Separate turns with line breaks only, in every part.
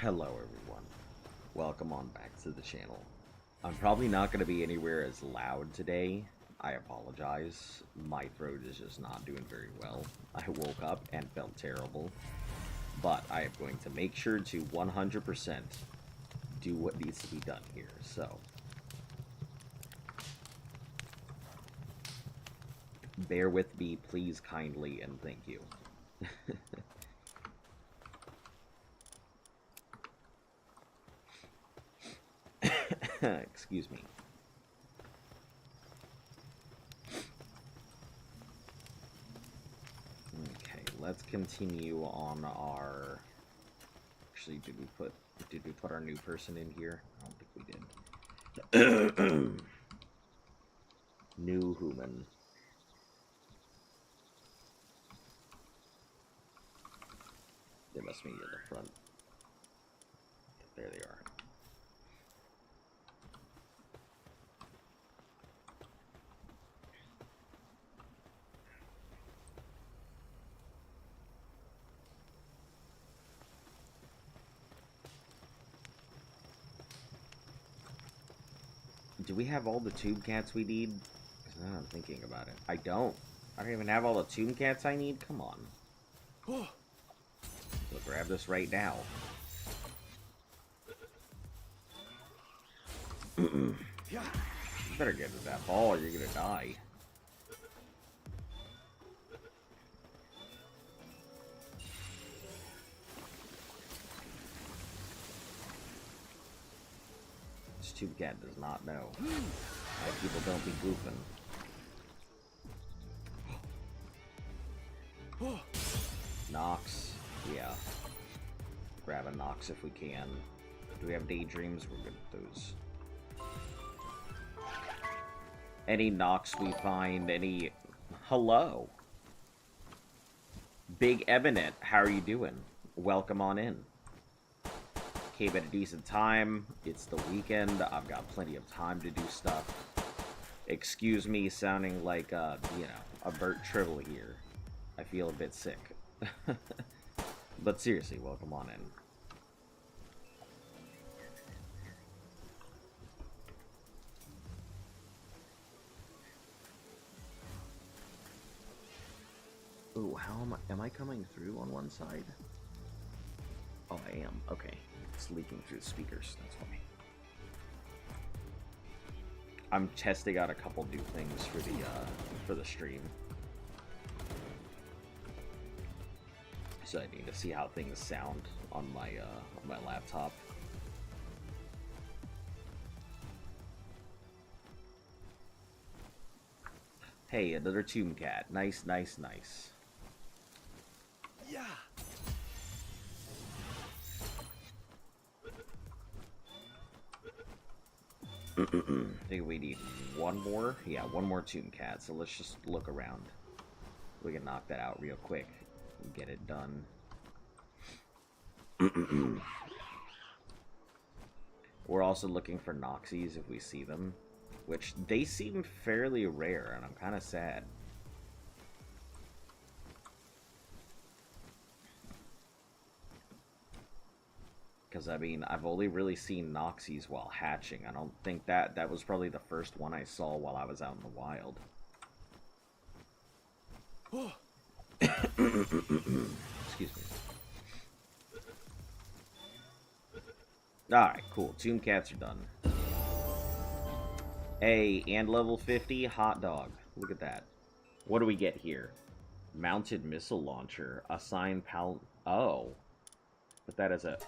Hello everyone, welcome on back to the channel. I'm probably not going to be anywhere as loud today. I apologize, my throat is just not doing very well. I woke up and felt terrible, but I am going to make sure to 100% do what needs to be done here, so bear with me please kindly and thank you. Excuse me. Okay, let's continue on our... Actually, did we put our new person in here? I don't think we did. New human. They must be in the front. There they are. Do we have all the tomb cats we need? Because now I'm thinking about it. I don't even have all the tomb cats I need? Come on. We'll grab this right now. You better get to that ball or you're gonna die. This tomb cat does not know. Like, people don't be goofing. Nox, yeah. Grab a Nox if we can. Do we have daydreams? We're good at those. Any Nox we find, any... Hello! Big Eminent, how are you doing? Welcome on in. Came at a decent time. It's the weekend. I've got plenty of time to do stuff. Excuse me sounding like, you know, a Bert Tribble here. I feel a bit sick. But seriously, welcome on in. Ooh, how am I coming through on one side? Oh, I am. Okay. It's leaking through the speakers, that's why. I'm testing out a couple new things for the stream. So I need to see how things sound on my laptop. Hey, another tomb cat. Nice, nice, nice.
Yeah.
I think we need one more. Yeah, one more tomb cat. So let's just look around. We can knock that out real quick and get it done. We're also looking for Noxies if we see them, which they seem fairly rare, and I'm kind of sad. Because, I mean, I've only really seen Noxies while hatching. I don't think that was probably the first one I saw while I was out in the wild. Excuse me. Alright, cool. Tomb cats are done. Hey, and level 50, hot dog. Look at that. What do we get here? Mounted missile launcher. Assign Oh. But that is a...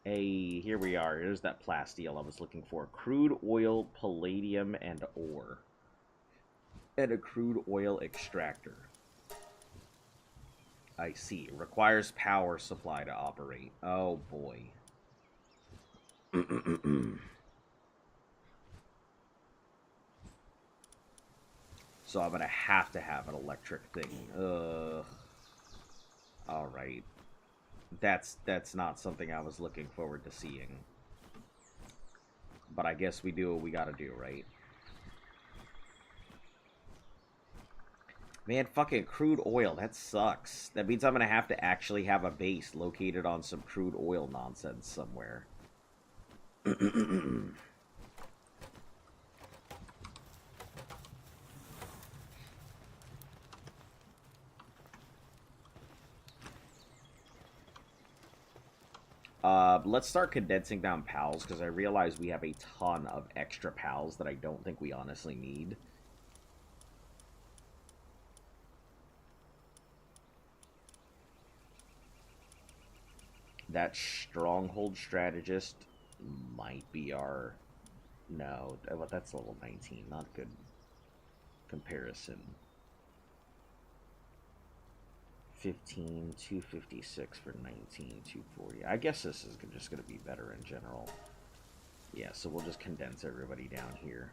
Hey, here we are. Here's that plasteel I was looking for. Crude oil, palladium, and ore. And a crude oil extractor. I see. Requires power supply to operate. Oh, boy. So I'm gonna have to have an electric thing. Alright. That's not something I was looking forward to seeing. But I guess we do what we gotta do, right? Man, fucking crude oil, that sucks. That means I'm gonna have to actually have a base located on some crude oil nonsense somewhere. Let's start condensing down pals, because I realize we have a ton of extra pals that I don't think we honestly need. That stronghold strategist might be our... No, that's level 19, not good comparison. 15, 256 for 19, 240. I guess this is just going to be better in general. Yeah, so we'll just condense everybody down here.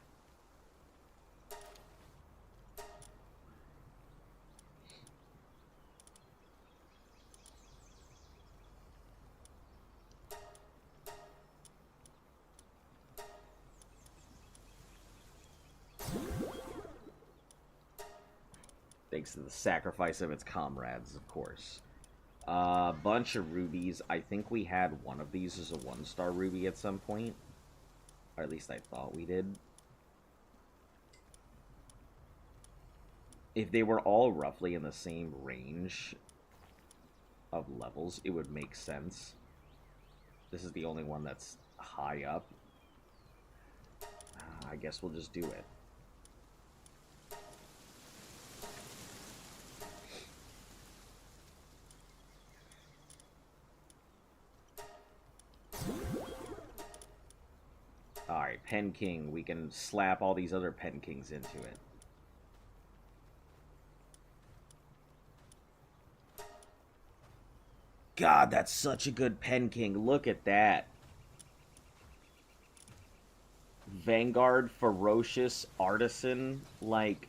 Thanks to the sacrifice of its comrades, of course. Bunch of rubies. I think we had one of these as a 1-star ruby at some point. Or at least I thought we did. If they were all roughly in the same range of levels, it would make sense. This is the only one that's high up. I guess we'll just do it. Alright, Pen King. We can slap all these other Pen Kings into it. God, that's such a good Pen King. Look at that. Vanguard, Ferocious, Artisan. Like,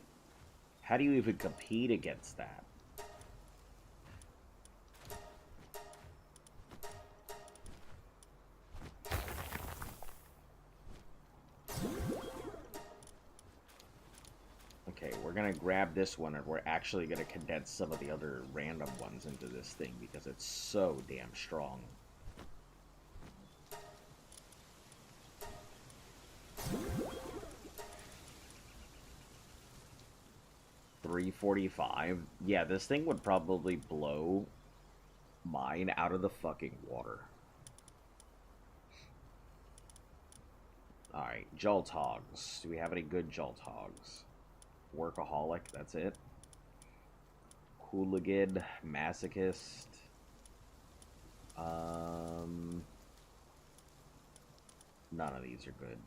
how do you even compete against that? Okay, we're gonna grab this one, and we're actually gonna condense some of the other random ones into this thing because it's so damn strong. $345. Yeah, this thing would probably blow mine out of the fucking water. Alright, Jolt Hogs. Do we have any good Jolt Hogs? Workaholic, that's it. Hooligan, Masochist. None of these are good.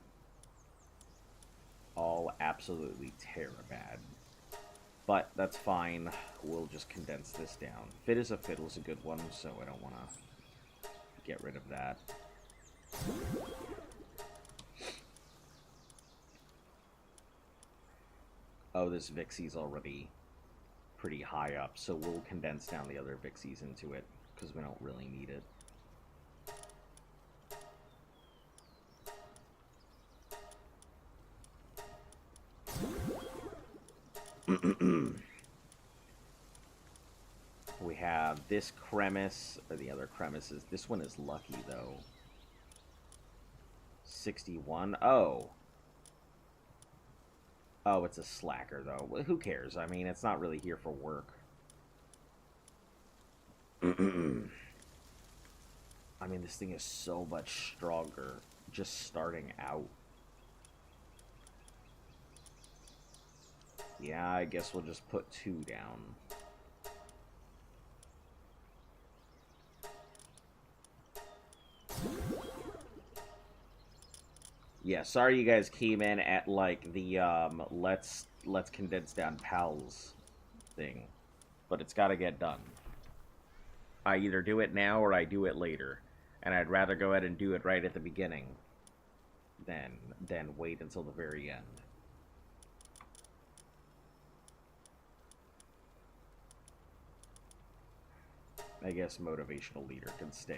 All absolutely terabad. But that's fine. We'll just condense this down. Fit as a Fiddle is a good one, so I don't want to get rid of that. Oh, this Vixie's already pretty high up, so we'll condense down the other Vixies into it, because we don't really need it. We have this Cremis, or the other Cremises. This one is lucky, though. 61. Oh. Oh, it's a slacker, though. Well, who cares? I mean, it's not really here for work. I mean, this thing is so much stronger just starting out. Yeah, I guess we'll just put 2 down. Yeah, sorry you guys came in at, like, the, let's condense down pals thing. But it's gotta get done. I either do it now or I do it later. And I'd rather go ahead and do it right at the beginning than wait until the very end. I guess motivational leader can stay.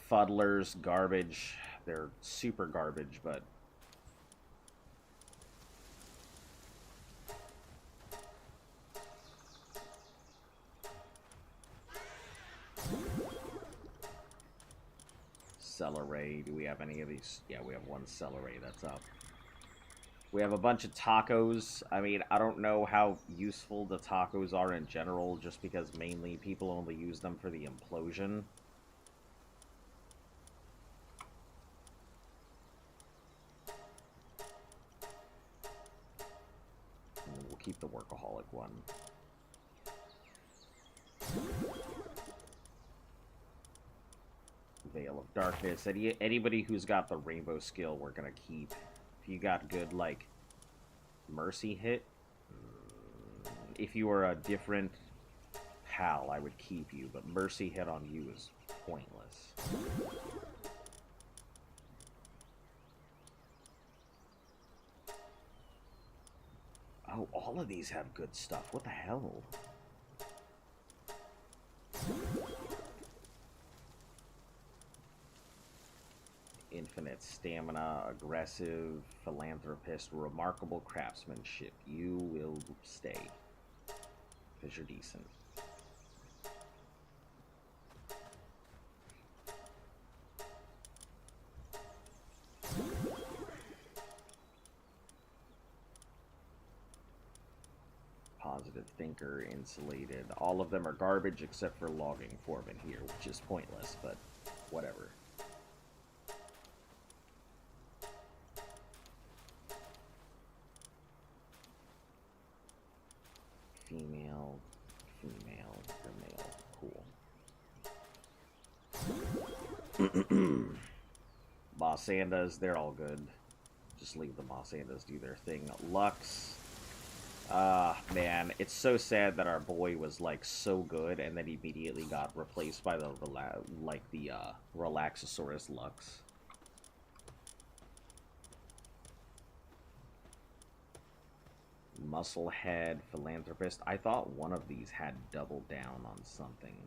Fuddlers, garbage. they're super garbage, but celery. Do we have any of these? Yeah, we have one celery that's up. We have a bunch of tacos. I mean, I don't know how useful the tacos are in general, just because mainly people only use them for the implosion. And we'll keep the workaholic one. Veil of Darkness. Anybody who's got the rainbow skill, we're gonna keep. If you got good, like, mercy hit, if you were a different pal, I would keep you, but mercy hit on you is pointless. Oh, all of these have good stuff. What the hell? Infinite stamina, aggressive, philanthropist, remarkable craftsmanship. You will stay. Because you're decent. Positive thinker, insulated. All of them are garbage except for logging foreman here, which is pointless, but whatever. Female, you're male. Cool. Mossandas, they're all good. Just leave the Mossandas do their thing. Lux. Man, it's so sad that our boy was, like, so good and then immediately got replaced by the, Relaxosaurus Lux. Musclehead, Philanthropist. I thought one of these had double down on something.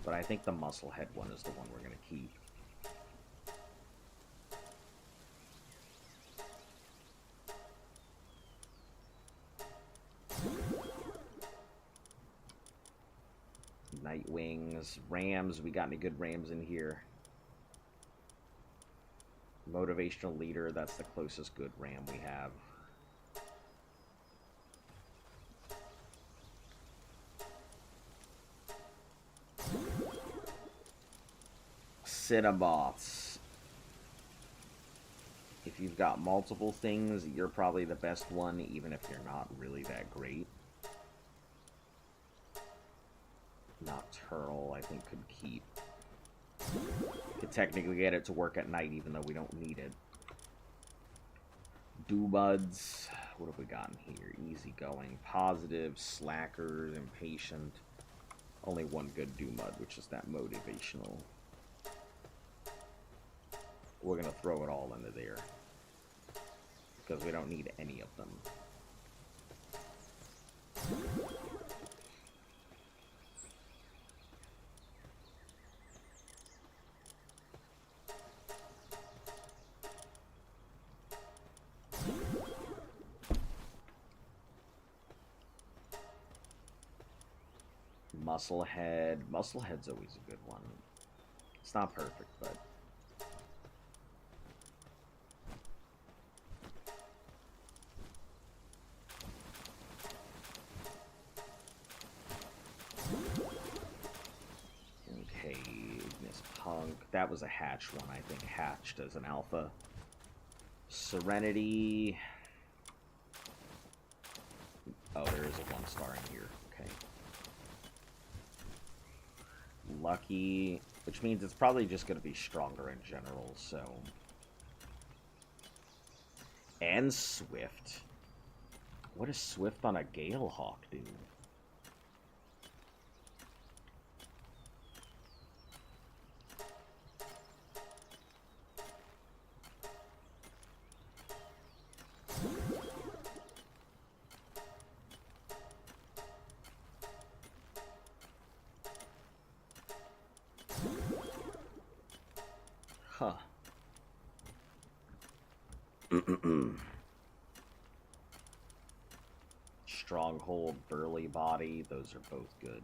But I think the Musclehead one is the one we're going to keep. Nightwings, Rams. We got any good Rams in here? Motivational Leader. That's the closest good Ram we have. Cinnamoths. If you've got multiple things, you're probably the best one, even if you're not really that great. Nocturnal, I think, could keep. Could technically get it to work at night, even though we don't need it. Doobuds. What have we got in here? Easygoing, positive, slackers, impatient. Only one good Doomud, which is that motivational. We're gonna throw it all into there. Because we don't need any of them. Musclehead. Musclehead's always a good one. It's not perfect, but... Okay, Ignis Punk. That was a hatch one, I think. Hatched as an alpha. Serenity. Oh, there is a 1-star in here. Okay. Lucky, which means it's probably just going to be stronger in general, so... And Swift. What does Swift on a Galehawk do? Huh. Stronghold, burly body, those are both good.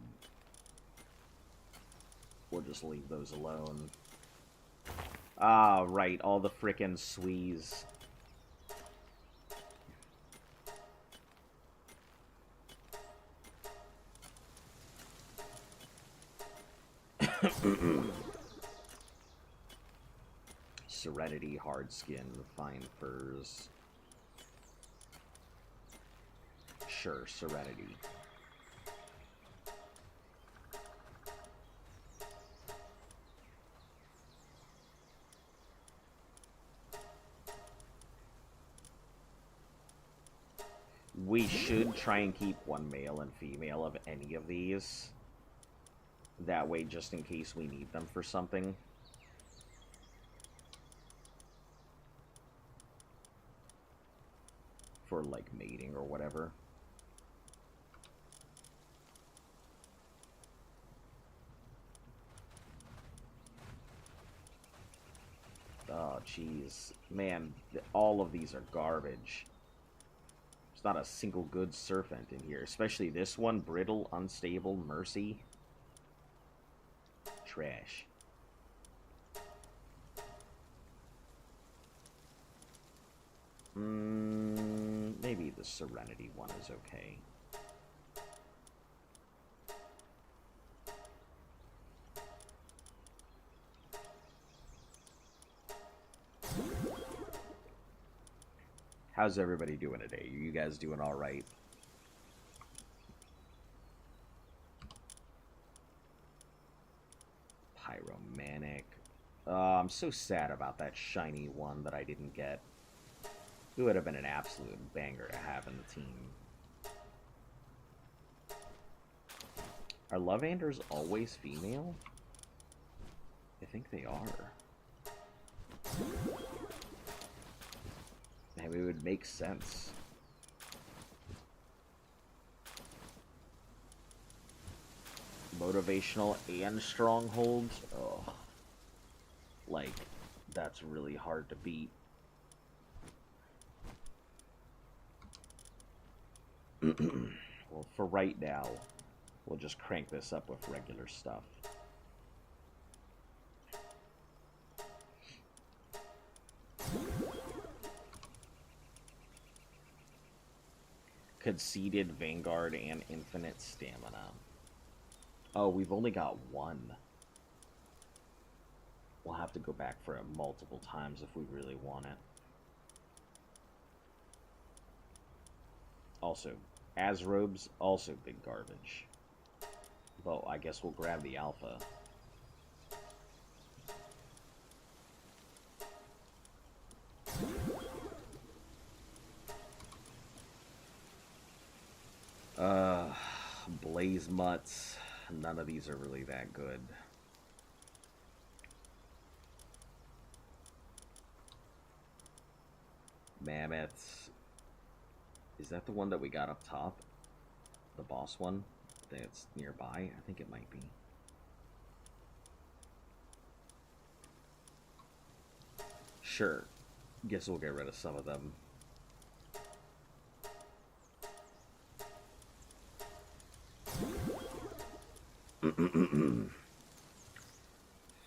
We'll just leave those alone. Ah, right, all the frickin' Swees. Serenity, hard skin, fine furs. Sure, Serenity. We should try and keep one male and female of any of these. That way, just in case we need them for something. For, like, mating or whatever. Oh, jeez. Man, all of these are garbage. There's not a single good serpent in here. Especially this one. Brittle, unstable, mercy. Trash. Maybe the Serenity one is okay. How's everybody doing today? Are you guys doing all right? Pyromanic. I'm so sad about that shiny one that I didn't get. It would have been an absolute banger to have in the team. Are Lovanders always female? I think they are. Maybe it would make sense. Motivational and strongholds? Oh. Like, that's really hard to beat. Well, for right now, we'll just crank this up with regular stuff. Conceded, Vanguard, and infinite stamina. Oh, we've only got one. We'll have to go back for it multiple times if we really want it. Also, Azrobes, also big garbage. Well, I guess we'll grab the alpha. Blaze Mutts. None of these are really that good. Mammoths. Is that the one that we got up top? The boss one? That's nearby? I think it might be. Sure. Guess we'll get rid of some of them.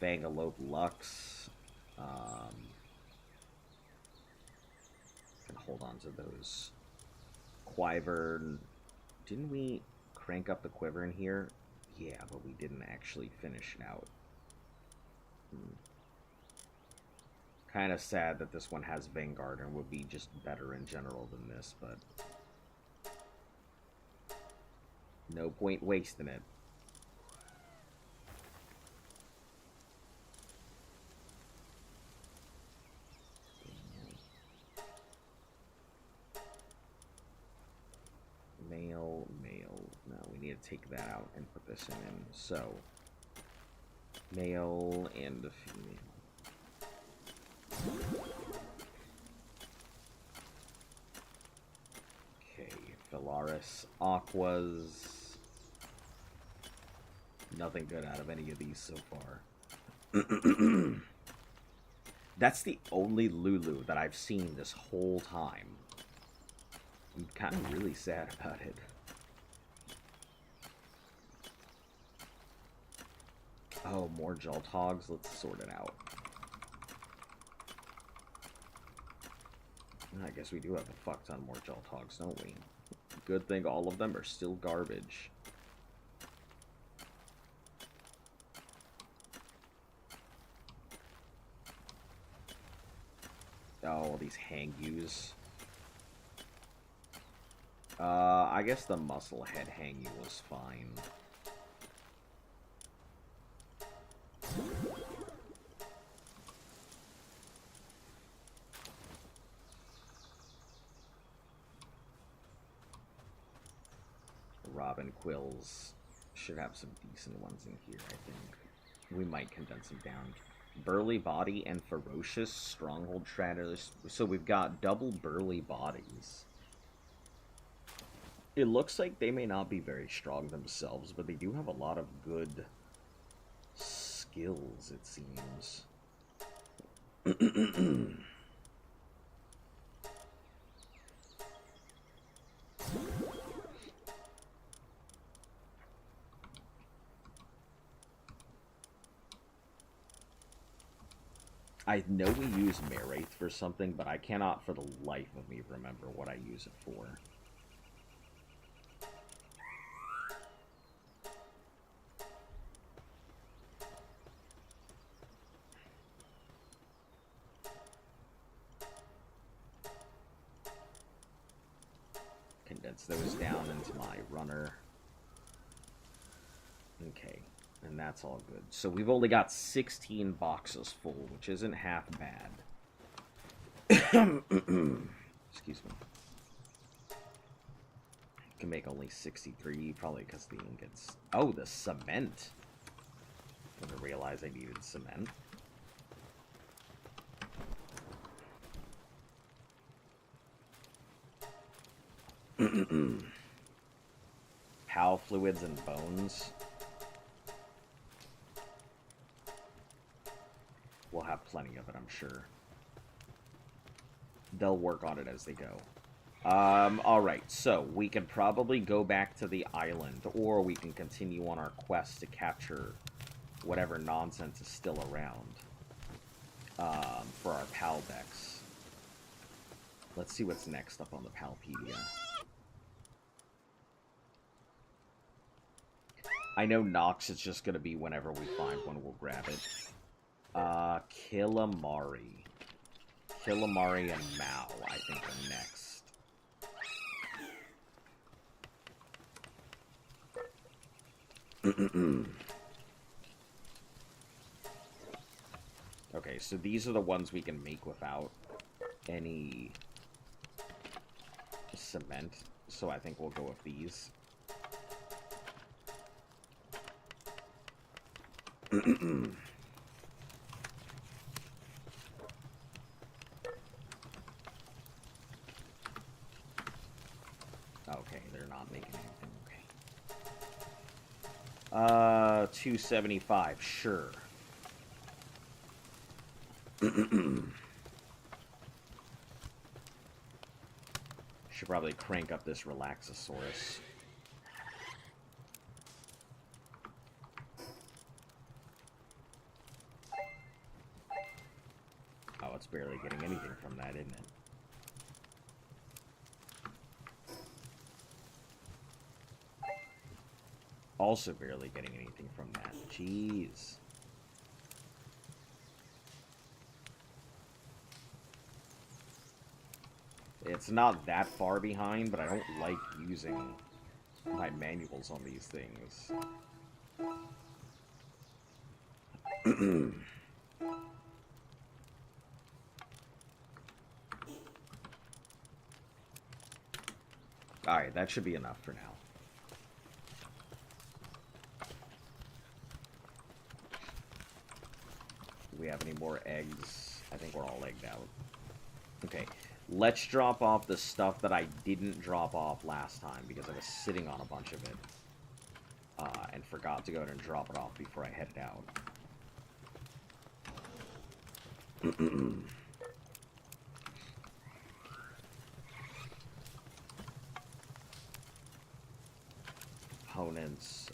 Fangalope Lux. Can hold on to those. Quiver. Didn't we crank up the quiver in here? Yeah, but we didn't actually finish it out. Kind of sad that this one has Vanguard and would be just better in general than this, but no point wasting it. Male. No, we need to take that out and put this in. So, male and a female. Okay, Phalaris, Aquas. Nothing good out of any of these so far. That's the only Lulu that I've seen this whole time. I'm kind of really sad about it. Oh, more Jolt Hogs? Let's sort it out. I guess we do have a fuck ton more Jolt Hogs, don't we? Good thing all of them are still garbage. Oh, these Hangyus. I guess the Musclehead Hangyu was fine. Robin Quills should have some decent ones in here, I think. We might condense them down. Burly Body and Ferocious Stronghold Shredders. So we've got double Burly Bodies. It looks like they may not be very strong themselves, but they do have a lot of good skills, it seems. I know we use Maraith for something, but I cannot for the life of me remember what I use it for. Condense those down into my runner. Okay, and that's all good. So we've only got 16 boxes full, which isn't half bad. Excuse me. Can make only 63, probably because the ingots. Oh, the cement. I didn't realize I needed cement. Pal fluids and bones. We'll have plenty of it, I'm sure. They'll work on it as they go. Alright, so we can probably go back to the island, or we can continue on our quest to capture whatever nonsense is still around for our Pal decks. Let's see what's next up on the Palpedia. I know Nox is just going to be whenever we find one, we'll grab it. Killamari. Killamari and Mao, I think, are next. Okay, so these are the ones we can make without any cement, so I think we'll go with these. Okay, they're not making anything. Okay. 275, sure. Should probably crank up this Relaxosaurus. Oh, it's barely getting anything from that, isn't it? Also barely getting anything from that. Jeez. It's not that far behind, but I don't like using my manuals on these things. Alright, that should be enough for now. Do we have any more eggs? I think we're all egged out. Okay, let's drop off the stuff that I didn't drop off last time because I was sitting on a bunch of it. And forgot to go ahead and drop it off before I headed out. Components,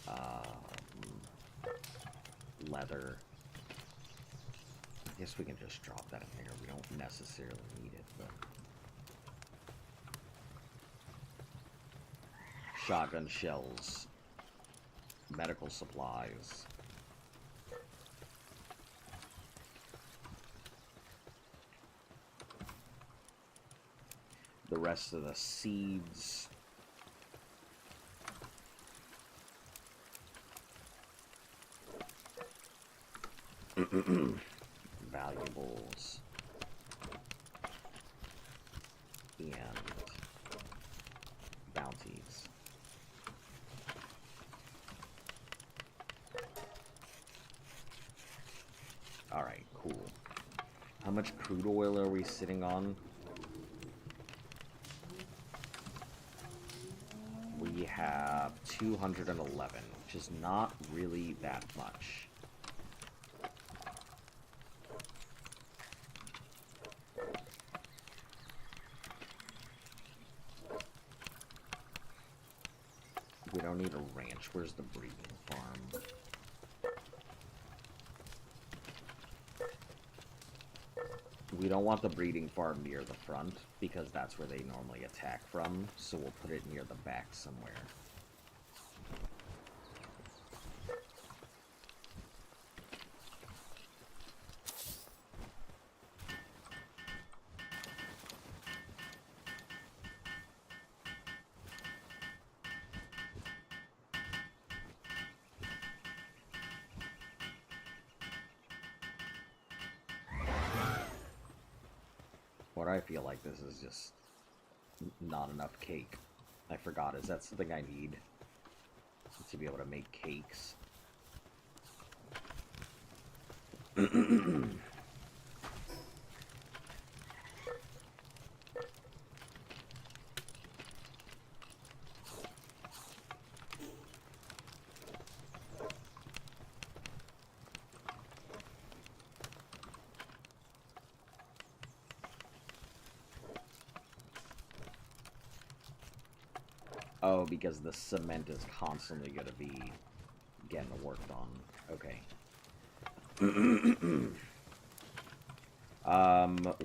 leather. I guess we can just drop that in there. We don't necessarily need it, but... Shotgun shells. Medical supplies. The rest of the seeds. Valuables. And bounties. Alright, cool. How much crude oil are we sitting on? We have 211, which is not really that much. We don't need a ranch. Where's the breeding farm? We don't want the breeding farm near the front, because that's where they normally attack from, so we'll put it near the back somewhere. What I feel like this is just not enough cake. I forgot, is that something I need to be able to make cakes? Oh, because the cement is constantly going to be getting worked on. Okay.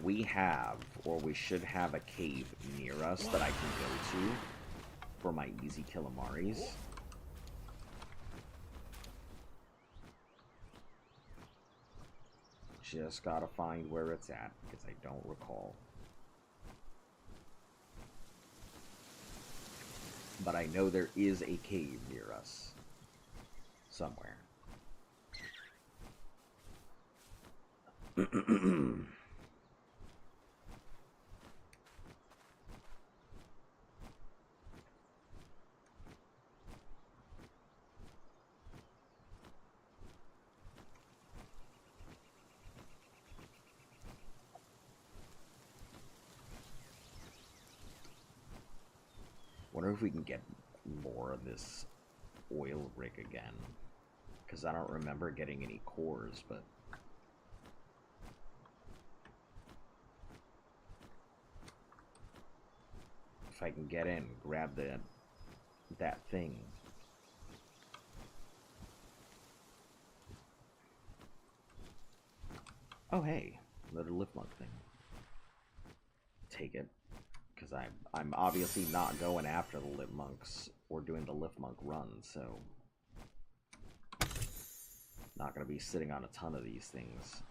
We have, or we should have, a cave near us that I can go to for my easy Kilamaris. Just gotta find where it's at, because I don't recall. But I know there is a cave near us. Somewhere. Wonder if we can get more of this oil rig again. Because I don't remember getting any cores, but... if I can get in, grab that thing. Oh hey, another lift monk thing. Take it. Because I'm obviously not going after the lift monks or doing the lift monk run, so not going to be sitting on a ton of these things.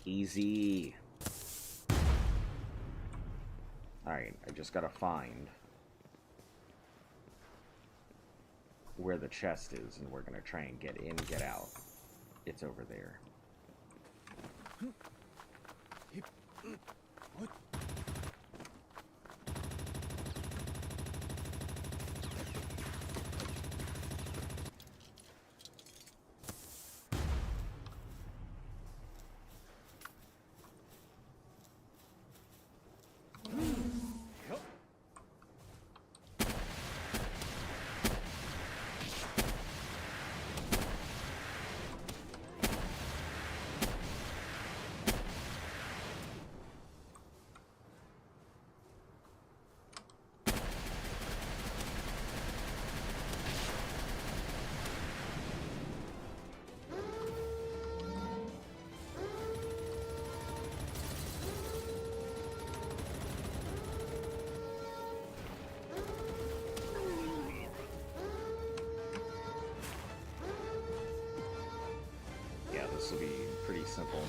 Easy. Alright, I just gotta find where the chest is, and we're gonna try and get in, get out. It's over there.
What?
This will be pretty simple.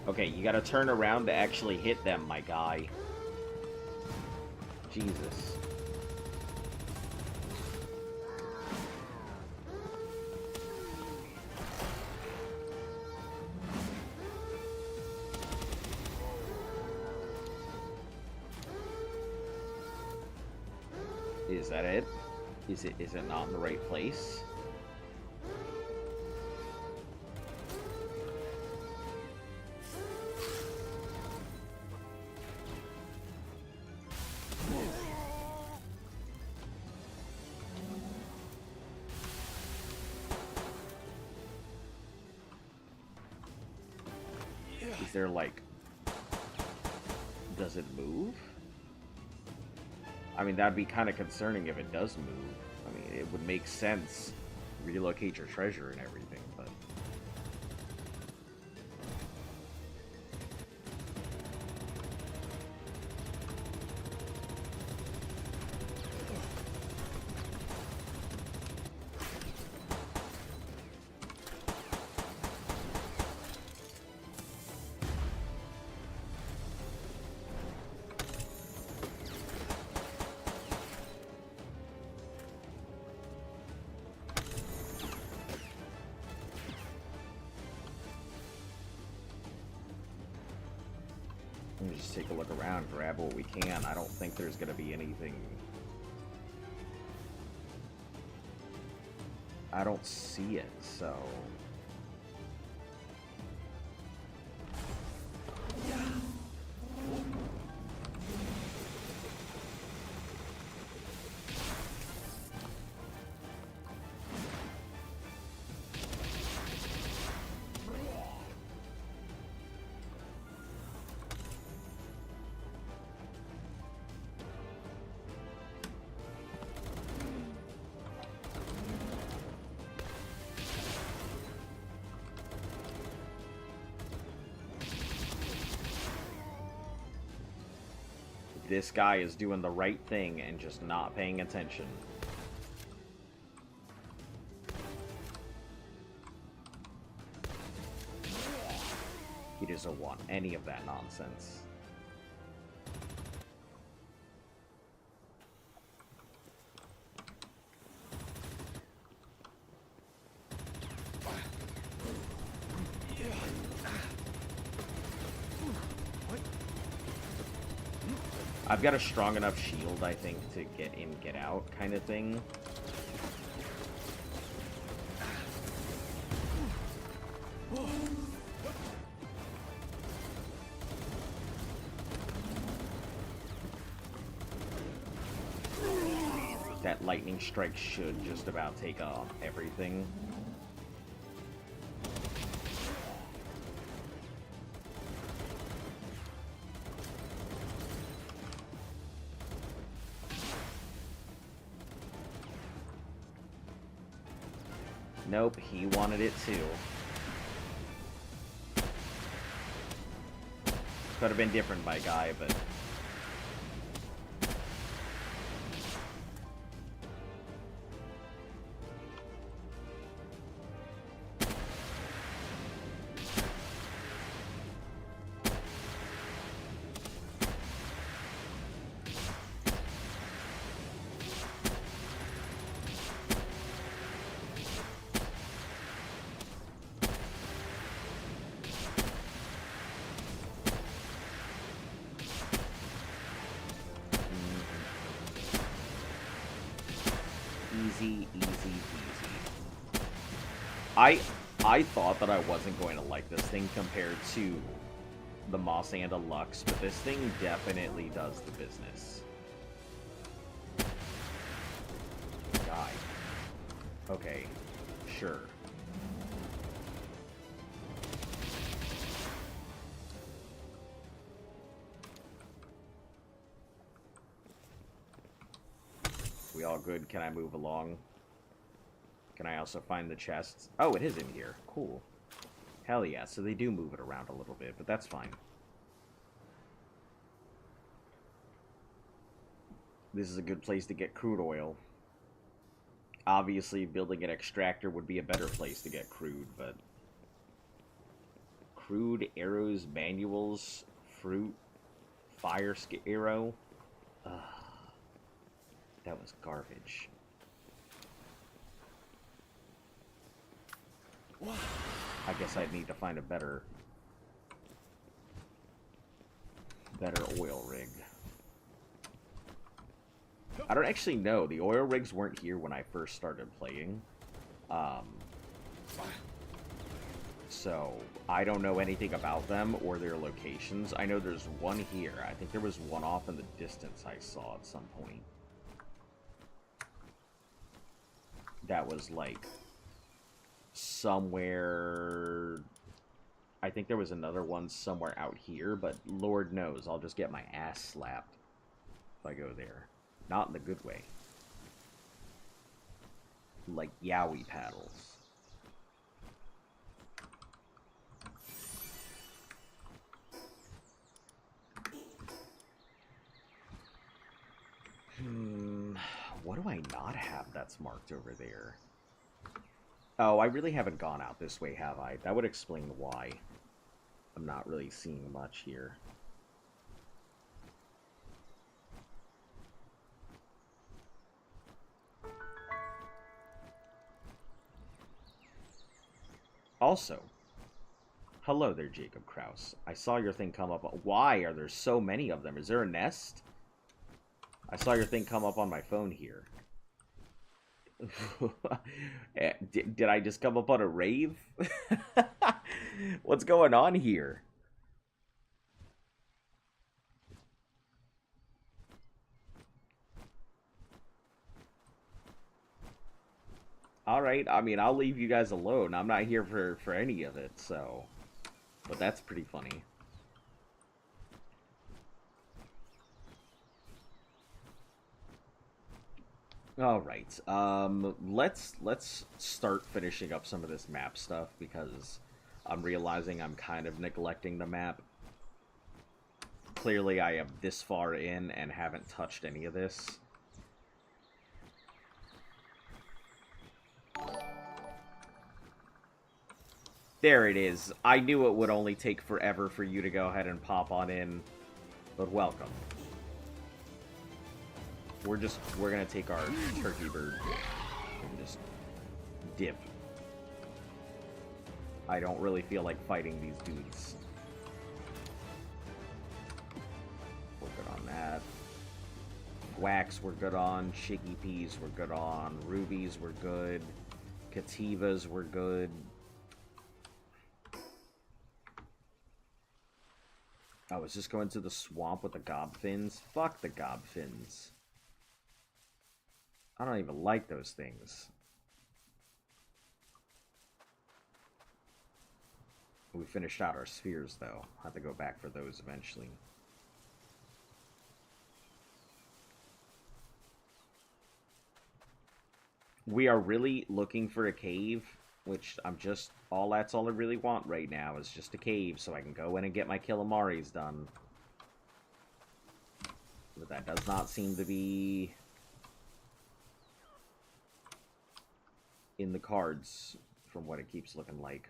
Okay, you gotta turn around to actually hit them, my guy. Jesus. Is that it? Is it not in the right place? Is there like... Does it move? I mean, that'd be kind of concerning if it does move. I mean, it would make sense. Relocate your treasure and everything, but... Let me just take a look around, grab what we can. I don't think there's going to be anything... I don't see it, so... This guy is doing the right thing and just not paying attention. He doesn't want any of that nonsense. I've got a strong enough shield, I think, to get in, get out kind of thing. That lightning strike should just about take off everything. Nope, he wanted it too. Could have been different, my guy, but... Easy, easy peasy. I thought that I wasn't going to like this thing compared to the Moss and Lux, but this thing definitely does the business. Die. Okay, sure. We all good? Can I move along? Can I also find the chests? Oh, it is in here. Cool. Hell yeah, so they do move it around a little bit, but that's fine. This is a good place to get crude oil. Obviously, building an extractor would be a better place to get crude, but... Crude, arrows, manuals, fruit, fire arrow. Ugh. That was garbage. I guess I'd need to find a better oil rig. I don't actually know. The oil rigs weren't here when I first started playing. So, I don't know anything about them or their locations. I know there's one here. I think there was one off in the distance I saw at some point. That was, like, somewhere... I think there was another one somewhere out here, but Lord knows, I'll just get my ass slapped if I go there. Not in the good way. Like yaoi paddles. What do I not have that's marked over there? Oh, I really haven't gone out this way, have I? That would explain why I'm not really seeing much here. Also, hello there, Jacob Kraus. I saw your thing come up. Why are there so many of them? Is there a nest? I saw your thing come up on my phone here. Did I just come up on a rave? What's going on here? Alright, I mean, I'll leave you guys alone. I'm not here for any of it, so... But that's pretty funny. Alright, let's start finishing up some of this map stuff, because I'm realizing I'm kind of neglecting the map. Clearly I am this far in and haven't touched any of this. There it is. I knew it would only take forever for you to go ahead and pop on in, but welcome. We're gonna take our turkey bird and just dip. I don't really feel like fighting these dudes. We're good on that. Wax we're good on. Shiggy peas we're good on. Rubies we're good. Cativas we're good. I was just going to the swamp with the gobfins. Fuck the gobfins. I don't even like those things. We finished out our spheres, though. I'll have to go back for those eventually. We are really looking for a cave, which that's all I really want right now, is just a cave, so I can go in and get my Kilamaris done. But that does not seem to be in the cards, from what it keeps looking like.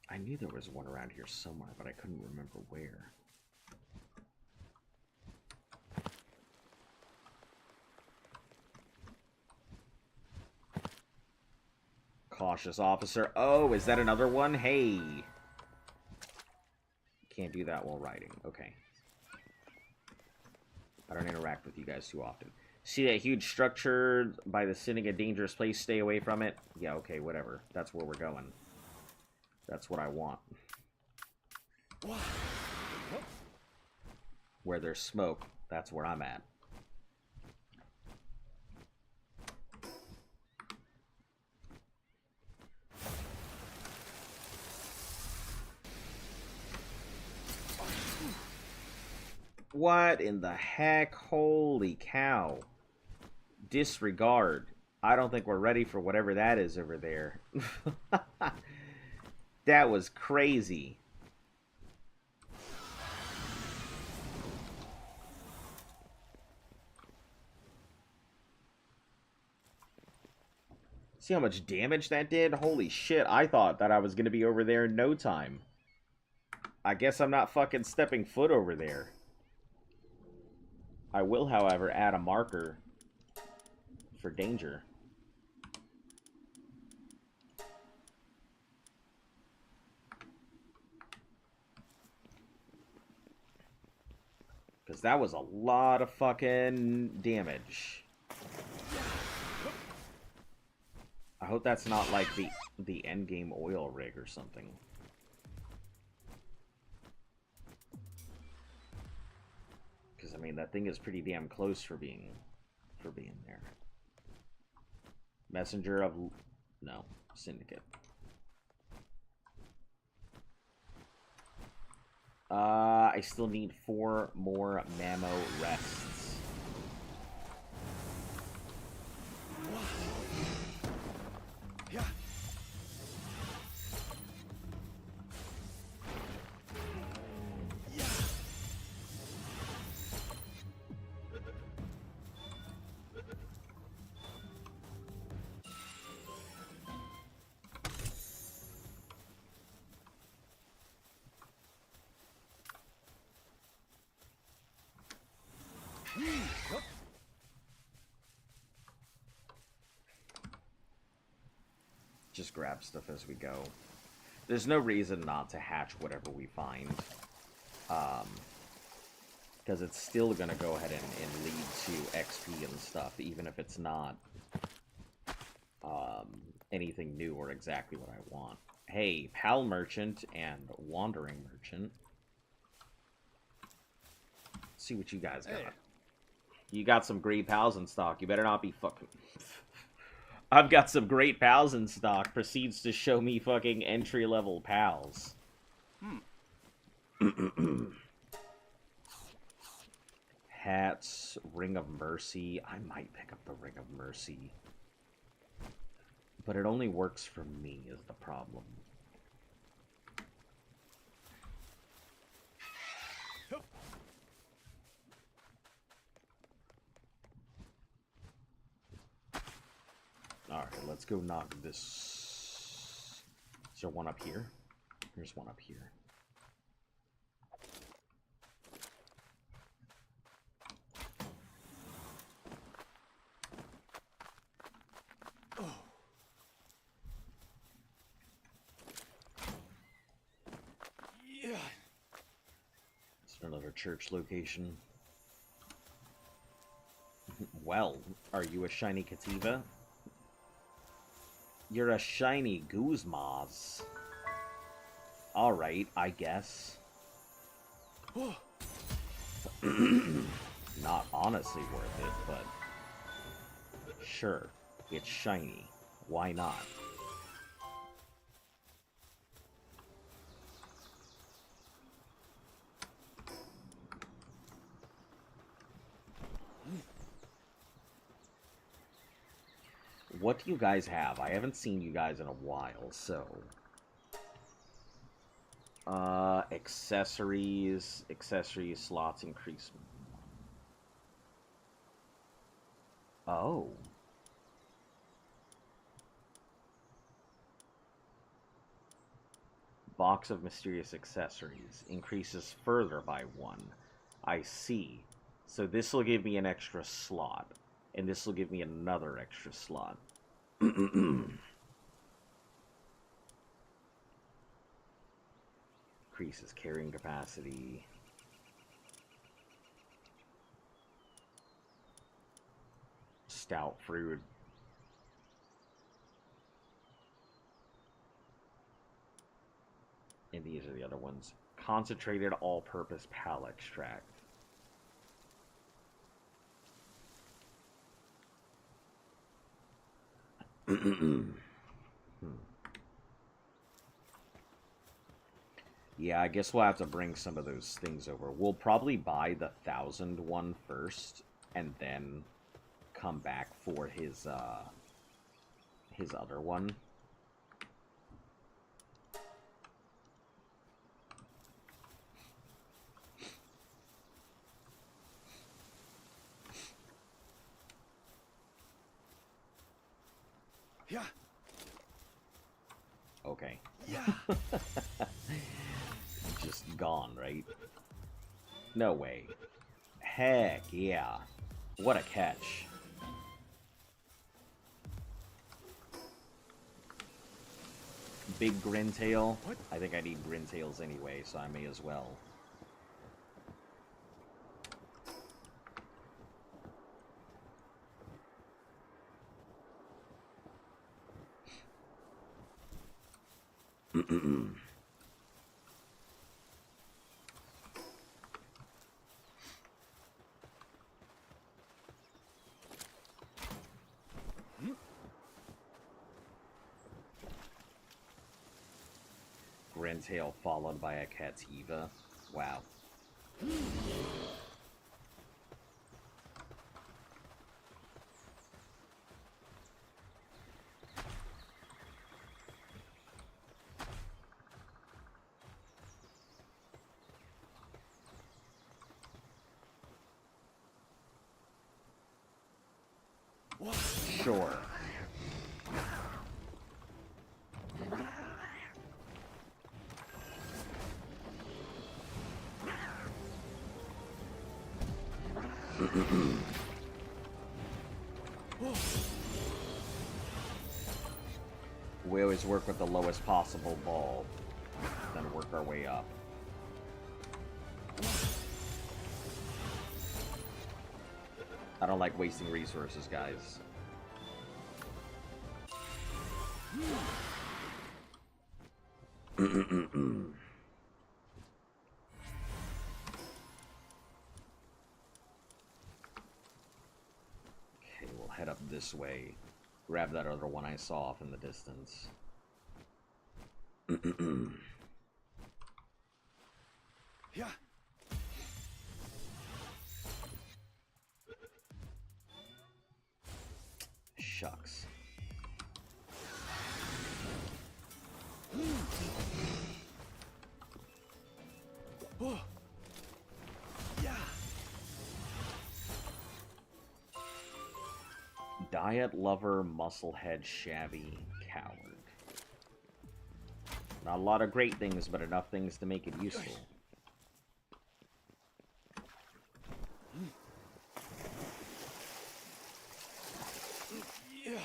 I knew there was one around here somewhere, but I couldn't remember where. Cautious officer. Oh, is that another one? Hey. Can't do that while riding. Okay. I don't interact with you guys too often. See that huge structure by the sitting a dangerous place? Stay away from it. Yeah, okay, whatever. That's where we're going. That's what I want. Where there's smoke, that's where I'm at. What in the heck? Holy cow. Disregard. I don't think we're ready for whatever that is over there. That was crazy. See how much damage that did? Holy shit, I thought that I was going to be over there in no time. I guess I'm not fucking stepping foot over there. I will, however, add a marker for danger. Because that was a lot of fucking damage. I hope that's not like the endgame oil rig or something. Because I mean that thing is pretty damn close for being there. Messenger of no Syndicate. I still need 4 more Mammo rests.
Yeah.
Just grab stuff as we go. There's no reason not to hatch whatever we find. Because it's still going to go ahead and lead to XP and stuff, even if it's not anything new or exactly what I want. Hey, Pal Merchant and Wandering Merchant. Let's see what you guys got.
Hey.
You got some great pals in stock. You better not be fucking... I've got some great pals in stock. Proceeds to show me fucking entry-level pals. Hats, Ring of Mercy. I might pick up the Ring of Mercy. But it only works for me is the problem. Alright, let's go knock this... Is there one up here? There's one up here.
Yeah.
Is there another church location? Well, are you a shiny Kativa? You're a shiny Guzmaz. Alright, I guess. Not honestly worth it, but... Sure, it's shiny. Why not? What do you guys have? I haven't seen you guys in a while, so... accessories slots increase. Oh. Box of mysterious accessories increases further by 1. I see. So this will give me an extra slot. And this will give me another extra slot. Increases carrying capacity. Stout fruit. And these are the other ones. Concentrated all-purpose pal extract. Yeah, I guess we'll have to bring some of those things over. We'll probably buy the 1,000 one first, and then come back for his other one.
Yeah.
Okay.
Yeah.
Just gone, right? No way. Heck yeah. What a catch. Big Grintail.
What?
I think I need Grintails anyway, so I may as well. Grintail followed by a Cativa. Wow.
What?
Sure. We always work with the lowest possible ball, then work our way up. I don't like wasting resources, guys. Okay, we'll head up this way. Grab that other one I saw off in the distance.
Yeah.
Shucks.
Oh. Yeah.
Diet lover, musclehead, shabby, coward. Not a lot of great things, but enough things to make it useful.
Yeah.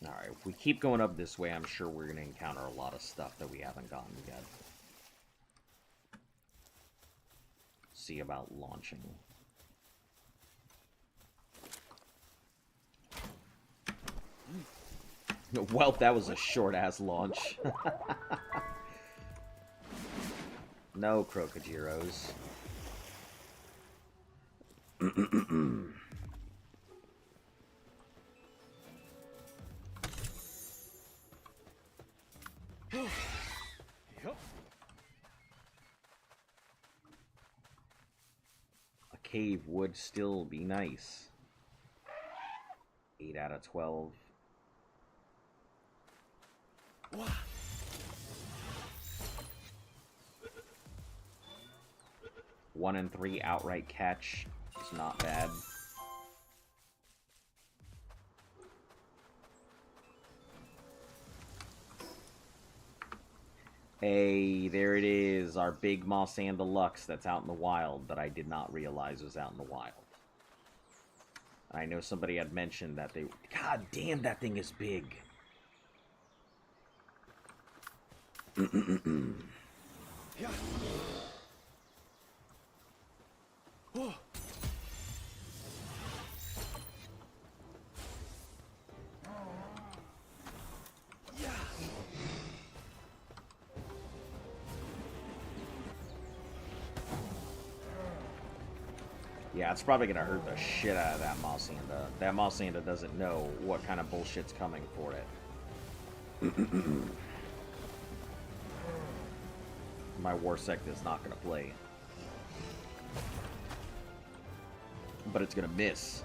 Alright, if we keep going up this way, I'm sure we're going to encounter a lot of stuff that we haven't gotten yet. See about launching. Well, that was a short-ass launch. No, Krokojiros.
Yup.
A cave would still be nice. 8 out of 12.
What?
1 and 3 outright catch is not bad. Hey, there it is, our big Mossand Deluxe that's out in the wild that I did not realize was out in the wild. I know somebody had mentioned that they... God damn, that thing is big.
Yeah. Oh. Yeah.
Yeah, it's probably gonna hurt the shit out of that Mossanda. That Mossanda doesn't know what kind of bullshit's coming for it. My Warsect is not gonna play. But it's gonna miss.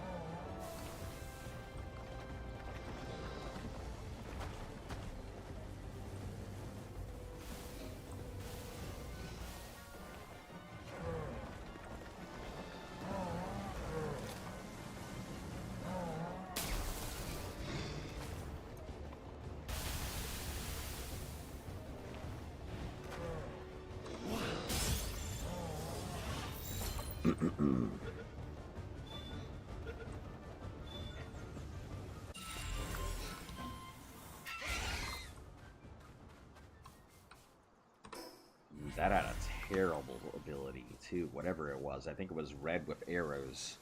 That had a terrible ability, too. Whatever it was. I think it was red with arrows.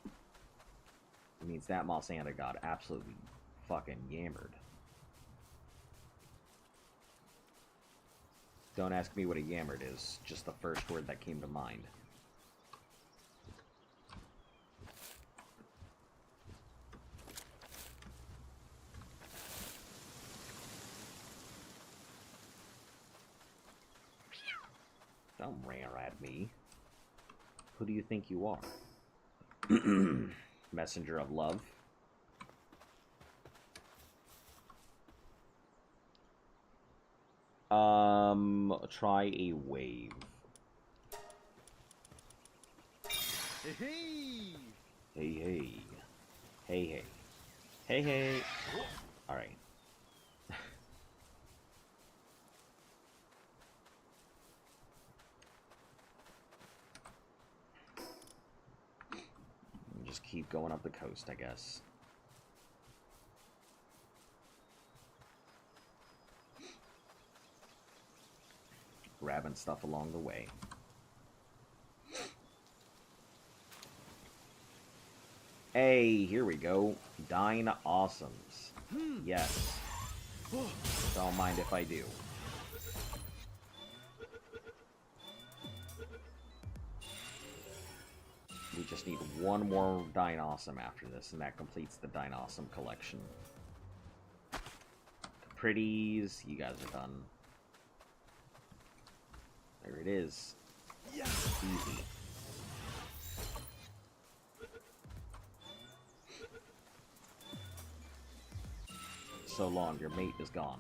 It means that Mossanda got absolutely fucking yammered. Don't ask me what a yammered is. Just the first word that came to mind. Don't rear at me. Who do you think you are? Messenger of love? Try a wave.
Hey.
Hey, hey. Hey, hey. Hey, hey. Alright. Just keep going up the coast, I guess. Grabbing stuff along the way. Hey, here we go. Dine Awesomes. Yes. Don't mind if I do. We just need one more Dine Awesome after this, and that completes the Dine Awesome collection. Pretties, you guys are done. There it is.
Yeah.
Easy. So long, your mate is gone.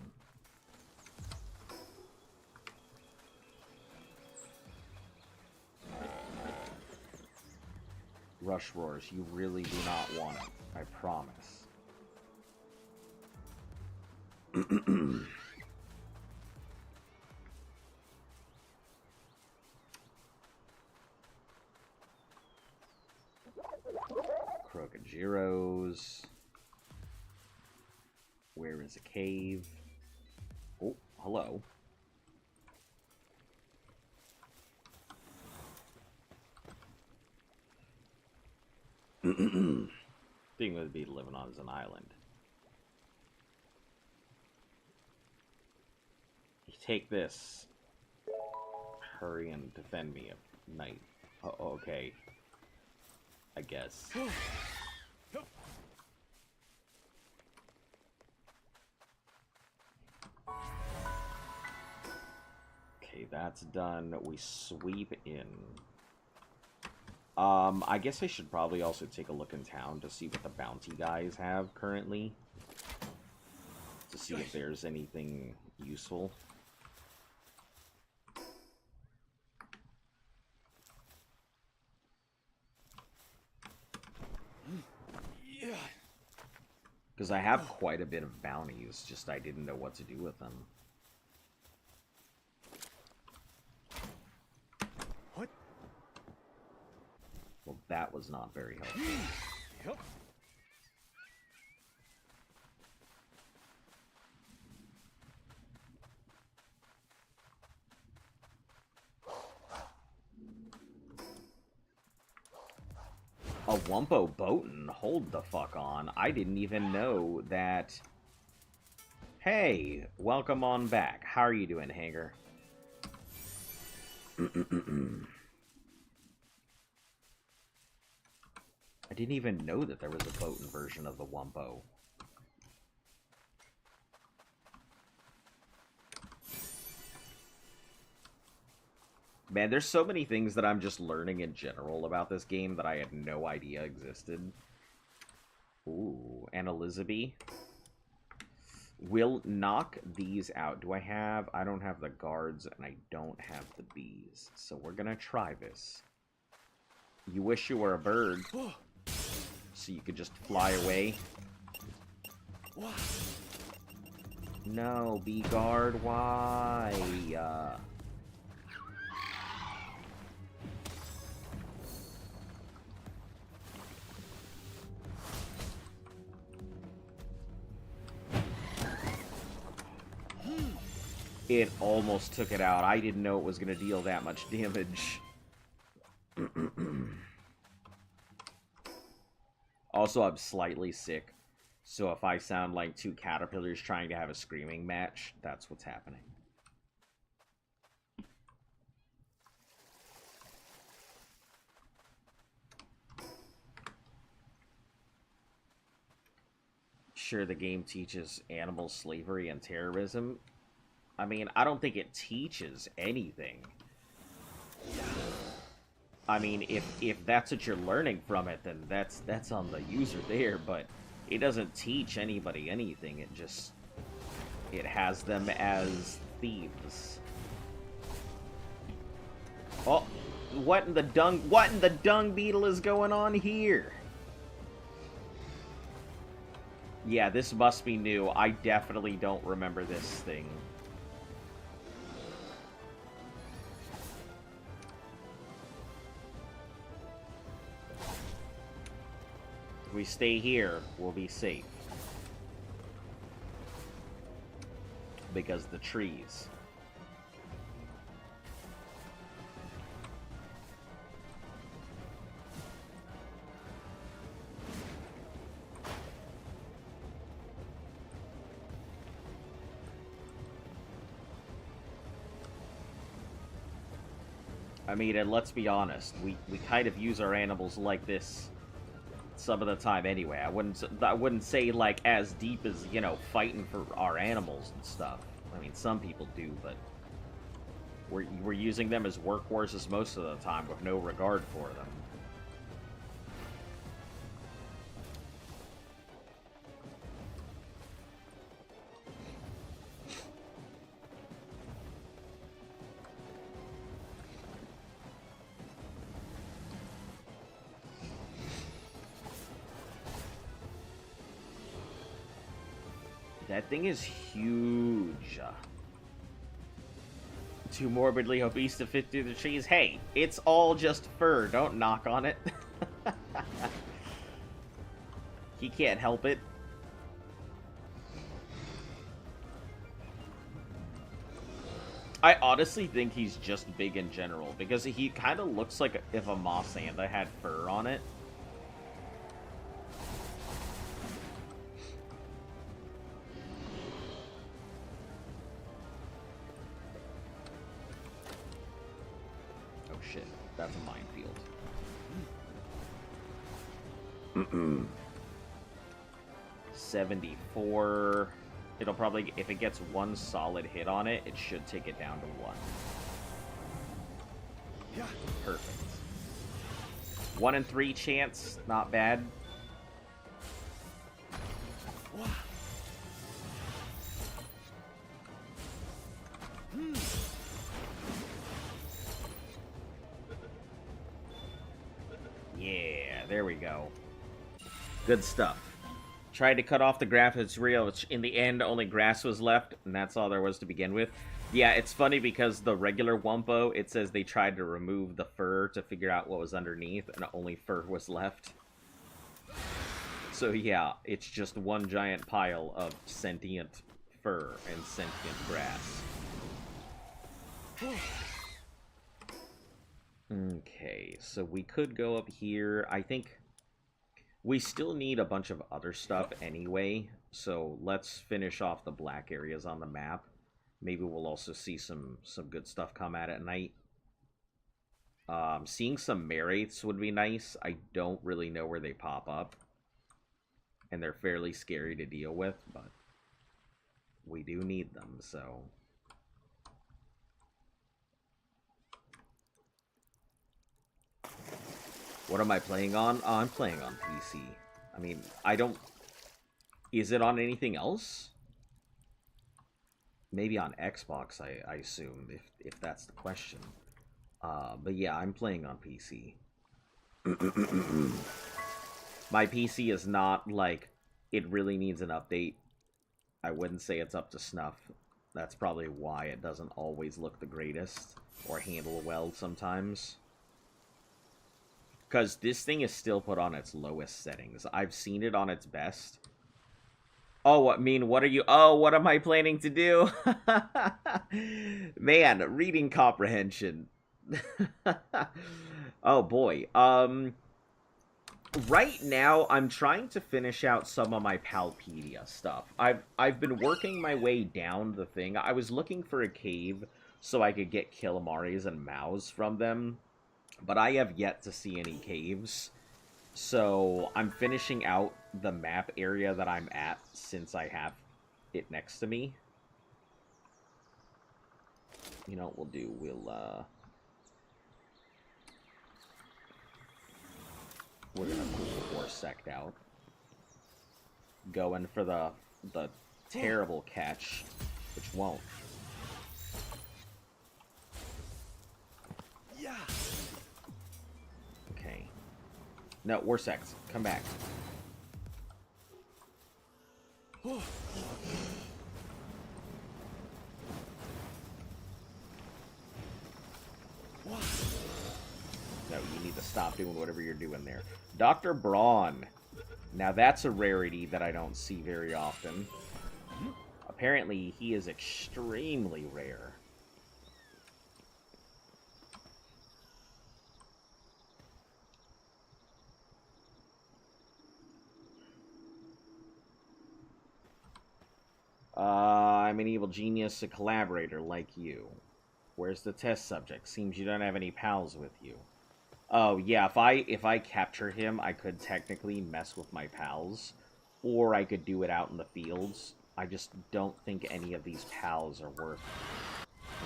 Rush Roars, you really do not want it. I promise. Krokojiros. Where is a cave? Oh, hello. Thing would be living on as an island. You take this. Hurry and defend me at night. Oh, okay. I guess. Okay, that's done. We sweep in. I guess I should probably also take a look in town to see what the bounty guys have currently. To see if there's anything useful.
Yeah.
Because I have quite a bit of bounties, just I didn't know what to do with them. Well, that that was not very helpful.
Yep.
A Wumpo Boatin', hold the fuck on. I didn't even know that... Hey, welcome on back. How are you doing, Hanger? I didn't even know that there was a Boatin' version of the Wumpo. Man, there's so many things that I'm just learning in general about this game that I had no idea existed. Ooh, and Elizabeth. We'll knock these out. Do I have... I don't have the guards, and I don't have the bees. So we're gonna try this. You wish you were a bird, so you could just fly away. No, bee guard, why? It almost took it out. I didn't know it was going to deal that much damage. Also, I'm slightly sick. So if I sound like two caterpillars trying to have a screaming match, that's what's happening. Sure, the game teaches animal slavery and terrorism. I mean, I don't think it teaches anything. I mean, if that's what you're learning from it, then that's on the user there, but it doesn't teach anybody anything. It just... it has them as thieves. Oh, what in the dung beetle is going on here? Yeah, this must be new. I definitely don't remember this thing. If we stay here, we'll be safe. Because the trees. I mean, and let's be honest, we kind of use our animals like this some of the time anyway. I wouldn't say like as deep as, you know, fighting for our animals and stuff. I mean, some people do, but we're using them as workhorses most of the time with no regard for them. That thing is huge. Too morbidly obese to fit through the trees. Hey, it's all just fur. Don't knock on it. He can't help it. I honestly think he's just big in general, because he kind of looks like if a Mossanda had fur on it. That's a minefield. 74. It'll probably, if it gets one solid hit on it, it should take it down to 1.
Yeah.
Perfect. 1 in 3 chance, not bad. Yeah, there we go. Good stuff. Tried to cut off the grass, it's real. In the end, only grass was left, and that's all there was to begin with. Yeah, it's funny because the regular Wumpo, it says they tried to remove the fur to figure out what was underneath, and only fur was left. So yeah, it's just one giant pile of sentient fur and sentient grass. Okay, so we could go up here. I think we still need a bunch of other stuff anyway, so let's finish off the black areas on the map. Maybe we'll also see some good stuff come at night. Seeing some Maraths would be nice. I don't really know where they pop up, and they're fairly scary to deal with, but we do need them, so... What am I playing on? Oh, I'm playing on PC. I mean, I don't... Is it on anything else? Maybe on Xbox, I assume, if that's the question. But yeah, I'm playing on PC. My PC is not, like, it really needs an update. I wouldn't say it's up to snuff. That's probably why it doesn't always look the greatest, or handle well sometimes. Because this thing is still put on its lowest settings. I've seen it on its best. Oh, I mean, what are you... Oh, what am I planning to do? Man, reading comprehension. Oh, boy. Right now, I'm trying to finish out some of my Palpedia stuff. I've been working my way down the thing. I was looking for a cave so I could get Kilamaris and Maus from them, but I have yet to see any caves. So I'm finishing out the map area that I'm at since I have it next to me. You know what we'll do? We're gonna pull the horse sect out. Going for the terrible catch, which won't.
Yeah.
Okay. No, Warsect, come back.
Oh. What?
No, you need to stop doing whatever you're doing there. Dr. Braun. Now that's a rarity that I don't see very often. Apparently, he is extremely rare. I'm an evil genius, a collaborator like you. Where's the test subject? Seems you don't have any pals with you. Oh, yeah, if I capture him, I could technically mess with my pals. Or I could do it out in the fields. I just don't think any of these pals are worth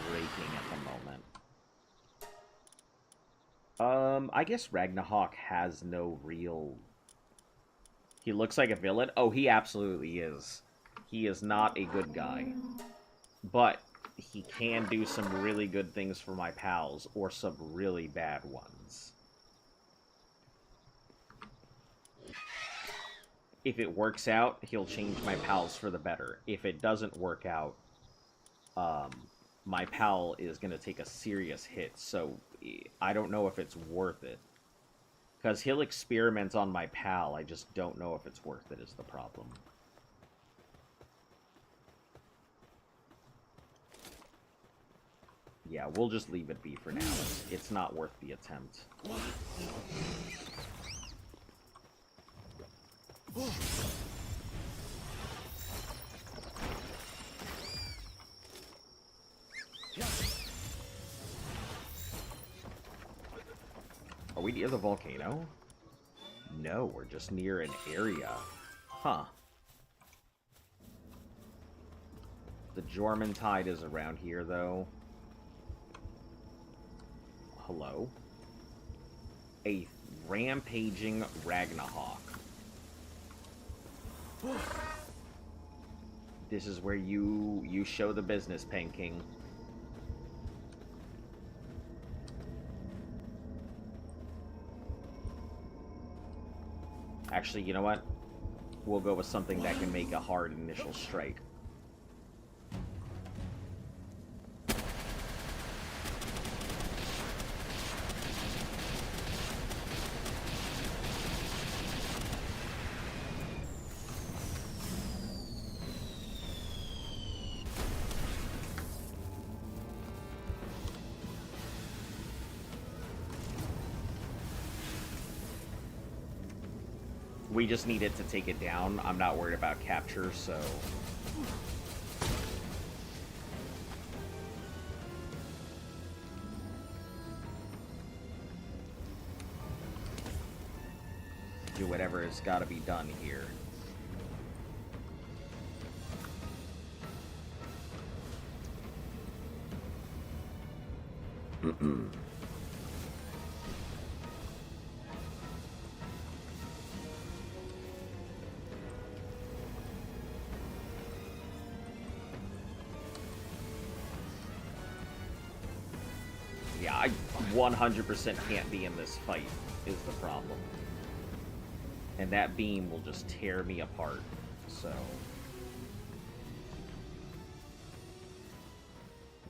breaking at the moment. I guess Ragnarok has no real... He looks like a villain? Oh, he absolutely is. He is not a good guy. But he can do some really good things for my pals, or some really bad ones. If it works out, he'll change my pals for the better. If it doesn't work out, my pal is going to take a serious hit, so I don't know if it's worth it. Because he'll experiment on my pal, I just don't know if it's worth it is the problem. Yeah, we'll just leave it be for now. It's not worth the attempt. Are we near the volcano? No, we're just near an area. Huh. The Jorman Tide is around here, though. Hello? A rampaging Ragnarok. This is where you show the business, Pen King. Actually, you know what? We'll go with something that can make a hard initial strike. We just need it to take it down. I'm not worried about capture, so... do whatever has got to be done here. Yeah, I 100% can't be in this fight, is the problem. And that beam will just tear me apart, so...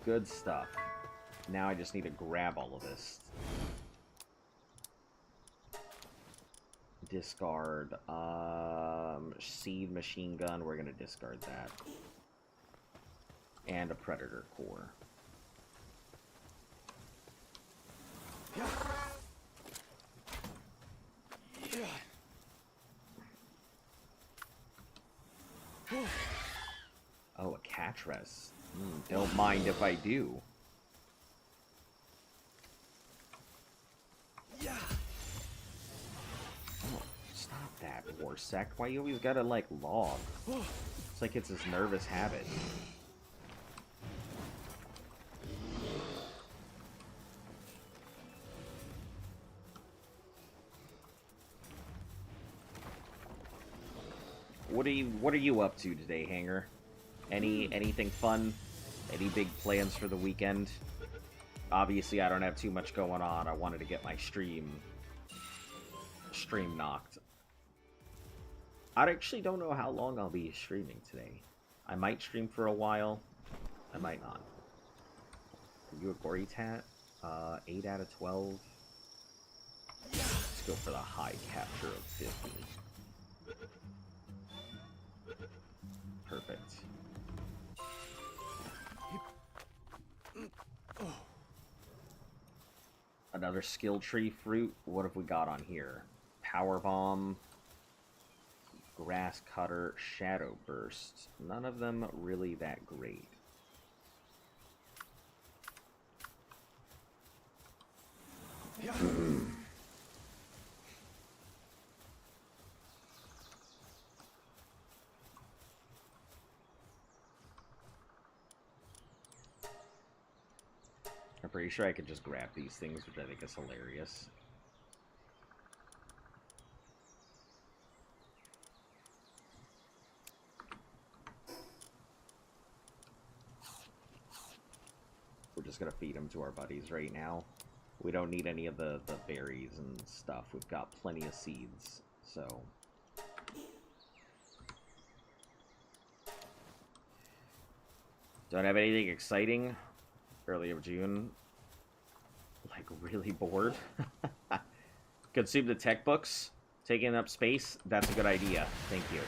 good stuff. Now I just need to grab all of this. Discard, seed machine gun, we're gonna discard that. And a predator core. Oh, a catch res. Don't mind if I do. Oh, stop that, Warsec. Why you always gotta, like, log? It's like it's his nervous habit. What are you up to today, Hanger? Anything fun? Any big plans for the weekend? Obviously, I don't have too much going on. I wanted to get my stream knocked. I actually don't know how long I'll be streaming today. I might stream for a while. I might not. Are you a gory tat? 8 out of 12. Let's go for the high capture of 50. Perfect. Another skill tree fruit. What have we got on here? Power bomb, grass cutter, shadow burst. None of them really that great. I'm pretty sure I could just grab these things, which I think is hilarious. We're just gonna feed them to our buddies right now. We don't need any of the berries and stuff. We've got plenty of seeds, so... don't have anything exciting. Early of June. Like, really bored. Consume the tech books. Taking up space. That's a good idea. Thank you.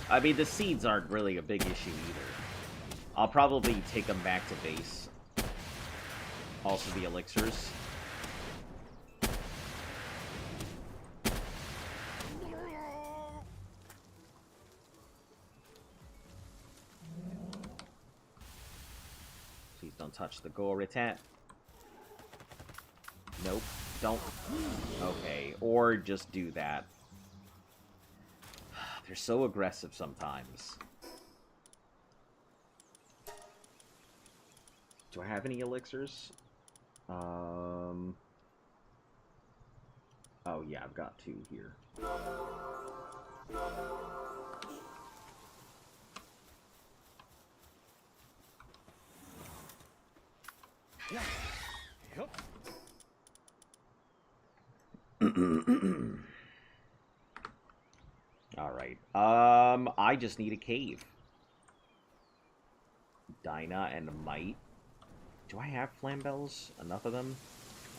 I mean, the seeds aren't really a big issue either. I'll probably take them back to base. Also the elixirs. Please don't touch the Goritat. Nope. Don't. Okay. Or just do that. They're so aggressive sometimes. Do I have any elixirs? Oh yeah, I've got 2 here. Alright. I just need a cave. Dinah and Might. Do I have flambells? Enough of them?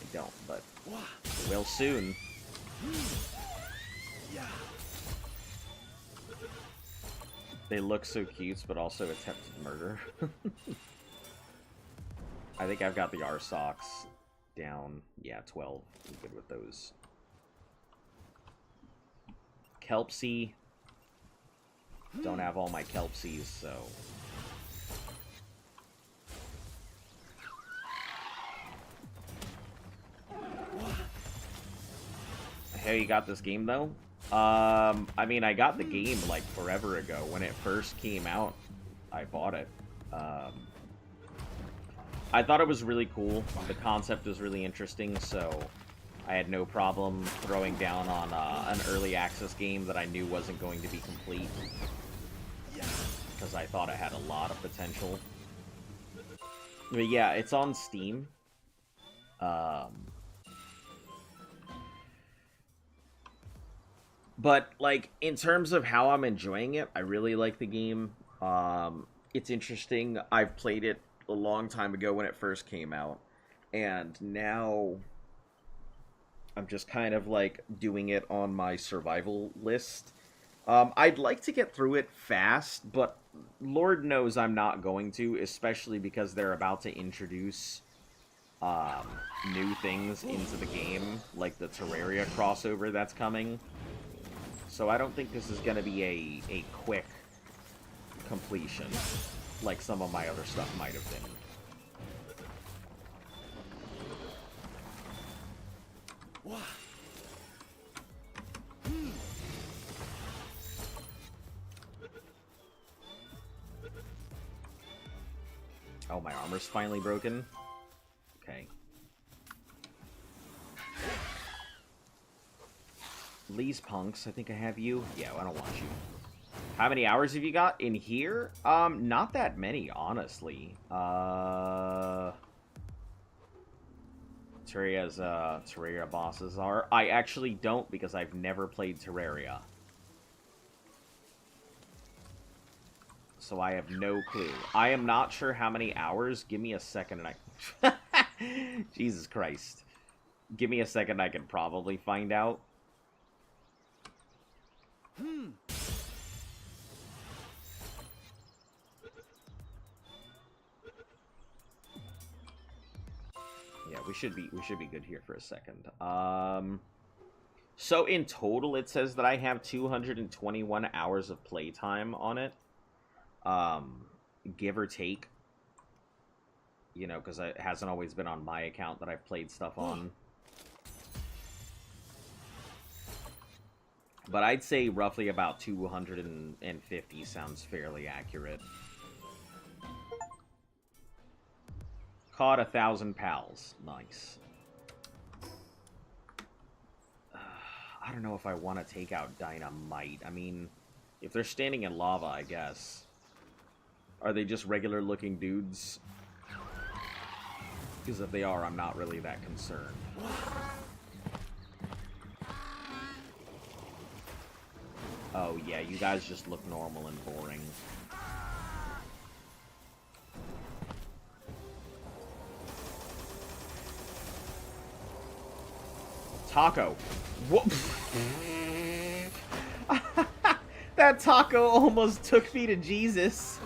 I don't, but I will soon. They look so cute, but also attempted murder. I think I've got the R-Socks. down. Yeah, 12. I'm good with those. Kelpsy. Don't have all my Kelpsies, so... Hey, you got this game, though? I mean, I got the game, like, forever ago. When it first came out, I bought it. I thought it was really cool. The concept was really interesting, so I had no problem throwing down on an early access game that I knew wasn't going to be complete. Because I thought it had a lot of potential. But yeah, it's on Steam. But, like, in terms of how I'm enjoying it, I really like the game. It's interesting. I've played it a long time ago when it first came out. And now I'm just kind of, like, doing it on my survival list. I'd like to get through it fast, but Lord knows I'm not going to, especially because they're about to introduce new things into the game, like the Terraria crossover that's coming. So I don't think this is going to be a quick completion, like some of my other stuff might have been. Oh, my armor's finally broken? Okay. Lee's punks, I think I have you. Yeah, I don't want you. How many hours have you got in here? Not that many, honestly. Terraria bosses are. I actually don't because I've never played Terraria. So I have no clue. I am not sure how many hours. Give me a second and I... Jesus Christ. Give me a second, I can probably find out. Yeah, we should be good here for a second. So in total, it says that I have 221 hours of playtime on it. Give or take. You know, because it hasn't always been on my account that I've played stuff on. But I'd say roughly about 250 sounds fairly accurate. Caught 1,000 pals. Nice. I don't know if I want to take out Dynamite. I mean, if they're standing in lava, I guess. Are they just regular-looking dudes? Because if they are, I'm not really that concerned. Oh, yeah, you guys just look normal and boring. Taco. What? That taco almost took me to Jesus.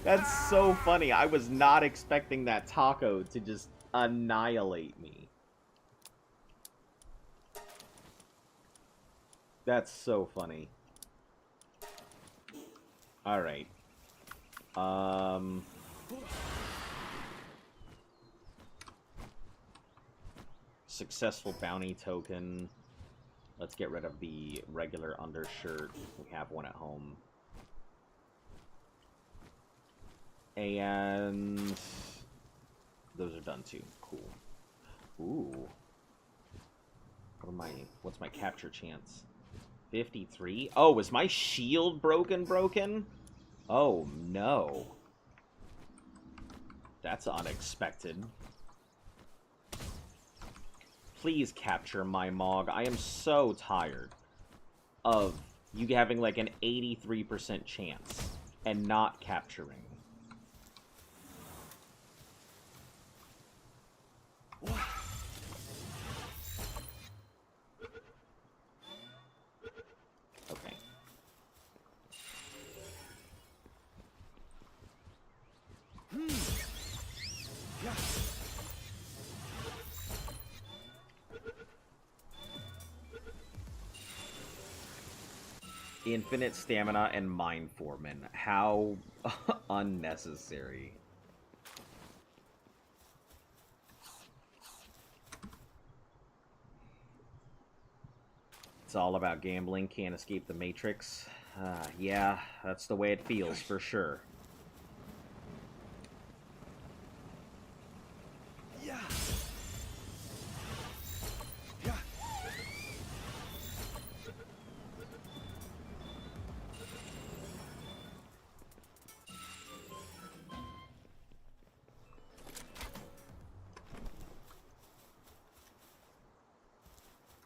That's so funny. I was not expecting that taco to just annihilate me. That's so funny. Alright. Successful bounty token. Let's get rid of the regular undershirt. We have one at home. And those are done too. Cool. Ooh. What's my capture chance? 53? Oh, is my shield broken? Oh, no. That's unexpected. Please capture my Mog. I am so tired of you having like an 83% chance and not capturing. Okay. Infinite stamina and mind foreman. How unnecessary. It's all about gambling. Can't escape the Matrix. Yeah, that's the way it feels for sure.
Yeah. Yeah.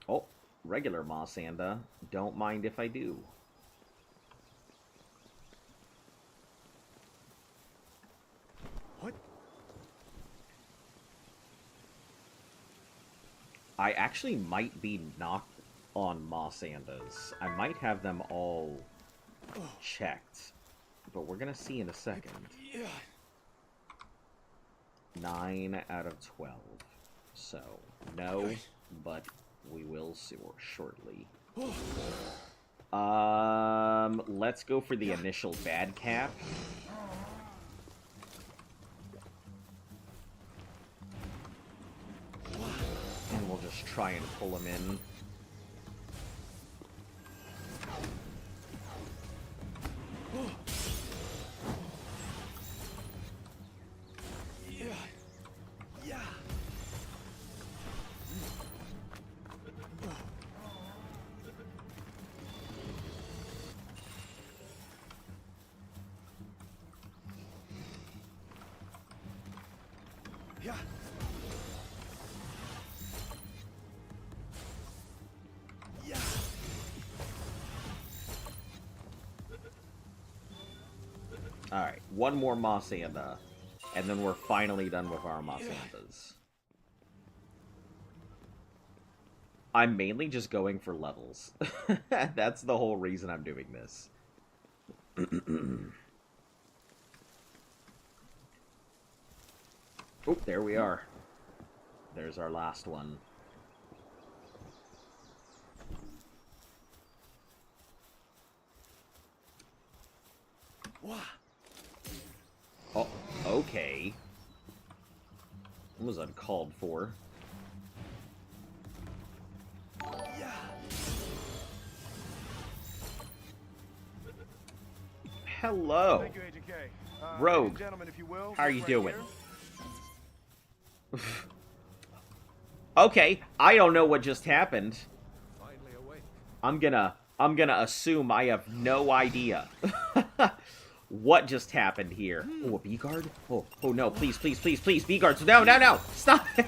Oh, regular Moss Anda. Don't mind if I do.
What?
I actually might be knocked on Moss Andas. I might have them all checked. But we're gonna see in a second.
Yeah.
9 out of 12. So, no, but we will see shortly. Let's go for the initial bad cap. And we'll just try and pull him in.
Yeah. Yeah. Yeah. Yeah.
Alright, one more Moss Anda, and then we're finally done with our Moss Andas. I'm mainly just going for levels. That's the whole reason I'm doing this. Oh, there we are. There's our last one.
What?
Oh, okay. That was uncalled for.
Yeah.
Hello.
Thank you, Agent K.
Rogue.
Ladies and gentlemen, if you will,
How are you
right
doing?
here.
Okay, I don't know what just happened.
Finally awake.
I'm gonna assume I have no idea what just happened here. Oh, a bee guard? Oh no, please, please, please, please, bee guards. No, no, no, stop it.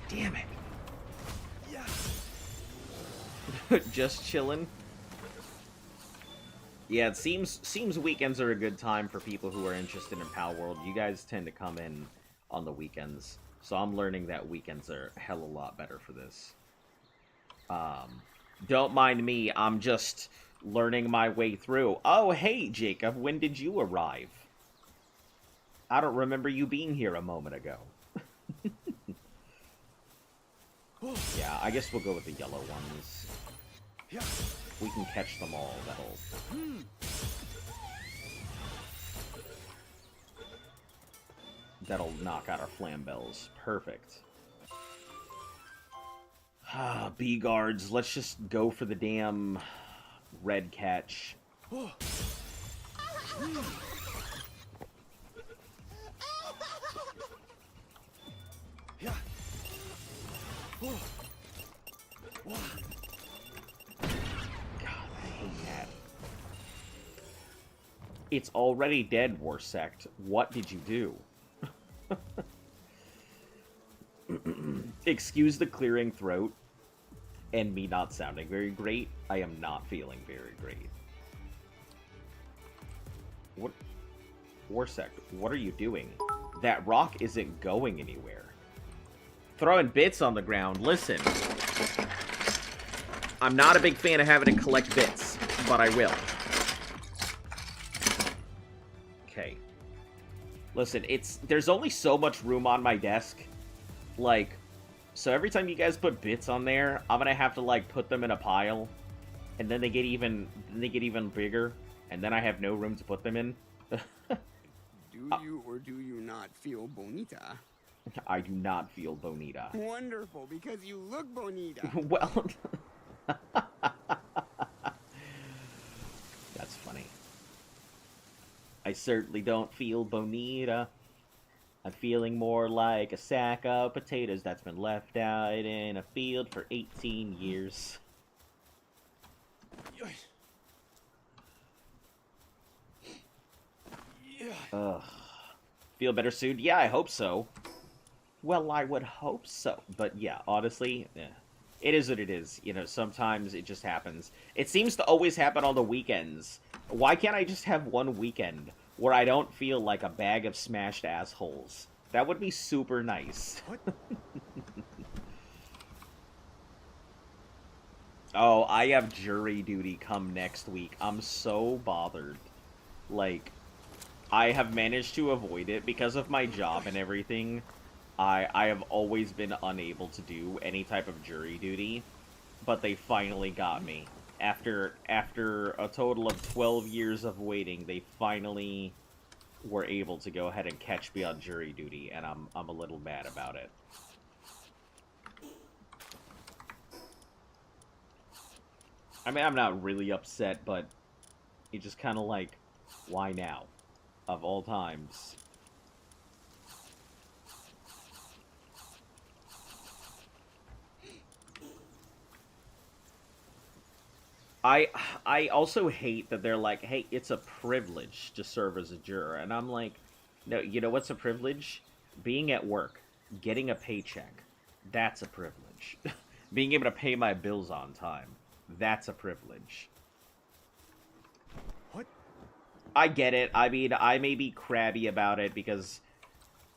Damn it.
Yeah.
Just chilling. Yeah, it seems weekends are a good time for people who are interested in Palworld. You guys tend to come in on the weekends, so I'm learning that weekends are a hell of a lot better for this. Don't mind me, I'm just learning my way through. Oh, hey, Jacob, when did you arrive? I don't remember you being here a moment ago. Yeah, I guess we'll go with the yellow ones.
Yeah.
We can catch them all, that'll knock out our flambeals. Perfect. Ah, bee guards. Let's just go for the damn red catch.
Yeah.
God, I hate that. It's already dead, Warsect. What did you do? Excuse the clearing throat and me not sounding very great. I am not feeling very great. What? Warsect, what are you doing? That rock isn't going anywhere. Throwing bits on the ground. Listen. I'm not a big fan of having to collect bits, but I will. Okay. Listen, there's only so much room on my desk. Like, So every time you guys put bits on there, I'm gonna have to like put them in a pile, and then they get even bigger, and then I have no room to put them in.
Do you or do you not feel bonita?
I do not feel bonita.
Wonderful, because you look bonita.
Well, that's funny. I certainly don't feel bonita. I'm feeling more like a sack of potatoes that's been left out in a field for 18 years. Ugh. Feel better soon? Yeah, I hope so. Well, I would hope so. But yeah, honestly, it is what it is. You know, sometimes it just happens. It seems to always happen on the weekends. Why can't I just have one weekend where I don't feel like a bag of smashed assholes? That would be super nice. Oh, I have jury duty come next week. I'm so bothered. Like, I have managed to avoid it because of my job and everything. I have always been unable to do any type of jury duty, but they finally got me. After a total of 12 years of waiting, they finally were able to go ahead and catch me on jury duty, and I'm a little mad about it. I mean, I'm not really upset, but it's just kind of like, why now? Of all times. I also hate that they're like, hey, it's a privilege to serve as a juror. And I'm like, no, you know what's a privilege? Being at work, getting a paycheck, that's a privilege. Being able to pay my bills on time, that's a privilege.
What?
I get it. I mean, I may be crabby about it because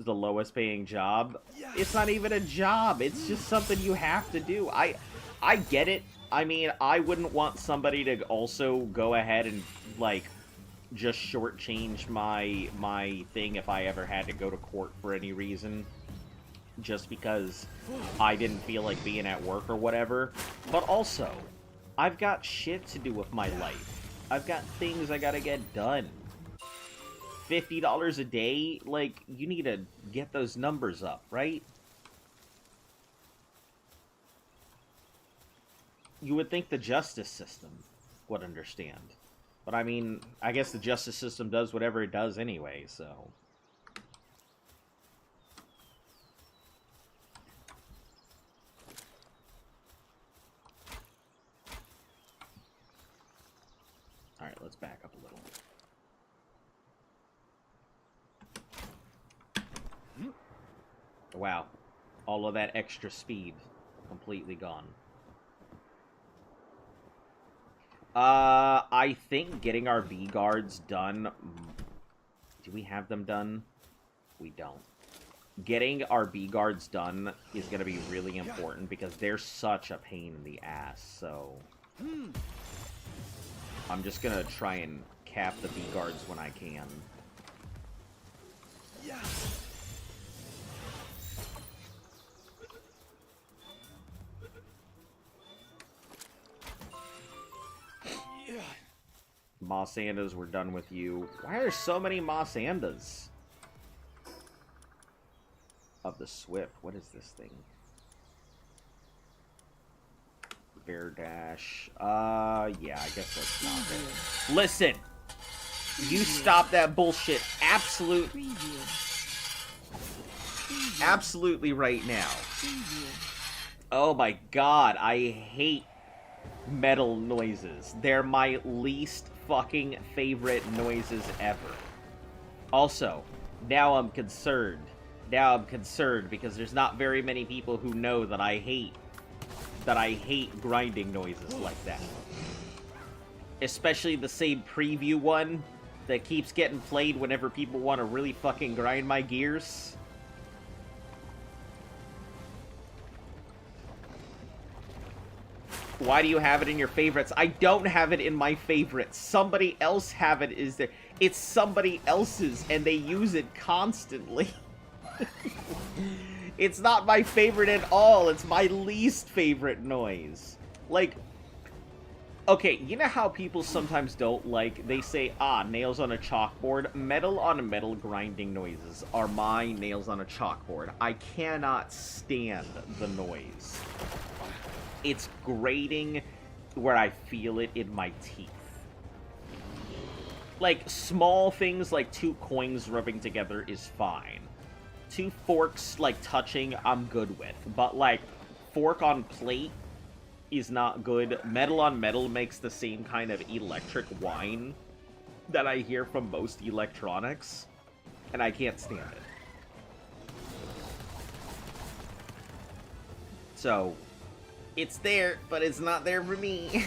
the lowest paying job. It's not even a job. It's just something you have to do. I get it. I mean, I wouldn't want somebody to also go ahead and, like, just shortchange my thing if I ever had to go to court for any reason. Just because I didn't feel like being at work or whatever. But also, I've got shit to do with my life. I've got things I gotta get done. $50 a day? Like, you need to get those numbers up, right? You would think the justice system would understand. But I mean, I guess the justice system does whatever it does anyway, so... Alright, let's back up a little. Wow. All of that extra speed completely gone. I think getting our bee guards done... Do we have them done? We don't. Getting our bee guards done is going to be really important because they're such a pain in the ass, so... I'm just going to try and cap the bee guards when I can.
Yeah.
Mossandas, we're done with you. Why are there so many Mossandas? Of the Swift. What is this thing? Bear Dash. Yeah, I guess that's not it. Listen! You stop that bullshit absolutely right now. Oh my god, I hate metal noises. They're my least fucking favorite noises ever. Also, now I'm concerned. Because there's not very many people who know that I hate grinding noises like that. Especially the same preview one that keeps getting played whenever people want to really fucking grind my gears. Why do you have it in your favorites? I don't have it in my favorites. Somebody else have it is there. It's somebody else's and they use it constantly. It's not my favorite at all. It's my least favorite noise. Like, okay, you know how people sometimes don't like, they say, nails on a chalkboard? Metal on metal grinding noises are my nails on a chalkboard. I cannot stand the noise. It's grating where I feel it in my teeth. Like, small things like two coins rubbing together is fine. Two forks, like, touching, I'm good with. But, like, fork on plate is not good. Metal on metal makes the same kind of electric whine that I hear from most electronics, and I can't stand it. So, it's there, but it's not there for me.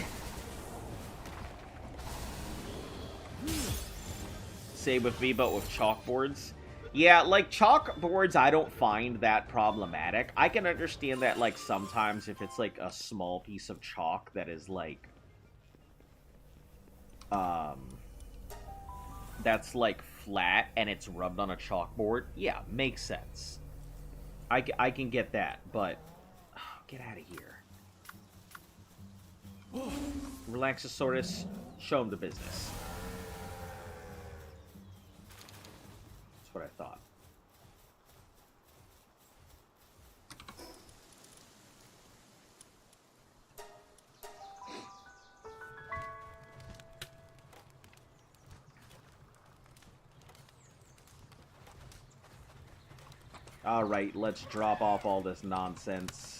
Same with me, but with chalkboards. Yeah, like, chalkboards I don't find that problematic. I can understand that, like, sometimes if it's, like, a small piece of chalk that is, like, that's, like, flat and it's rubbed on a chalkboard, yeah, makes sense. I can get that, but, get out of here. Relaxosaurus, show him the business. That's what I thought. Alright, let's drop off all this nonsense.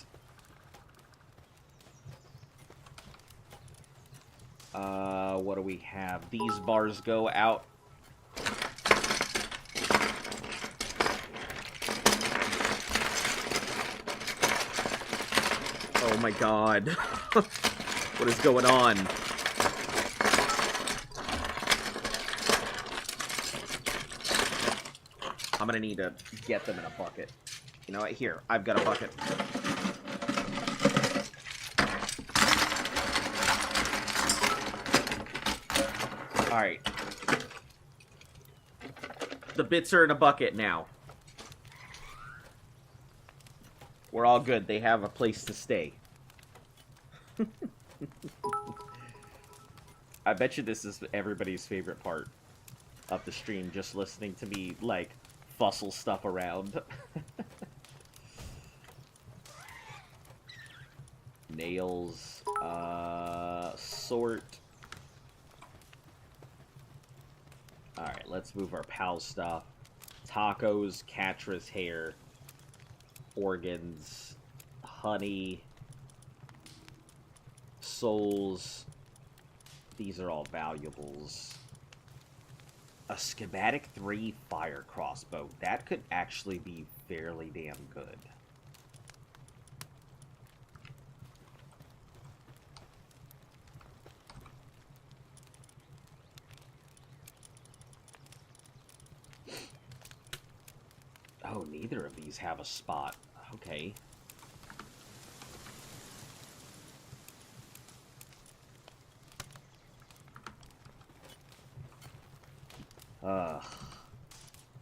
What do we have? These bars go out. Oh my god. What is going on? I'm gonna need to get them in a bucket. You know what? Here, I've got a bucket. Alright. The bits are in a bucket now. We're all good. They have a place to stay. I bet you this is everybody's favorite part of the stream, just listening to me, like, fussle stuff around. Nails, sort. Alright, let's move our pal stuff. Tacos, Catra's hair, organs, honey, souls. These are all valuables. A schematic 3 fire crossbow. That could actually be fairly damn good. Oh, neither of these have a spot. Okay.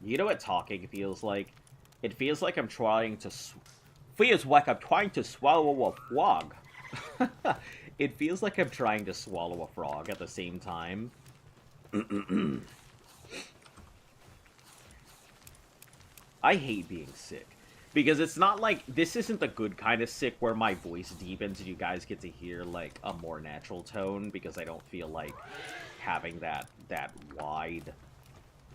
You know what talking feels like? It feels like I'm trying to swallow a frog. It feels like I'm trying to swallow a frog at the same time. I hate being sick. Because it's not like, this isn't the good kind of sick where my voice deepens and you guys get to hear, like, a more natural tone, because I don't feel like having that wide,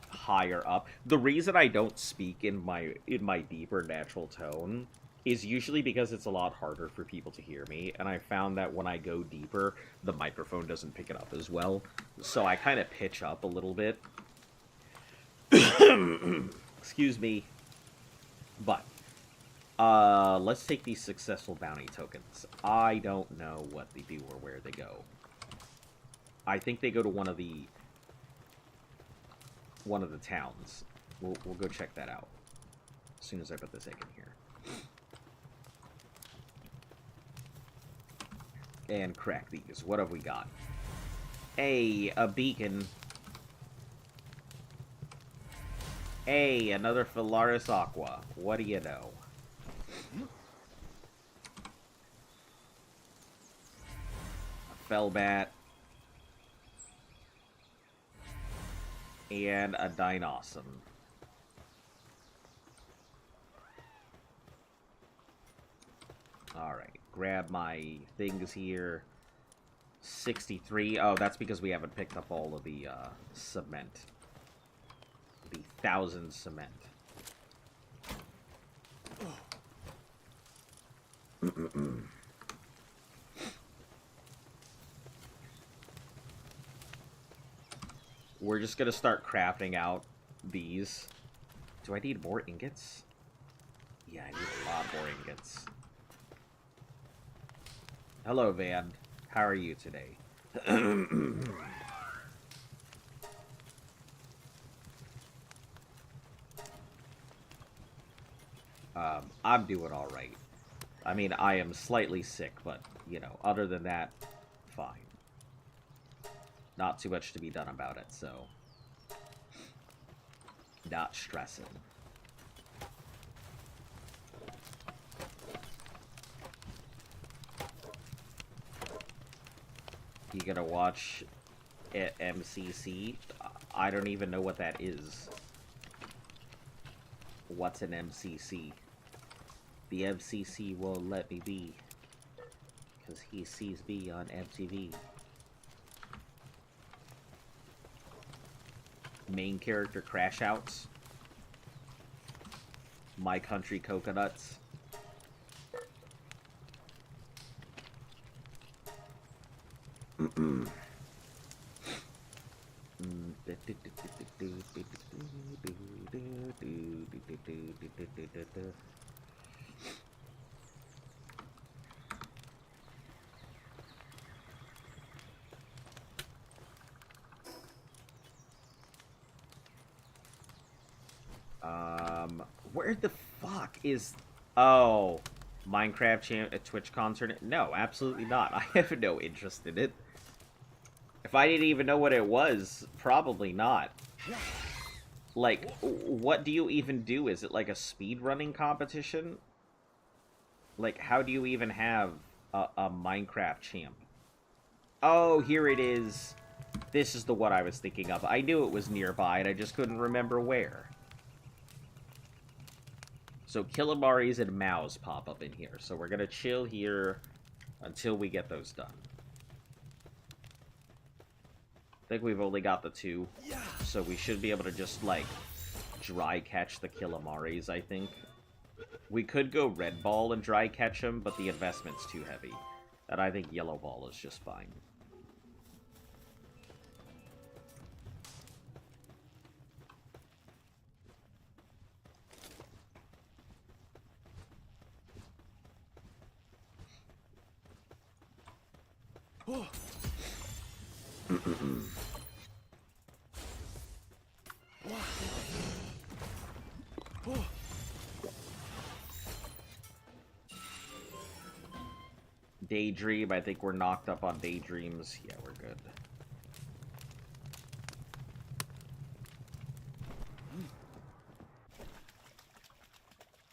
higher up. The reason I don't speak in my deeper natural tone is usually because it's a lot harder for people to hear me, and I found that when I go deeper, the microphone doesn't pick it up as well. So I kind of pitch up a little bit. Excuse me. But, let's take these successful bounty tokens. I don't know what they do or where they go. I think they go to one of the towns. We'll go check that out as soon as I put this egg in here. And crack these. What have we got? A beacon. Hey, another Phalaris Aqua. What do you know? A Fellbat. And a Dinosaur. Alright, grab my things here. 63. Oh, that's because we haven't picked up all of the cement. The 1,000 cement. We're just gonna start crafting out these. Do I need more ingots? Yeah, I need a lot more ingots. Hello, Van. How are you today? I'm doing alright. I mean, I am slightly sick, but, you know, other than that, fine. Not too much to be done about it, so... Not stressing. You gonna watch at MCC? I don't even know what that is. What's an MCC? The MCC won't let me be. Because he sees me on MTV. Main character crash outs. My Country Coconuts. Where the fuck is... Oh, Minecraft a Twitch concert? No, absolutely not. I have no interest in it. If I didn't even know what it was, probably not. Like, what do you even do? Is it like a speedrunning competition? Like, how do you even have a Minecraft champ? Oh, here it is. This is the one I was thinking of. I knew it was nearby, and I just couldn't remember where. So Killimaris and Mows pop up in here. So we're gonna chill here until we get those done. I think we've only got the 2. So we should be able to just, like, dry catch the Killimaris, I think. We could go Red Ball and dry catch them, but the investment's too heavy. And I think Yellow Ball is just fine. Daydream, I think we're knocked up on Daydreams. Yeah, we're good.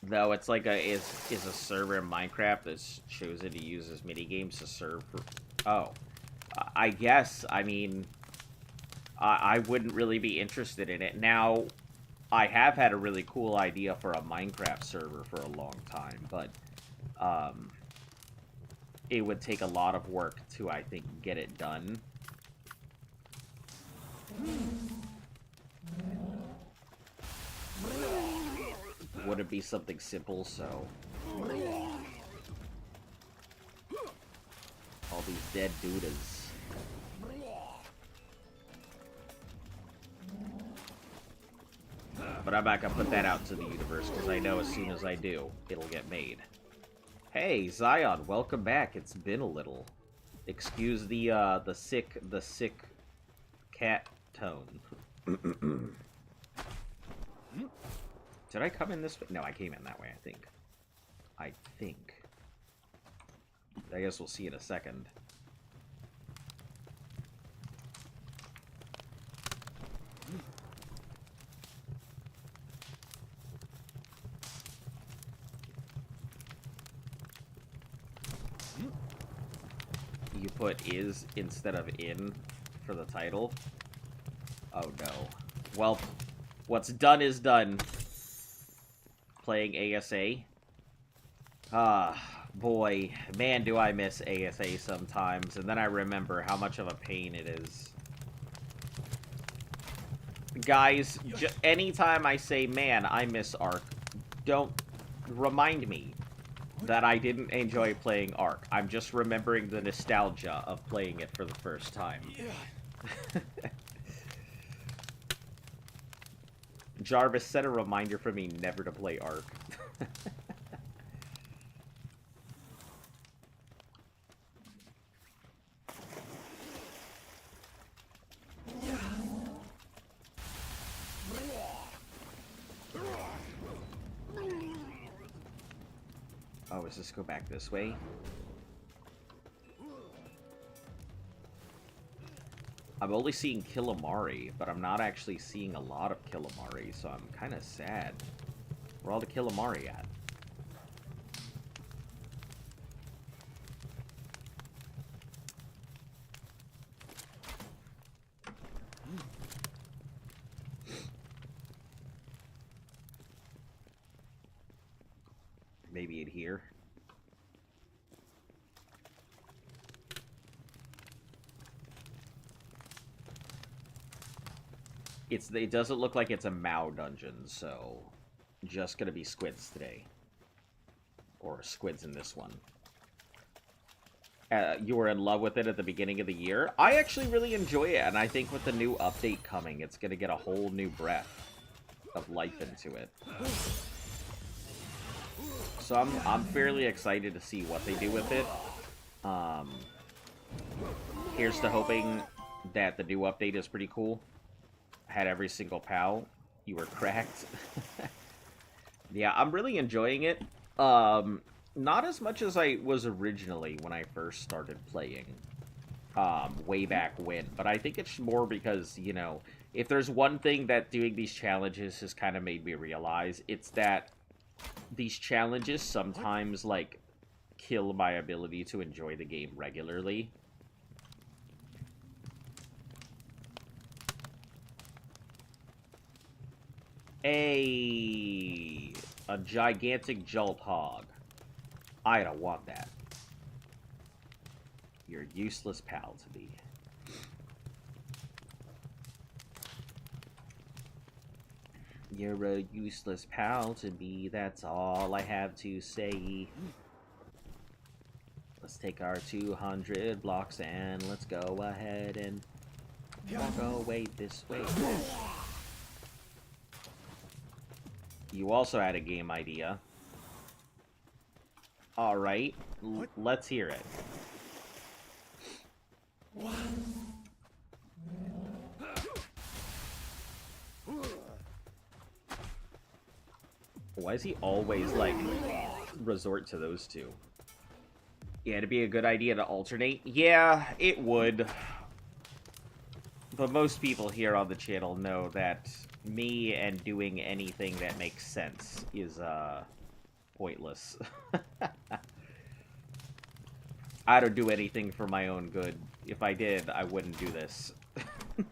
Though it's like is a server in Minecraft that's chosen to use as minigames to serve for... Oh. I guess, I mean... I wouldn't really be interested in it. Now, I have had a really cool idea for a Minecraft server for a long time, but... it would take a lot of work to, I think, get it done. Would it be something simple, so... All these dead dudas. But I'm not gonna put that out to the universe, because I know as soon as I do, it'll get made. Hey, Zion, welcome back. It's been a little. Excuse the sick cat tone. Did I come in this way? No, I came in that way, I think. I guess we'll see in a second. you put is instead of in for the title. Oh no. Well, what's done is done. Playing ASA. Ah, boy. Man, do I miss ASA sometimes. And then I remember how much of a pain it is. Guys, anytime I say, man, I miss Ark, don't remind me that I didn't enjoy playing Ark. I'm just remembering the nostalgia of playing it for the first time. Jarvis, set a reminder for me never to play Ark. Oh, does this go back this way? I'm only seeing Killamari, but I'm not actually seeing a lot of Killamari, so I'm kind of sad. Where all the Killamari at? Maybe in here. It doesn't look like it's a Mao dungeon, so just gonna be squids today. Or squids in this one. You were in love with it at the beginning of the year. I actually really enjoy it, and I think with the new update coming, it's gonna get a whole new breath of life into it. So I'm fairly excited to see what they do with it. Here's to hoping that the new update is pretty cool. Had every single POW. You were cracked. Yeah, I'm really enjoying it. Not as much as I was originally when I first started playing. Way back when. But I think it's more because, you know, if there's one thing that doing these challenges has kind of made me realize, it's that these challenges sometimes, like, kill my ability to enjoy the game regularly. A gigantic jolt hog. I don't want that. You're a useless pal to me. You're a useless pal to me, that's all I have to say. Let's take our 200 blocks and let's go ahead and walk away this way. You also had a game idea. Alright, let's hear it. Why does he always, like, resort to those two? Yeah, it'd be a good idea to alternate. Yeah, it would. But most people here on the channel know that me and doing anything that makes sense is, pointless. I don't do anything for my own good. If I did, I wouldn't do this.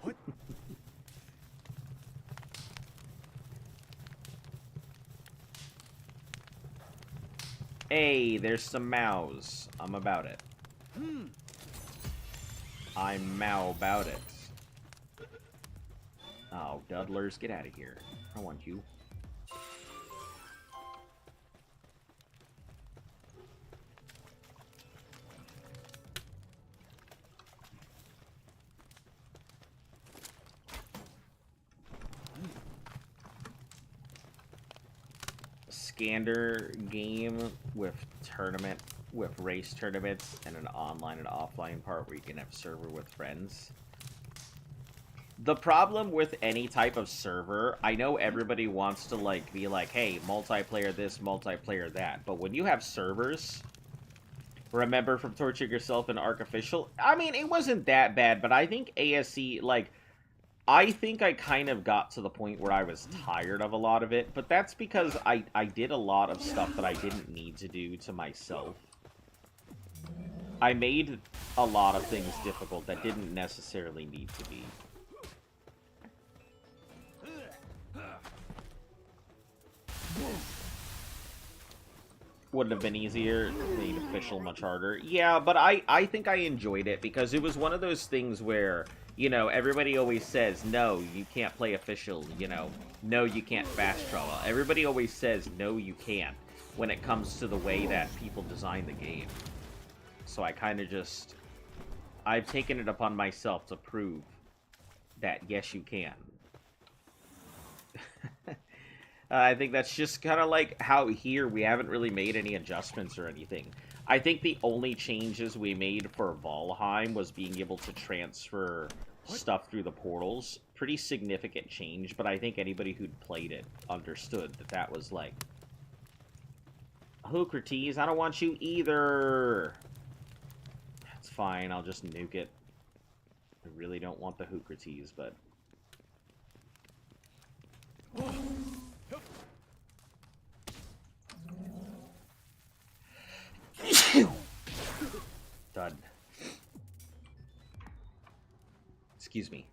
What?
Hey, there's some Maos. I'm about it. I'm Mao about it. Oh, Dudlers, get out of here. I want you. Scander game with race tournaments and an online and offline part where you can have server with friends. The problem with any type of server, I know everybody wants to, like, be like, hey, multiplayer this, multiplayer that, but when you have servers, remember from Torturing Yourself and Arc Official, I mean, it wasn't that bad, but I think ASC, like, I think I kind of got to the point where I was tired of a lot of it, but that's because I did a lot of stuff that I didn't need to do to myself. I made a lot of things difficult that didn't necessarily need to be. Wouldn't have been easier, made official much harder. Yeah, but I think I enjoyed it because it was one of those things where, you know, everybody always says, no, you can't play official, you know, no, you can't fast travel. Everybody always says, no, you can't, when it comes to the way that people design the game. So I kind of just, I've taken it upon myself to prove that, yes, you can. I think that's just kind of like how here we haven't really made any adjustments or anything. I think the only changes we made for Valheim was being able to transfer stuff through the portals. Pretty significant change, but I think anybody who'd played it understood that that was like, Hoocrates, I don't want you either. That's fine, I'll just nuke it. I really don't want the Hoocrates, but... Done. Excuse me.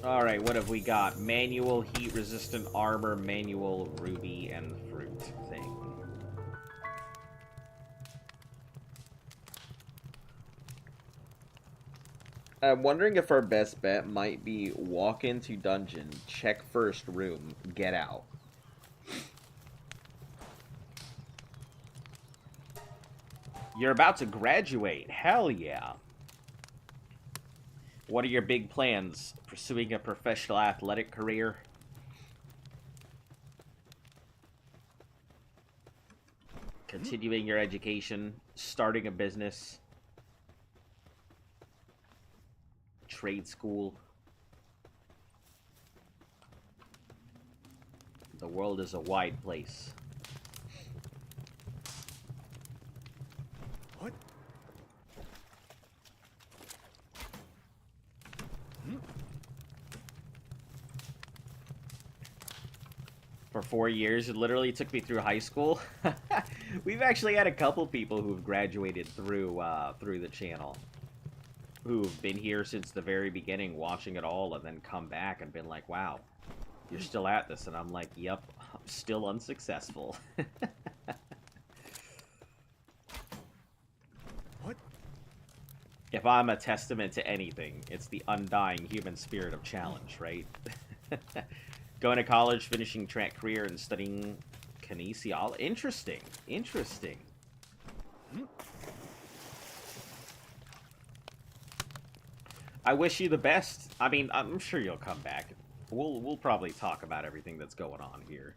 Alright, what have we got? Manual heat-resistant armor, manual ruby, and fruit thing. I'm wondering if our best bet might be walk into dungeon, check first room, get out. You're about to graduate. Hell yeah. What are your big plans? Pursuing a professional athletic career? Continuing your education? Starting a business? Trade school? The world is a wide place.
What?
For 4 years, it literally took me through high school. We've actually had a couple people who've graduated through through the channel, who've been here since the very beginning, watching it all, and then come back and been like, wow, you're still at this. And I'm like, yep, I'm still unsuccessful.
What?
If I'm a testament to anything, it's the undying human spirit of challenge, right? Going to college, finishing track career, and studying kinesiology. Interesting. Interesting. I wish you the best. I mean, I'm sure you'll come back. We'll probably talk about everything that's going on here.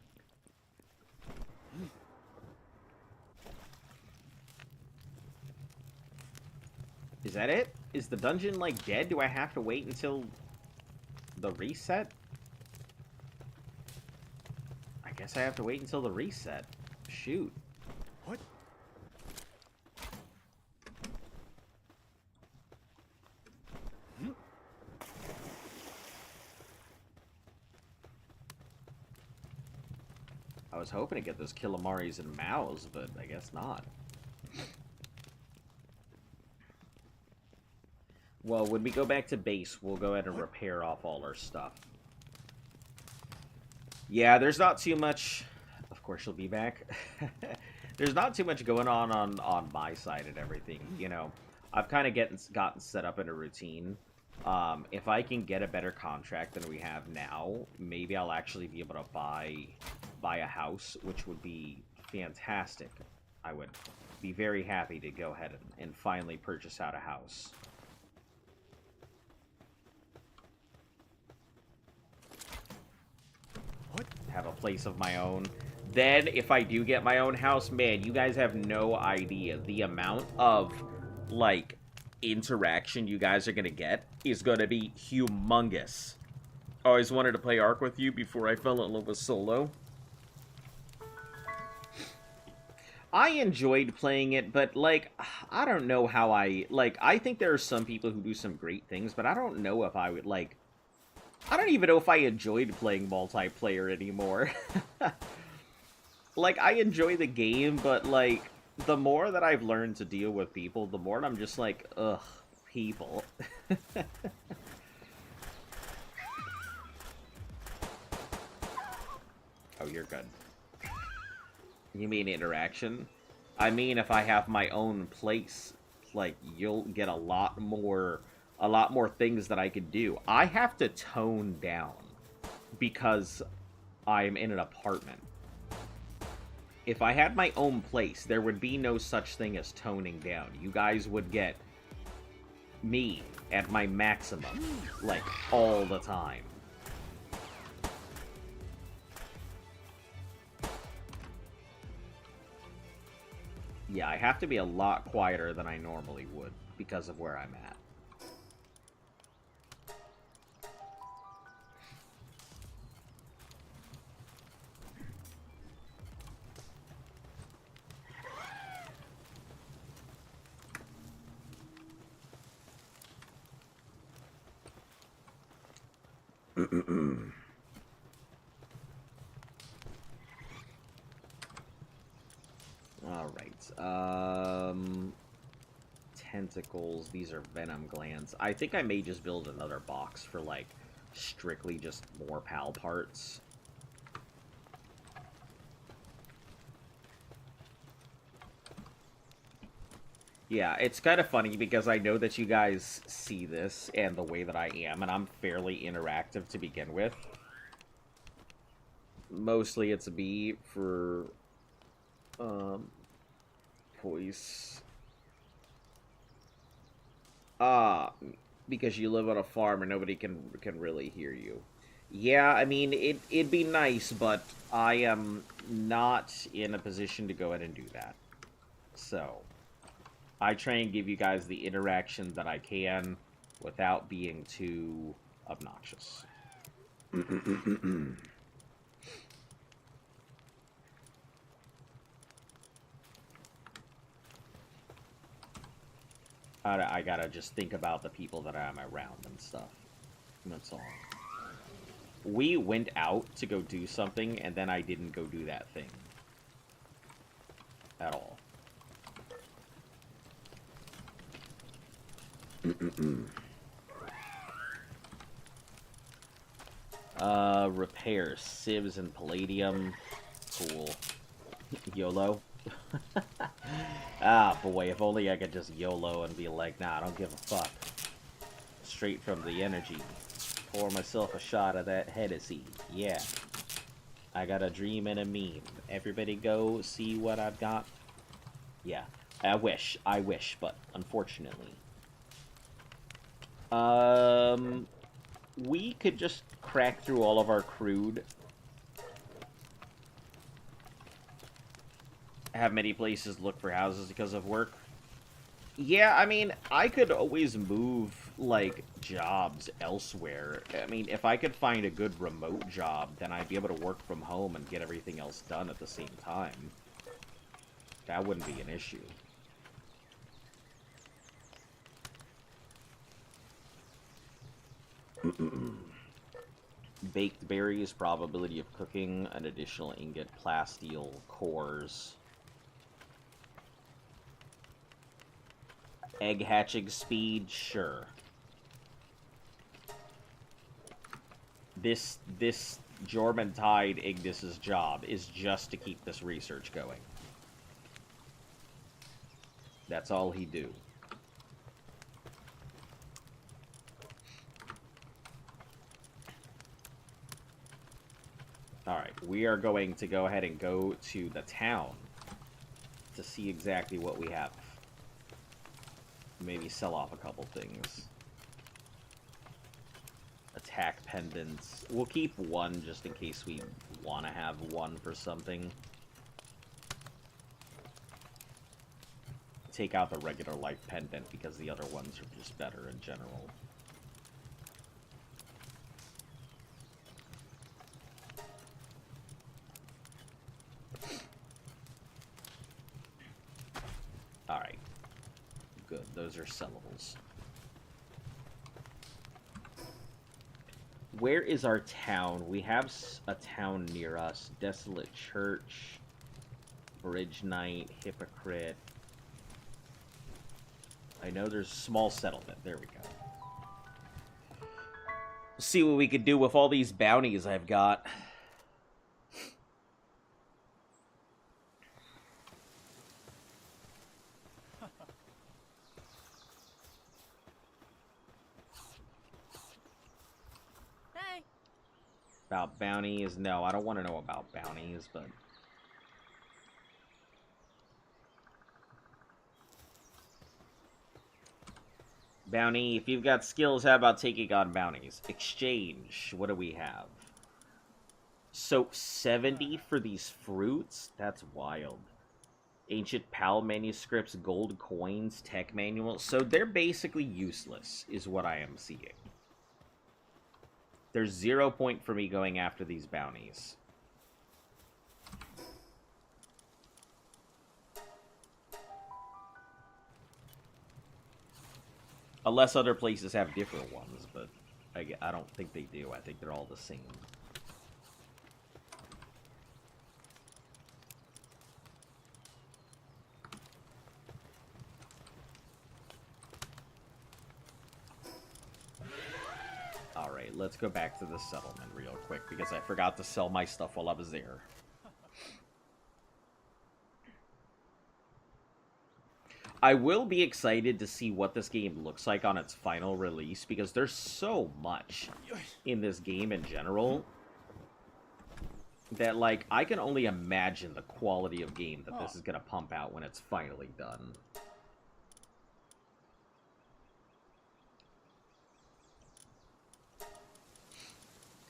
Is that it? Is the dungeon, like, dead? Do I have to wait until the reset? I guess I have to wait until the reset. Shoot.
What?
I was hoping to get those Kilamaris and Maos, but I guess not. Well, when we go back to base, we'll go ahead and repair off all our stuff. Yeah, there's not too much... Of course she'll be back. There's not too much going on my side and everything, you know. I've kind of gotten set up in a routine. If I can get a better contract than we have now, maybe I'll actually be able to buy a house, which would be fantastic. I would be very happy to go ahead and finally purchase out a house.
What?
Have a place of my own. Then, if I do get my own house, man, you guys have no idea. The amount of, like, interaction you guys are gonna get is gonna be humongous. Always wanted to play Ark with you before I fell in love with solo. I enjoyed playing it, but, like, I don't know how I think there are some people who do some great things, but I don't know if I would, like, I don't even know if I enjoyed playing multiplayer anymore. Like, I enjoy the game, but, like, the more that I've learned to deal with people, the more I'm just like, ugh, people. Oh, you're good. You mean interaction? I mean, if I have my own place, like, you'll get a lot more things that I could do. I have to tone down because I'm in an apartment. If I had my own place, there would be no such thing as toning down. You guys would get me at my maximum, like, all the time. Yeah, I have to be a lot quieter than I normally would because of where I'm at. Alright, tentacles, these are venom glands. I think I may just build another box for, like, strictly just more PAL parts. Yeah, it's kind of funny because I know that you guys see this and the way that I am, and I'm fairly interactive to begin with. Mostly it's a B for, voice. Because you live on a farm and nobody can really hear you. Yeah, I mean, it'd be nice, but I am not in a position to go ahead and do that. So, I try and give you guys the interaction that I can without being too obnoxious. I gotta just think about the people that I'm around and stuff. That's all. We went out to go do something, and then I didn't go do that thing. At all. Repair sieves and palladium. Cool. YOLO. Ah, boy, if only I could just YOLO and be like, nah, I don't give a fuck. Straight from the energy. Pour myself a shot of that Hennessy. Yeah. I got a dream and a meme. Everybody go see what I've got. Yeah. I wish, but unfortunately. We could just crack through all of our crude. Have many places look for houses because of work. Yeah, I mean, I could always move, like, jobs elsewhere. I mean, if I could find a good remote job, then I'd be able to work from home and get everything else done at the same time. That wouldn't be an issue. Baked berries, probability of cooking, an additional ingot, plasteel, cores. Egg hatching speed, sure. This Jormuntide Ignis's job is just to keep this research going. That's all he do. Alright, we are going to go ahead and go to the town to see exactly what we have. Maybe sell off a couple things. Attack pendants. We'll keep one just in case we want to have one for something. Take out the regular life pendant because the other ones are just better in general. Alright. Good, those are sellables. Where is our town? We have a town near us. Desolate Church, Bridge Knight, Hypocrite. I know there's small settlement. There we go. See what we could do with all these bounties I've got.
Hey.
About bounties? No, I don't want to know about bounties, but... Bounty, if you've got skills, how about taking on bounties? Exchange, what do we have? So, 70 for these fruits? That's wild. Ancient PAL manuscripts, gold coins, tech manuals. So they're basically useless, is what I am seeing. There's 0 point for me going after these bounties. Unless other places have different ones, but I don't think they do. I think they're all the same. Alright, let's go back to the settlement real quick, because I forgot to sell my stuff while I was there. I will be excited to see what this game looks like on its final release, because there's so much in this game in general that, like, I can only imagine the quality of game that this is going to pump out when it's finally done.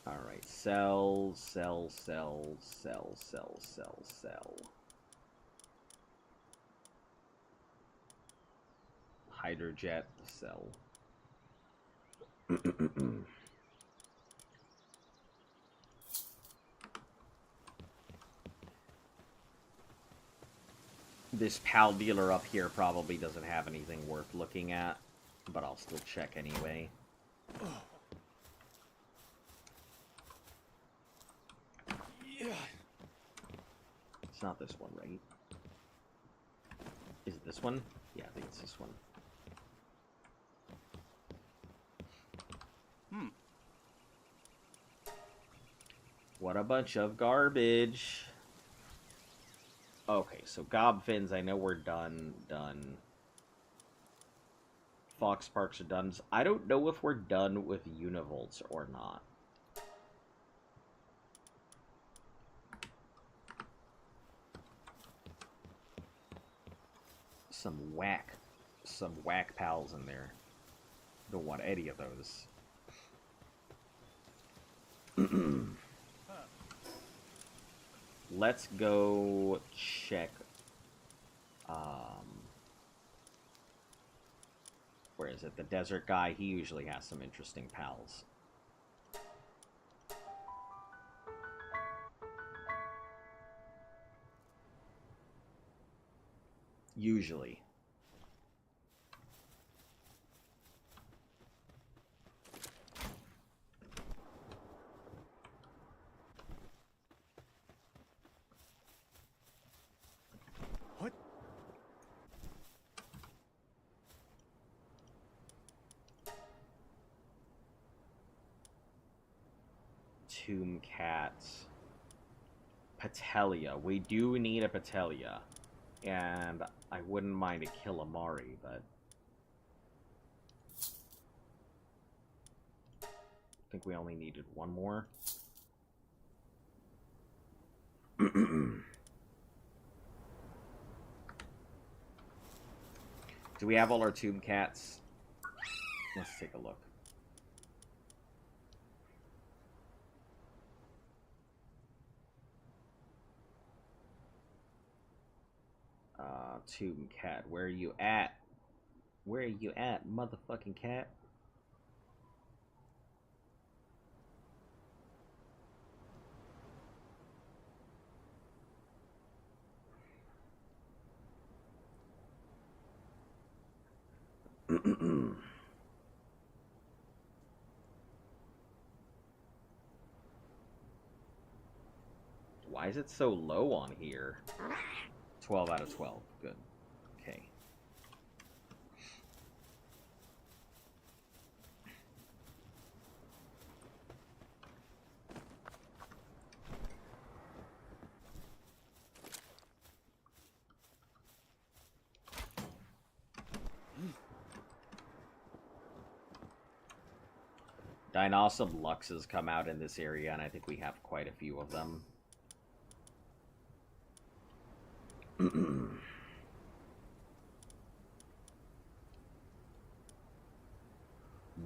Alright, sell, sell, sell, sell, sell, sell, sell. Hydrojet, sell. This PAL dealer up here probably doesn't have anything worth looking at, but I'll still check anyway. It's not this one, right? Is it this one? Yeah, I think it's this one. What a bunch of garbage. Okay, so Gobfins, I know we're done. Fox Parks are done. I don't know if we're done with Univolts or not. Some whack pals in there. Don't want any of those. Let's go check. Where is it? The desert guy. He usually has some interesting pals. Usually.
What?
Tomb cats. Patelia. We do need a Patelia. And I wouldn't mind a Killamari, but... I think we only needed one more. Do we have all our tomb cats? Let's take a look. Tomb cat, where are you at? Where are you at, motherfucking cat? Why is it so low on here? 12 out of 12. Good. Okay. Dinosum Luxes come out in this area, and I think we have quite a few of them.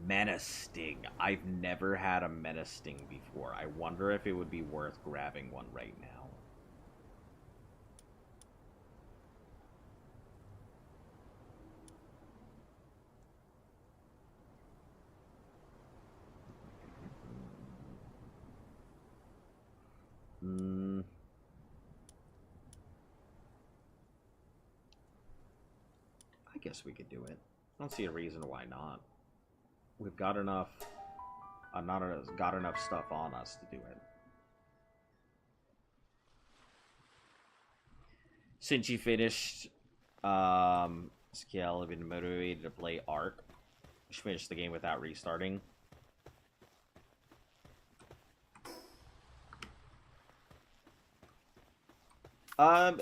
Menasting. I've never had a Menasting before. I wonder if it would be worth grabbing one right now. I guess we could do it. I don't see a reason why not. We've got enough. Got enough stuff on us to do it. Since you finished Scale, I've been motivated to play Ark. You should finish the game without restarting.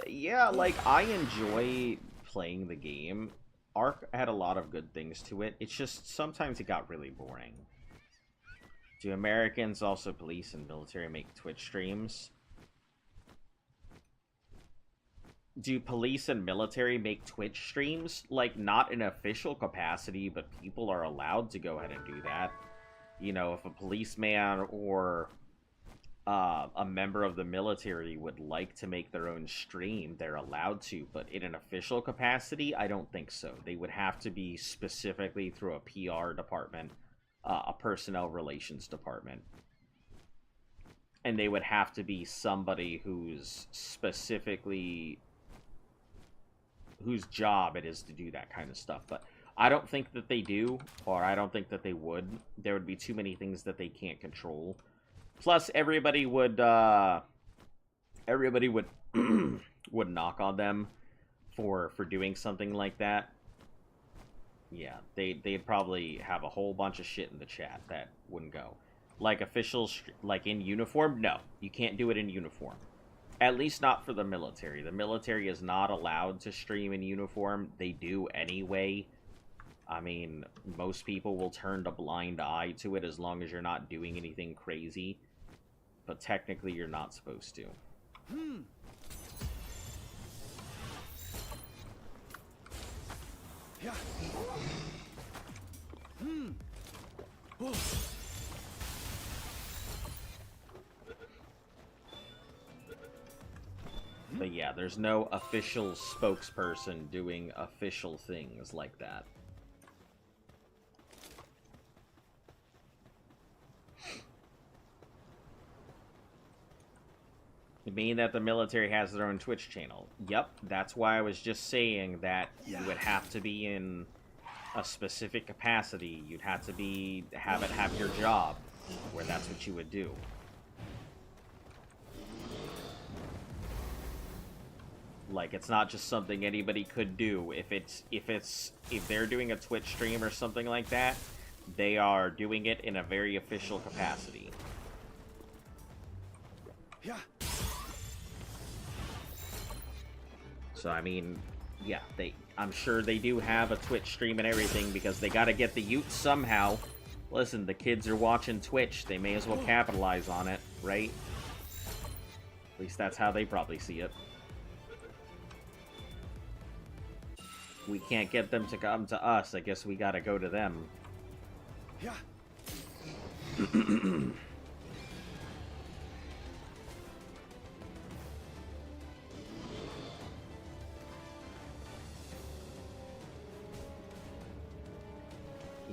Yeah, like, I enjoy playing the game. Ark had a lot of good things to it. It's just, sometimes it got really boring. Do Americans, also police and military, make Twitch streams? Do police and military make Twitch streams? Like, not in official capacity, but people are allowed to go ahead and do that. You know, if a policeman or a member of the military would like to make their own stream, they're allowed to, but in an official capacity, I don't think so. They would have to be specifically through a PR department, a personnel relations department. And they would have to be somebody who's specifically... whose job it is to do that kind of stuff. But I don't think that they do, or I don't think that they would. There would be too many things that they can't control. Plus, everybody would would knock on them for doing something like that. Yeah, they'd probably have a whole bunch of shit in the chat that wouldn't go. Like officials, like in uniform, no, you can't do it in uniform. At least not for the military. The military is not allowed to stream in uniform. They do anyway. I mean, most people will turn a blind eye to it as long as you're not doing anything crazy. But technically, you're not supposed to.
Yeah.
But yeah, there's no official spokesperson doing official things like that. You mean that the military has their own Twitch channel? Yep, that's why I was just saying that you would have to be in a specific capacity. You'd have to have your job, where that's what you would do. Like, it's not just something anybody could do. If they're doing a Twitch stream or something like that, they are doing it in a very official capacity.
Yeah.
So, I mean, yeah, I'm sure they do have a Twitch stream and everything, because they gotta get the youth somehow. Listen, the kids are watching Twitch. They may as well capitalize on it, right? At least that's how they probably see it. We can't get them to come to us. I guess we gotta go to them.
Yeah.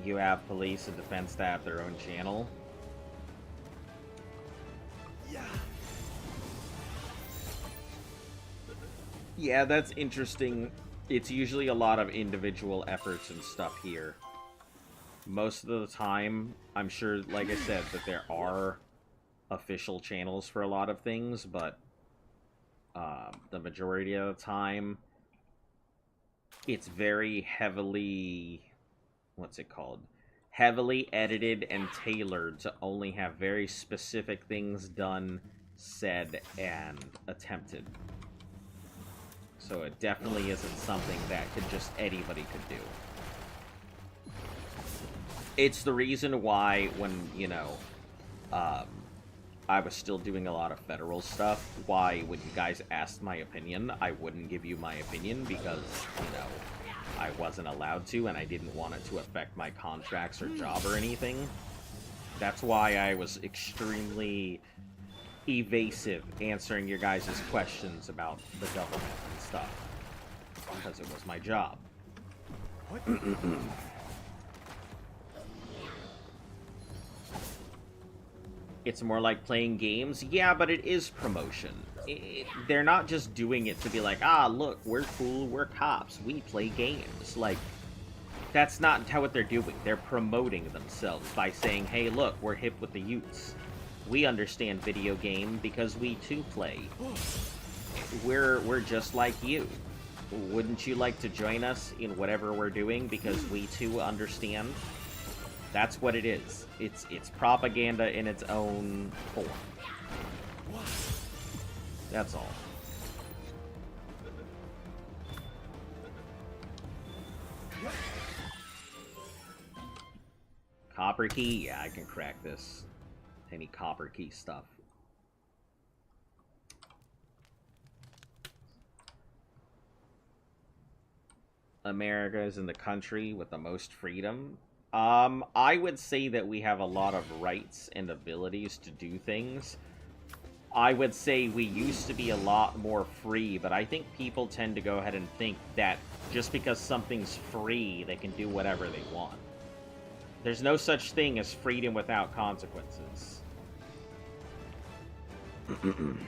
You have police and defense that have their own channel.
Yeah.
Yeah, that's interesting. It's usually a lot of individual efforts and stuff here. Most of the time, I'm sure, like I said, that there are official channels for a lot of things, but the majority of the time, it's very heavily, what's it called? Heavily edited and tailored to only have very specific things done, said, and attempted. So it definitely isn't something that anybody could do. It's the reason why when, you know, I was still doing a lot of federal stuff, why when you guys asked my opinion, I wouldn't give you my opinion because, you know, I wasn't allowed to and I didn't want it to affect my contracts or job or anything. That's why I was extremely evasive answering your guys' questions about the government and stuff. Because it was my job. It's more like playing games. Yeah, but it is promotion. They're not just doing it to be like, ah, look, we're cool, we're cops, we play games. Like, that's not what they're doing. They're promoting themselves by saying, hey, look, we're hip with the youths. We understand video game because we too play. We're just like you. Wouldn't you like to join us in whatever we're doing because we too understand? That's what it is. It's propaganda in its own form. That's all. Copper key? Yeah, I can crack this. Any copper key stuff. America is in the country with the most freedom. I would say that we have a lot of rights and abilities to do things. I would say we used to be a lot more free, but I think people tend to go ahead and think that just because something's free, they can do whatever they want. There's no such thing as freedom without consequences.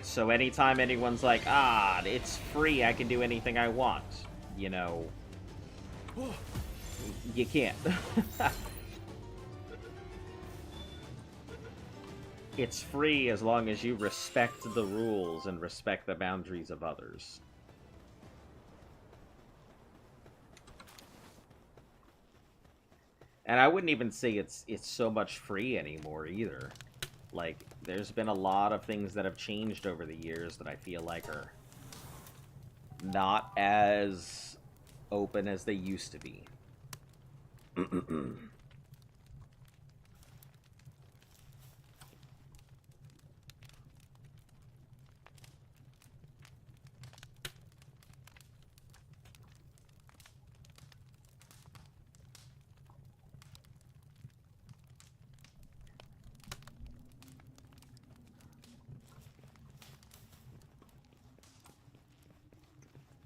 So anytime anyone's like, ah, it's free, I can do anything I want, you know, you can't. It's free as long as you respect the rules and respect the boundaries of others. And I wouldn't even say it's so much free anymore either. Like, there's been a lot of things that have changed over the years that I feel like are not as open as they used to be.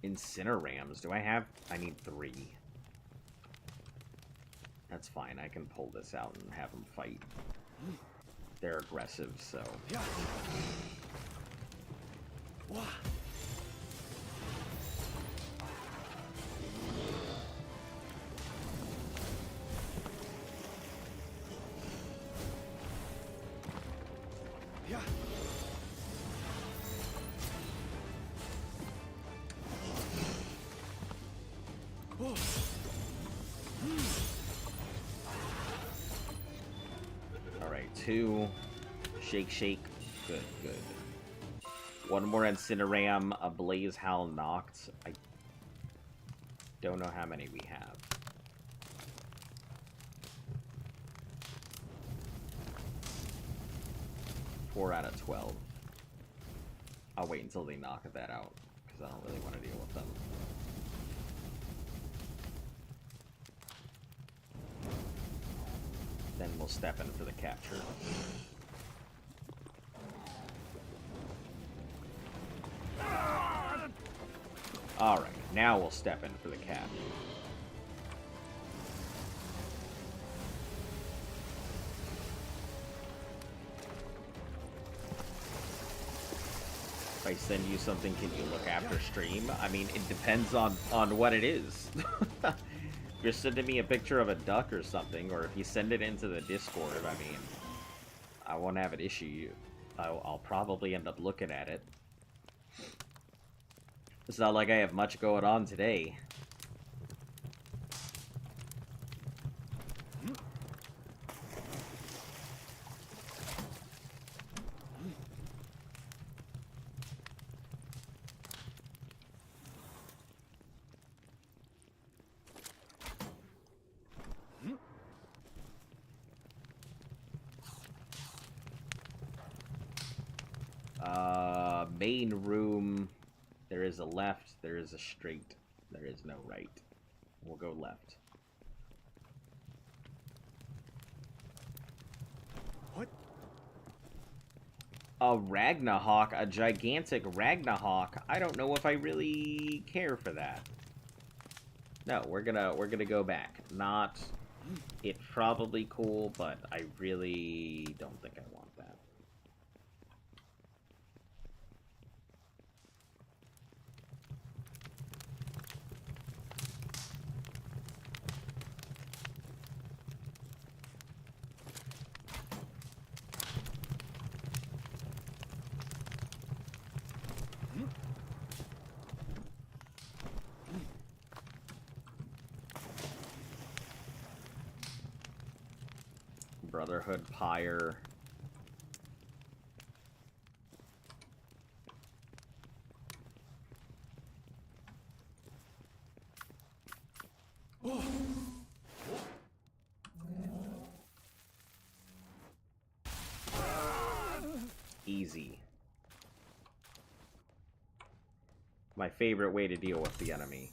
Incinerams. Do I have... I need 3. That's fine. I can pull this out and have them fight. They're aggressive, so... Alright, 2. Shake, shake. Good, good. 1 more Incineram, a Blaze Howl knocked. I don't know how many we have. 4 out of 12. I'll wait until they knock that out, because I don't really want to deal with them. Then we'll step in for the capture. Alright, now we'll step in for the cap. If I send you something, can you look after stream? I mean, it depends on what it is. If you're sending me a picture of a duck or something, or if you send it into the Discord, I mean, I won't have an issue. I'll probably end up looking at it. It's not like I have much going on today. Main room. There is a left, there is a straight, there is no right. We'll go left.
What?
A Ragnahawk, a gigantic Ragnahawk. I don't know if I really care for that. No, we're gonna go back. Not, it's probably cool, but I really don't think I want that. Brotherhood Pyre. Easy. My favorite way to deal with the enemy.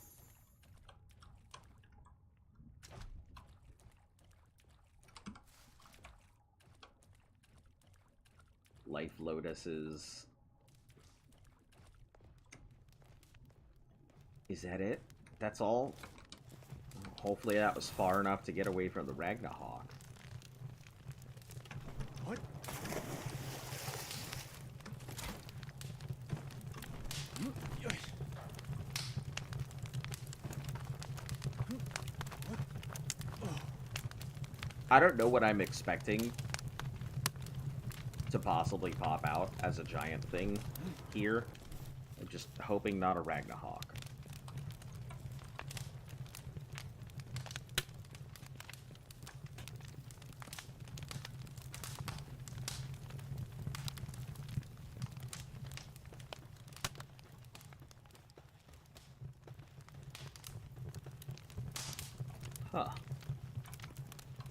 Life lotuses. Is that it? That's all? Hopefully that was far enough to get away from the Ragnahawk.
What?
I don't know what I'm expecting to possibly pop out as a giant thing here. I'm just hoping not a Ragnahawk. Huh.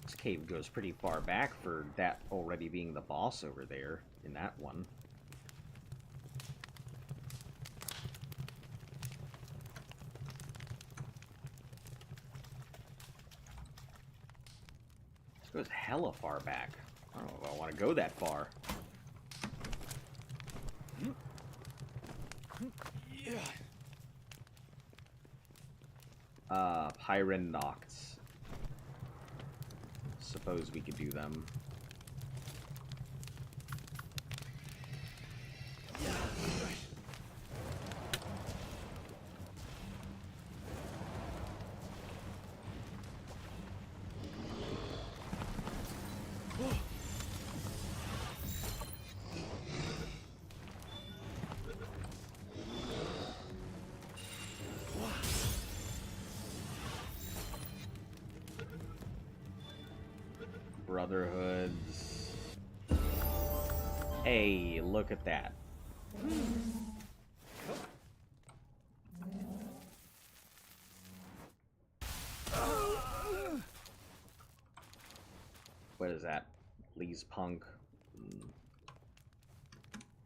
This cave goes pretty far back for that already being the boss over there in that one. This goes hella far back. I don't know if I want to go that far.
Yeah.
Pyren Nocts. Suppose we could do them. Brotherhoods. Hey, look at that. What is that? Lee's Punk.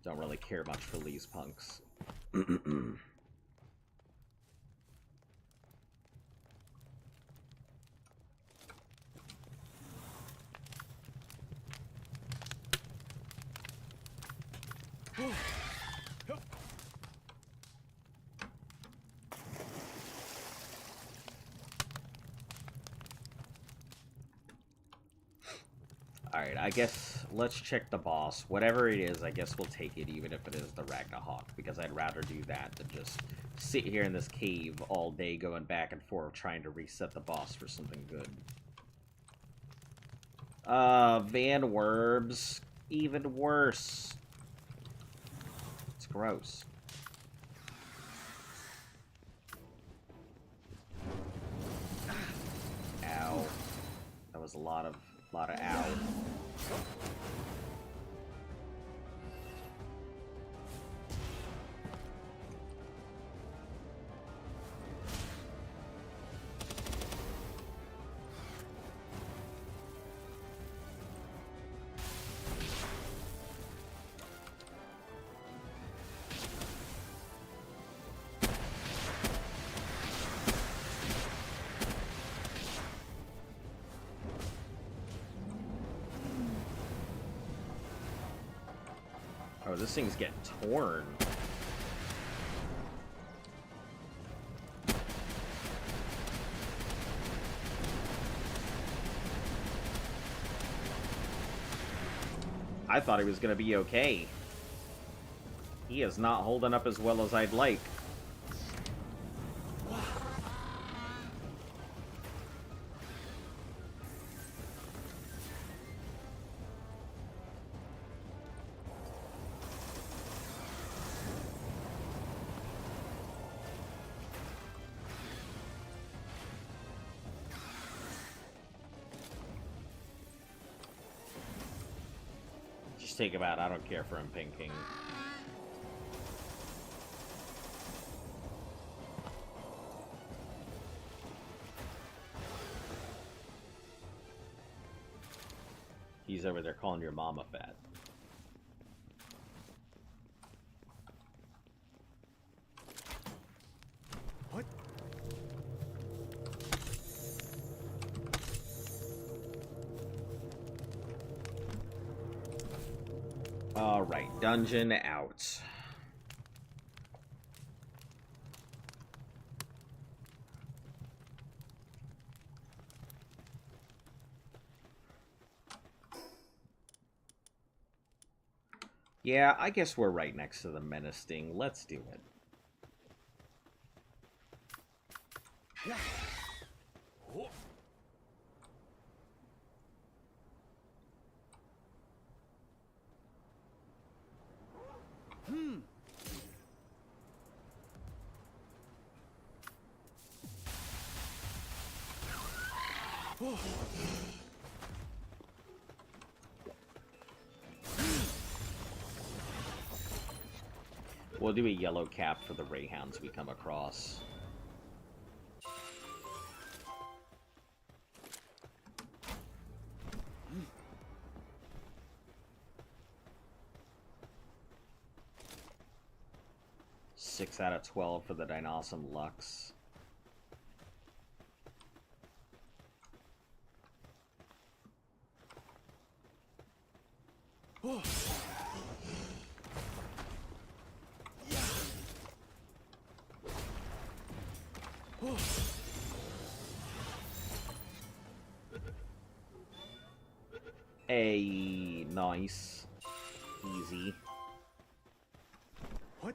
Don't really care much for Lee's Punks. Alright, I guess let's check the boss. Whatever it is, I guess we'll take it, even if it is the Ragnahawk, because I'd rather do that than just sit here in this cave all day going back and forth trying to reset the boss for something good. Van Werbs. Even worse. It's gross. was a lot of ow. Oh, this thing's getting torn. I thought he was gonna be okay. He is not holding up as well as I'd like. Just take him out. I don't care for him pinking. He's over there calling your mama fat.
What?
Alright, dungeon out. Yeah, I guess we're right next to the menace sting. Let's do it.
Yeah. Oh. Oh.
We'll do a yellow cap for the Rayhounds we come across. Six out of 12 for the Dinosaur Lux.
Oh. Yeah. Oh.
Hey, nice. Easy.
What?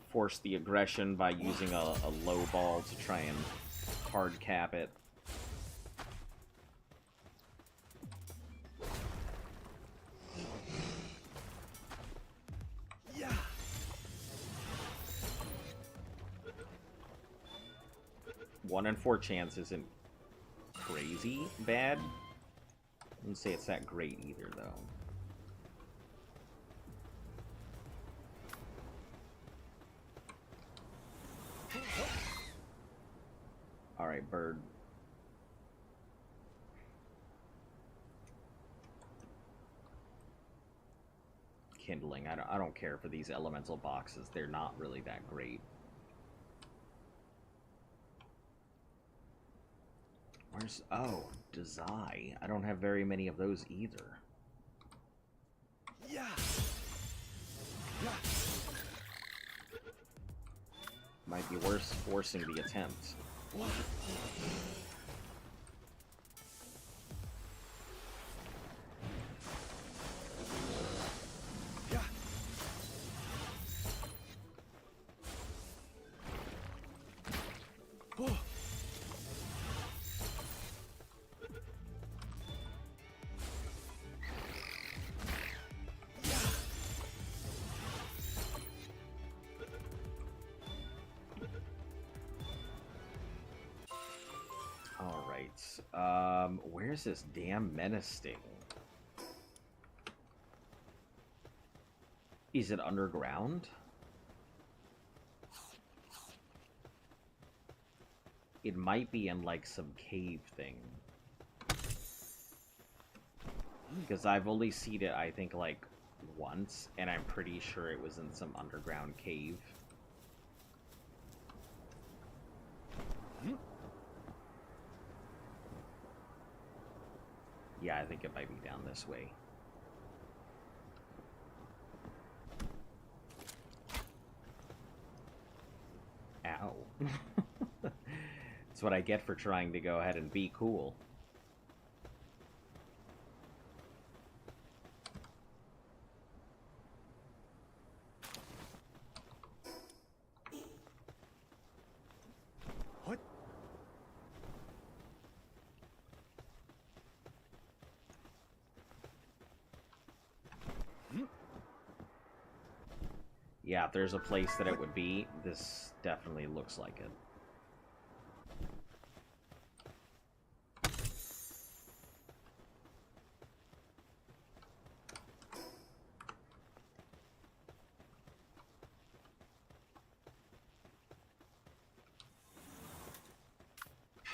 Force the aggression by using a low ball to try and hard cap it.
Yeah.
1 in 4 chance isn't crazy bad. I wouldn't say it's that great either, though. Alright, bird. Kindling. I don't care for these elemental boxes. They're not really that great. Where's... Oh, Dazai. I don't have very many of those either.
Yeah. Yeah.
Might be worth forcing the attempt.
What? Yeah. Oh. Yeah.
Where's this damn menacing? Is it underground? It might be in, like, some cave thing. Because I've only seen it, I think, like, once, and I'm pretty sure it was in some underground cave. Yeah, I think it might be down this way. Ow. That's what I get for trying to go ahead and be cool.
What?
Yeah, if there's a place that it would be, this definitely looks like it.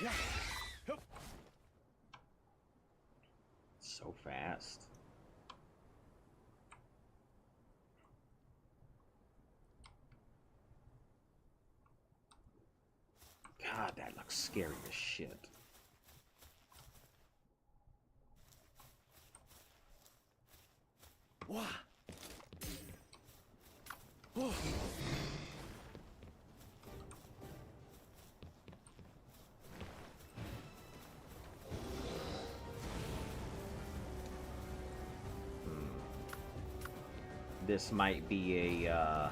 Yeah. Hup.
So fast. God, that looks scary as shit.
Wah. Oh.
This might be a,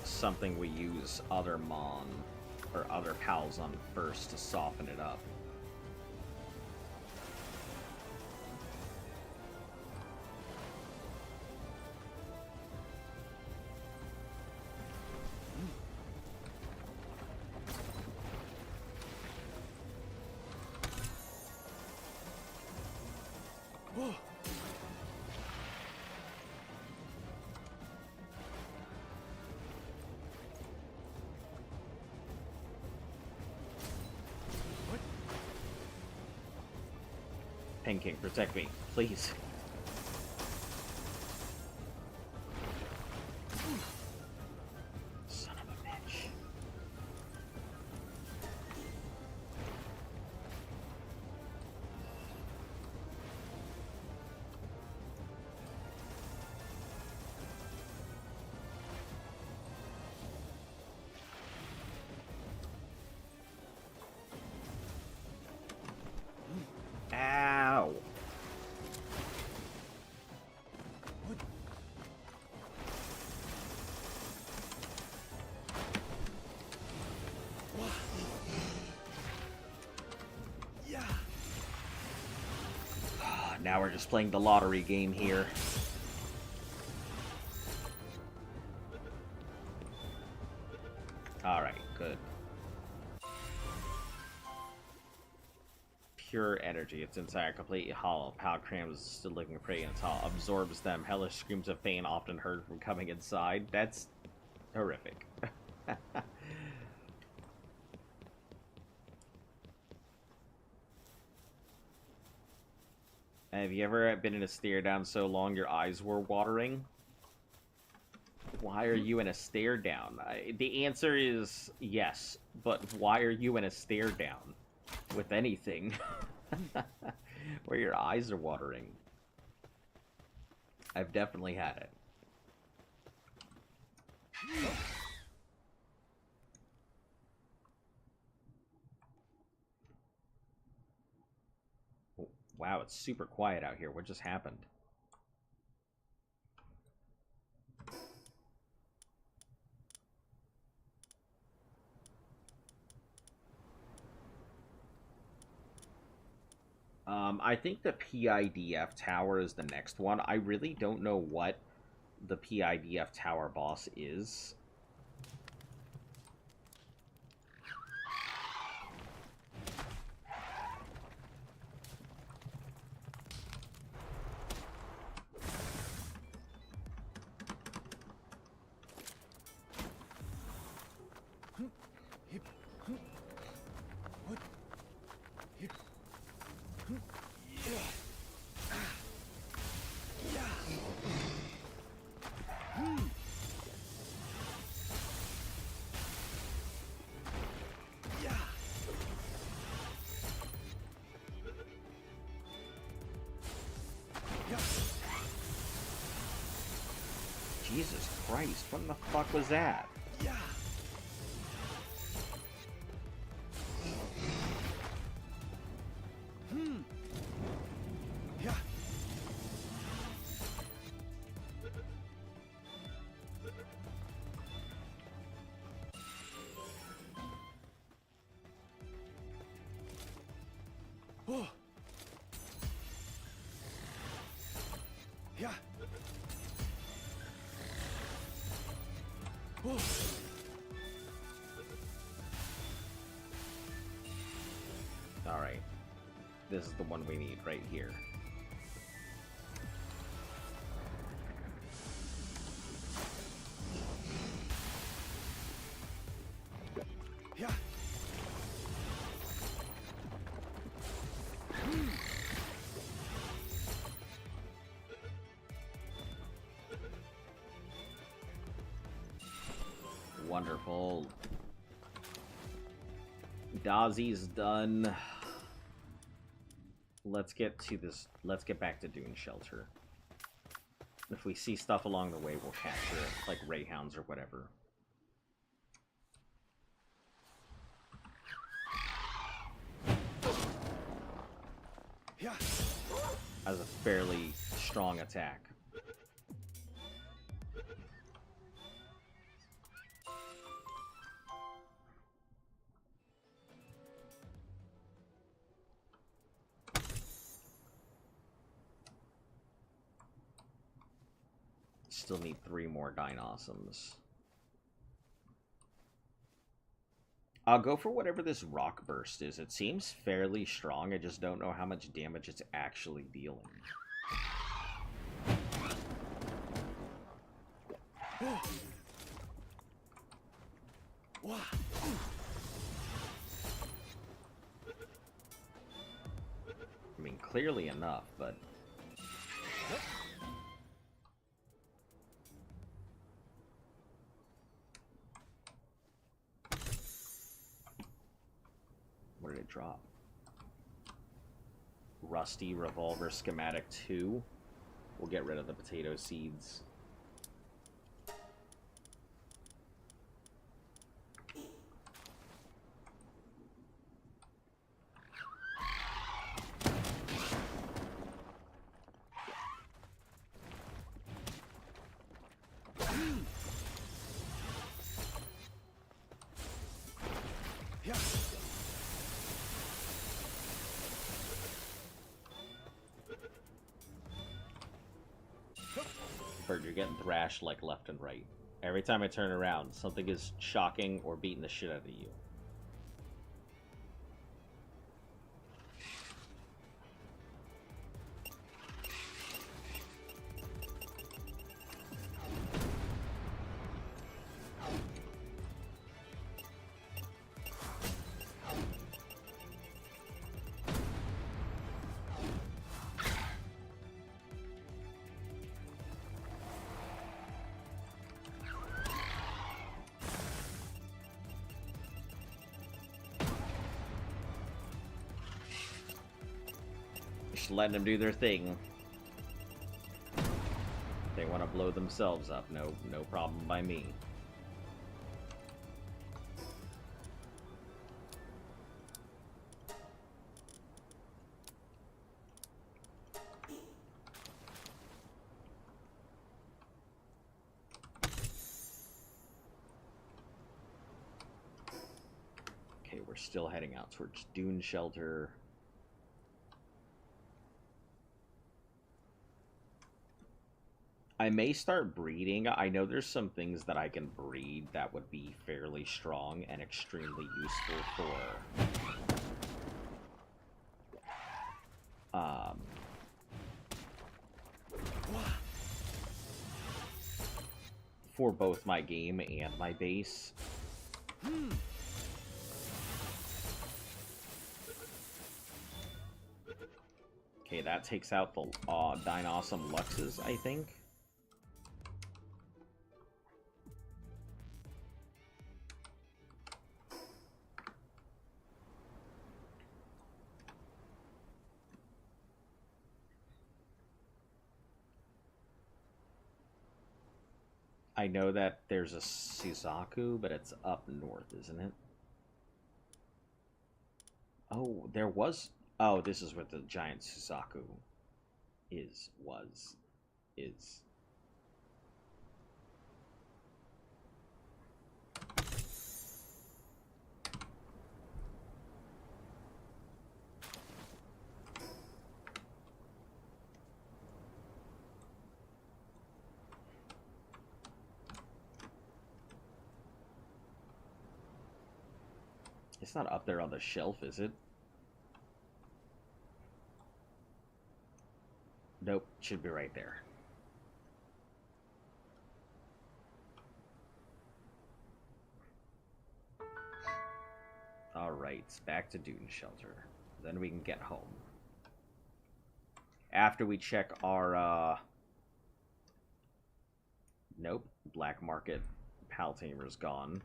something we use other Mon, or other pals on first to soften it up.
Oh. What?
Pink King, protect me, please. Son of a bitch. Ow!
What? Wah. Yeah.
Now we're just playing the lottery game here. Alright, good. Pure energy. It's inside, completely hollow. Power crams still looking prey in its hollow. Absorbs them. Hellish screams of pain often heard from coming inside. That's horrific. Have you ever been in a stare down so long your eyes were watering? Why are you in a stare down? The answer is yes, but why are you in a stare down? With anything. Where your eyes are watering. I've definitely had it. Wow, it's super quiet out here. What just happened? I think the PIDF tower is the next one. I really don't know what the PIDF tower boss is. Jesus Christ, what in the fuck was that?
Yeah. Yeah. Oh. Yeah. Oh.
Alright. This is the one we need right here.
Yeah.
Wonderful. Dazzy's done. Let's get to this. Let's get back to Dune Shelter. If we see stuff along the way, we'll capture it, like Rayhounds or whatever.
Yeah.
As a fairly strong attack. Still need 3 more Dinosaurs. I'll go for whatever this rock burst is. It seems fairly strong. I just don't know how much damage it's actually dealing.
Oh. Wow.
I mean, clearly enough, but... What did it drop? Rusty Revolver Schematic 2. We'll get rid of the potato seeds.
Yeah.
Bird, you're getting thrashed like left and right. Every time I turn around, something is shocking or beating the shit out of you. Just letting them do their thing. If they want to blow themselves up, no problem by me. Okay, we're still heading out towards Dune Shelter. I may start breeding. I know there's some things that I can breed that would be fairly strong and extremely useful for both my game and my base. Okay, that takes out the Dinosum Luxes, I think. I know that there's a Suzaku, but it's up north, isn't it? Oh, there was... Oh, this is what the giant Suzaku is. It's not up there on the shelf, is it? Nope, should be right there. Alright, back to Dune Shelter. Then we can get home. After we check our, Nope, Black Market Pal Tamer's gone.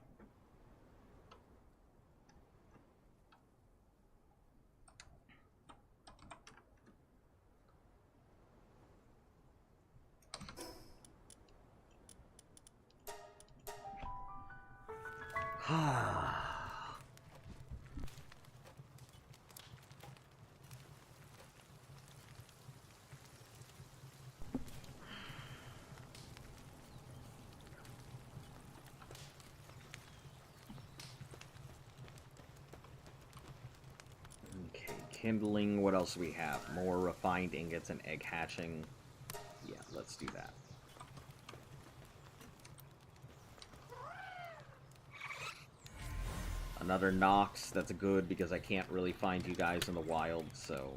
Okay, kindling. What else do we have? More refined ingots and egg hatching. Yeah, let's do that. Another Nox. That's good because I can't really find you guys in the wild, so...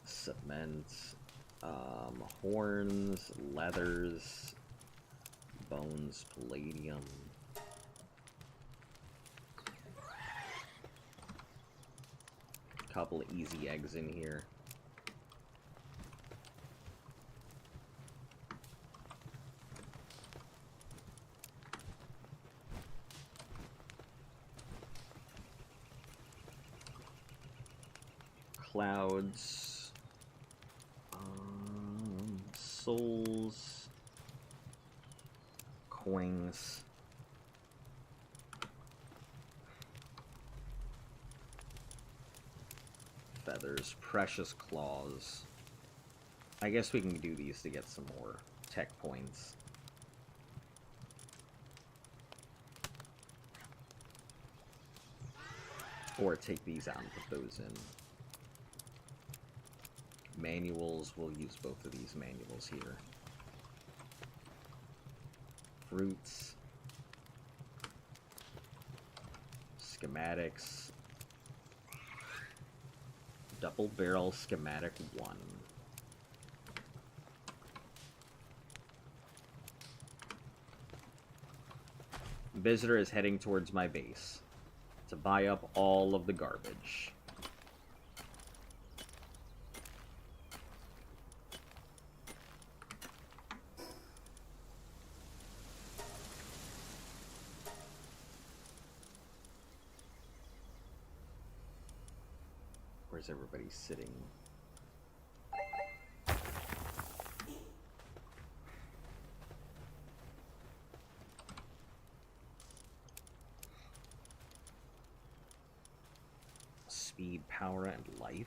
Cement, horns, leathers, bones, palladium. Couple of easy eggs in here. Clouds, souls, coins, feathers, precious claws. I guess we can do these to get some more tech points. Or take these out and put those in. Manuals, we'll use both of these manuals here. Fruits. Schematics. Double barrel schematic 1. Visitor is heading towards my base to buy up all of the garbage. Where's everybody sitting? Speed, power, and life.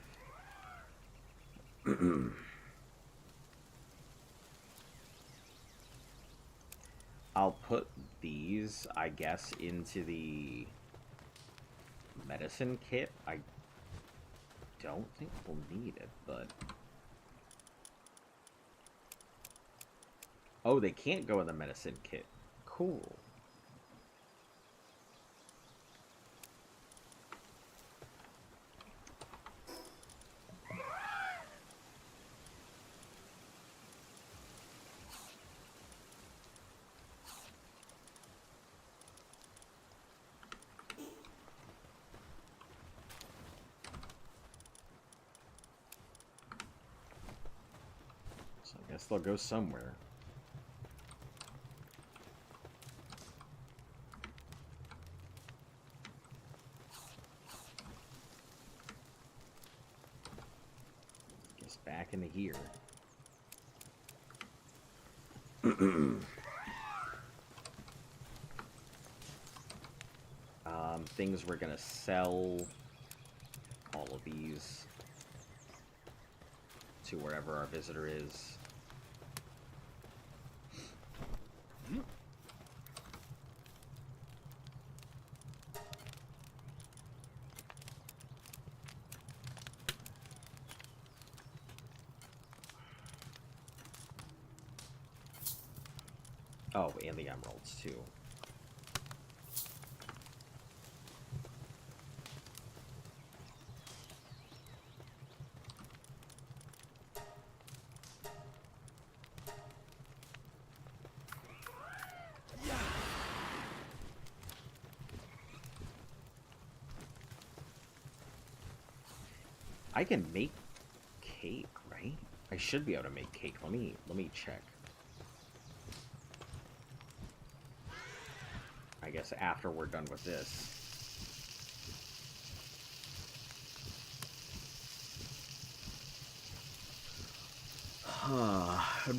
I'll put these, I guess, into the medicine kit. I don't think we'll need it, but... Oh, they can't go in the medicine kit. Cool. I guess they'll go somewhere. back into here. Things we're gonna sell. All of these to wherever our visitor is. Oh, and the emeralds, too. I can make cake, right? I should be able to make cake. Let me check. I guess after we're done with this.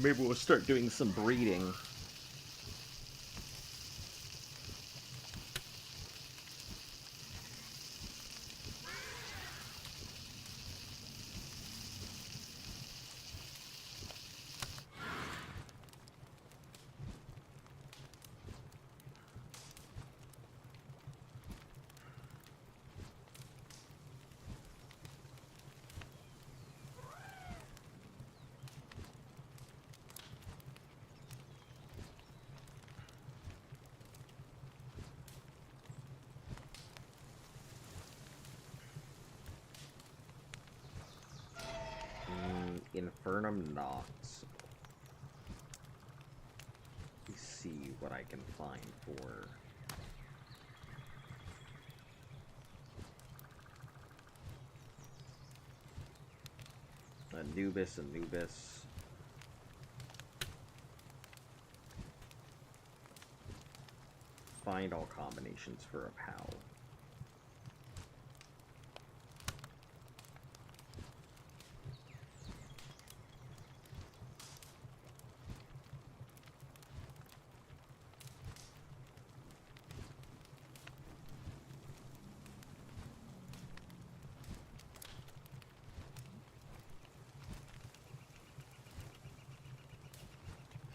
Maybe we'll start doing some breeding. Infernum Nox. Let me see what I can find for... Anubis. Find all combinations for a POW.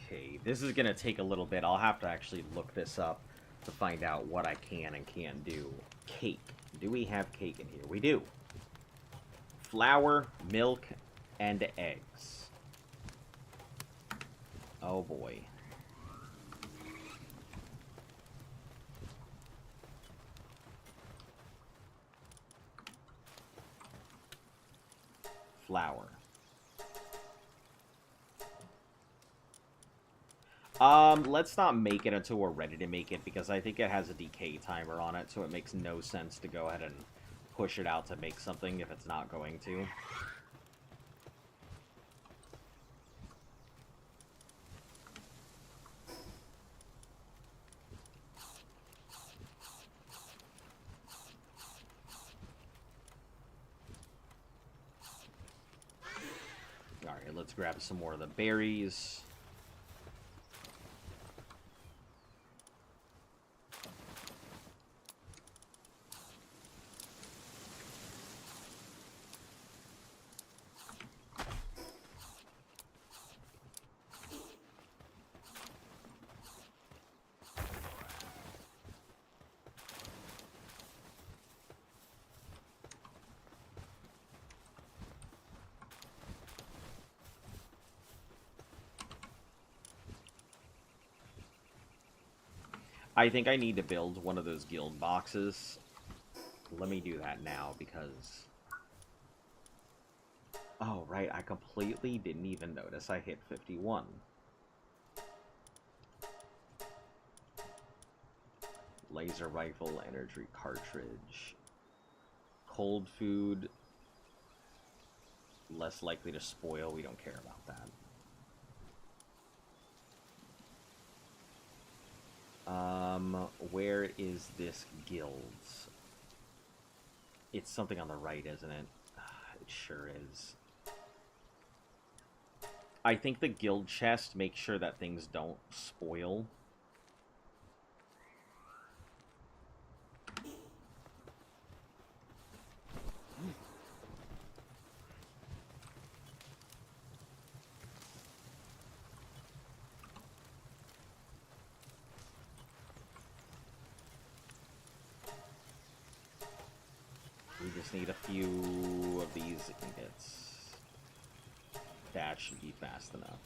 Okay, this is gonna take a little bit. I'll have to actually look this up to find out what I can and can't do. Cake. Do we have cake in here? We do. Flour, milk, and eggs. Oh boy. Flour. Let's not make it until we're ready to make it, because I think it has a decay timer on it, so it makes no sense to go ahead and push it out to make something if it's not going to. Alright, let's grab some more of the berries. I think I need to build one of those guild boxes. Let me do that now, because... Oh, right, I completely didn't even notice I hit 51. Laser rifle, energy cartridge. Cold food. Less likely to spoil, we don't care about that. Where is this guild? It's something on the right, isn't it? It sure is. I think the guild chest makes sure that things don't spoil. We just need a few of these ingots. That should be fast enough.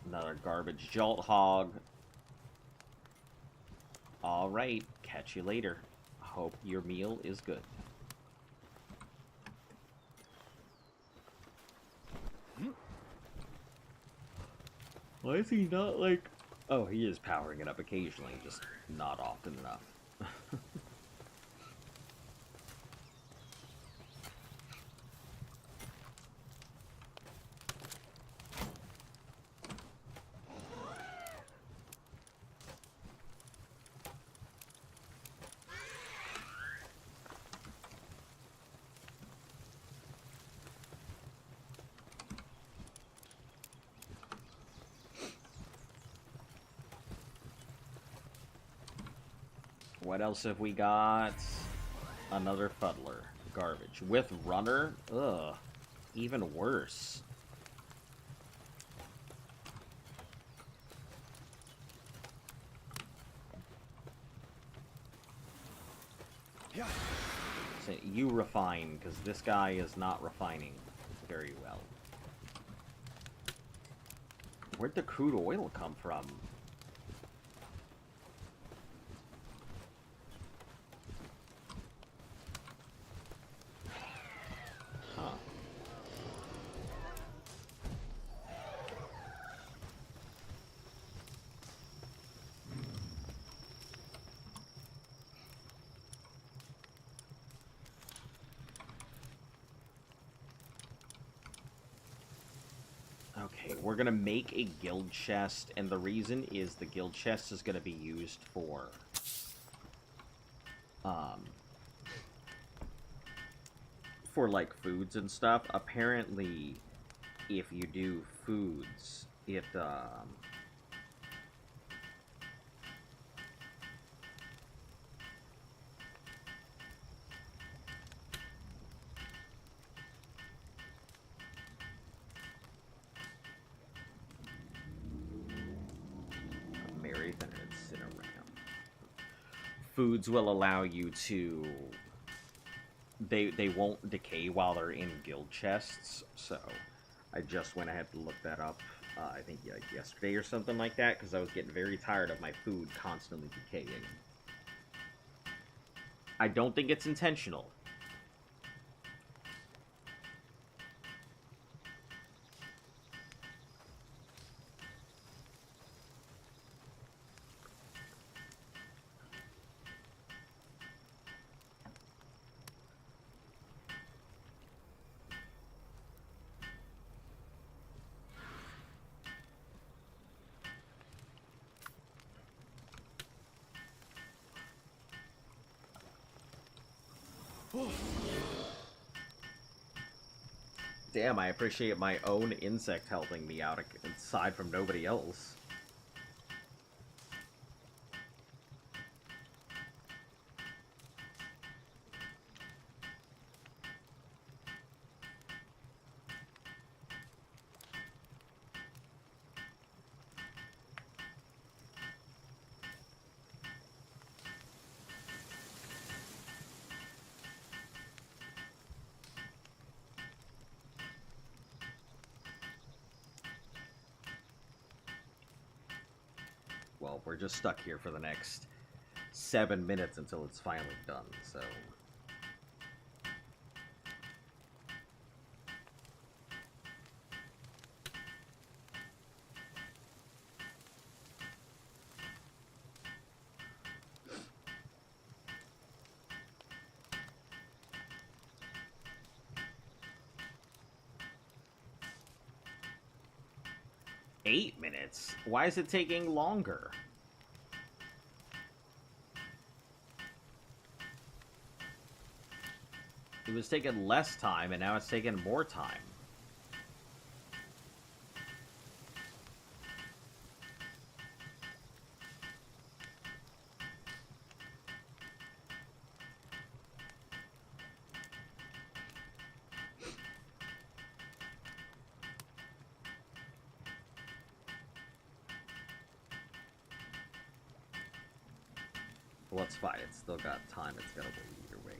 Another garbage jolt hog. Alright, catch you later. Hope your meal is good. Why is he not like... Oh, he is powering it up occasionally, just not often enough. What else have we got? Another fuddler. Garbage. With runner? Ugh. Even worse.
Yeah.
So you refine, because this guy is not refining very well. Where'd the crude oil come from? Huh. Okay, we're gonna make a guild chest, and the reason is the guild chest is gonna be used for like foods and stuff. Apparently, if you do foods, it Mary then it's sit around. Foods will allow you to they won't decay while they're in guild chests, so I just went ahead to look that up, I think like yesterday or something like that, because I was getting very tired of my food constantly decaying. I don't think it's intentional. Damn, I appreciate my own insect helping me out, aside from nobody else. Well, we're just stuck here for the next 7 minutes until it's finally done, so... Eight minutes? Why is it taking longer? It was taking less time, and now it's taking more time. Well, it's fine. It's still got time. It's gotta wait either way.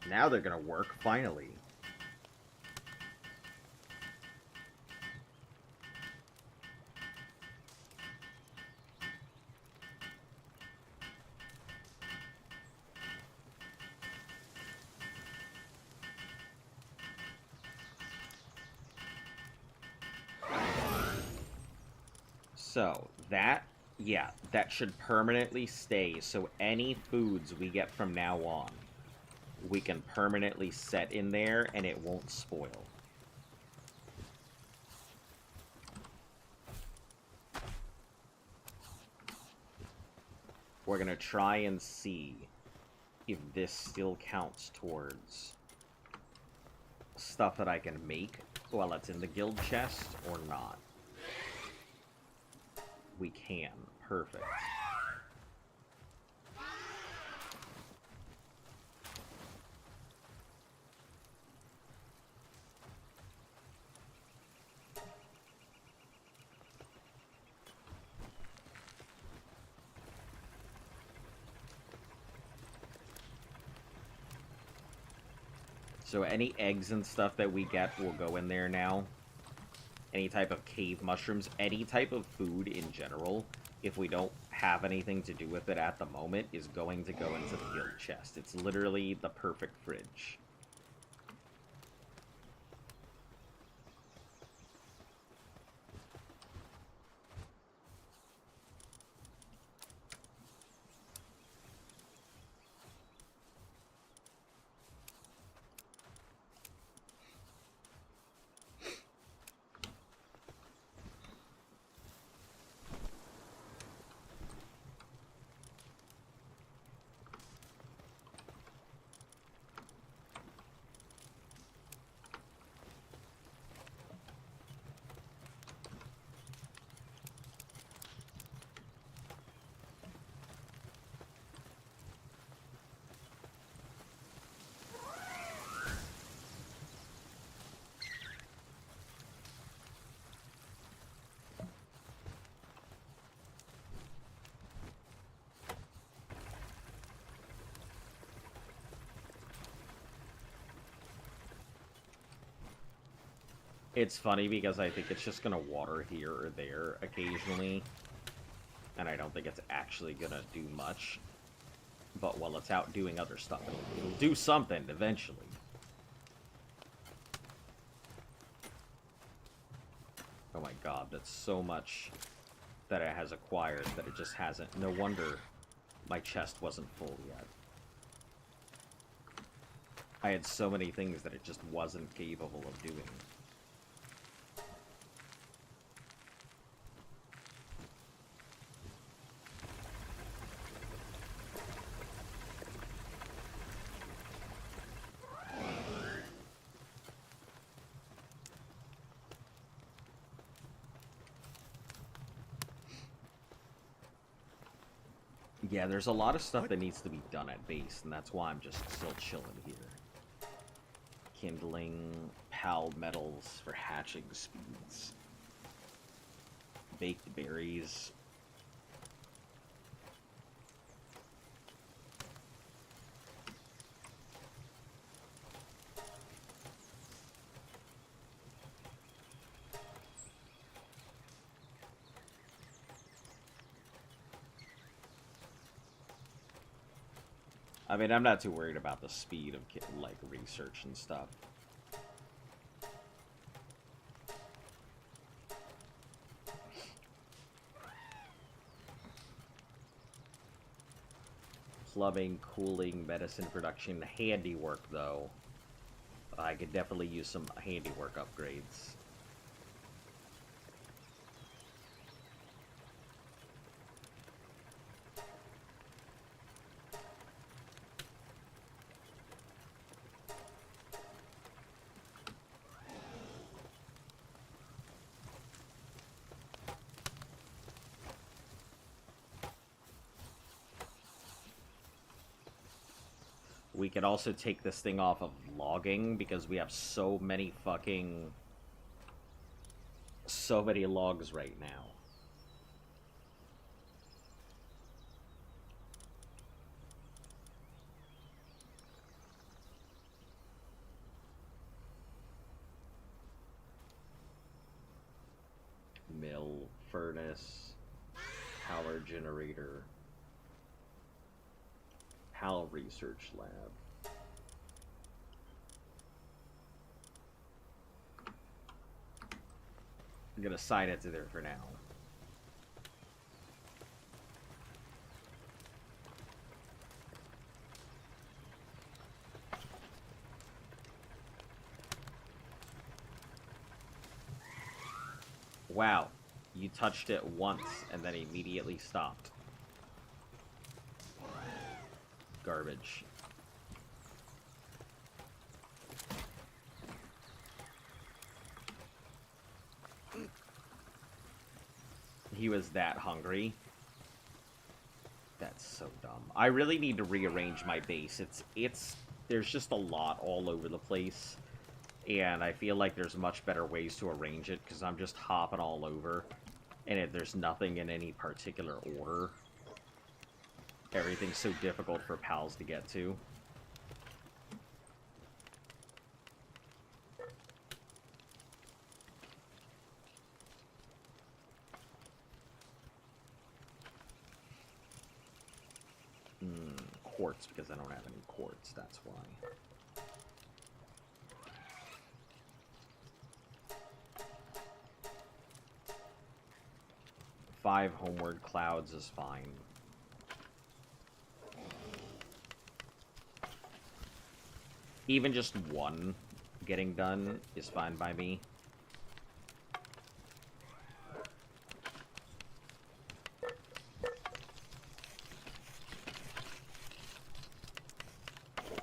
Now they're gonna work, finally. So, that should permanently stay, so any foods we get from now on, we can permanently set in there, and it won't spoil. We're gonna try and see if this still counts towards stuff that I can make while it's in the guild chest, or not. We can. Perfect. So any eggs and stuff that we get will go in there now. Any type of cave mushrooms, any type of food in general, if we don't have anything to do with it at the moment, is going to go into the guild chest. It's literally the perfect fridge. It's funny because I think it's just gonna water here or there occasionally, and I don't think it's actually gonna do much. But while it's out doing other stuff, it'll do something eventually. Oh my god, that's so much that it has acquired that it just hasn't. No wonder my chest wasn't full yet. I had so many things that it just wasn't capable of doing. Yeah, there's a lot of stuff that needs to be done at base, and that's why I'm just still chilling here. Kindling, pal metals for hatching speeds. Baked berries. I mean, I'm not too worried about the speed of, like, research and stuff. Plumbing, cooling, medicine production, handiwork, though. I could definitely use some handiwork upgrades. We could also take this thing off of logging, because we have so many logs right now. Mill, furnace, power generator, PAL research lab. I'm gonna assign it to there for now. Wow, you touched it once and then immediately stopped. Garbage. He was that hungry. That's so dumb. I really need to rearrange my base. There's just a lot all over the place. And I feel like there's much better ways to arrange it, because I'm just hopping all over. And there's nothing in any particular order. Everything's so difficult for pals to get to. Quartz, because I don't have any quartz, that's why. Five homeward clouds is fine. Even just one getting done is fine by me.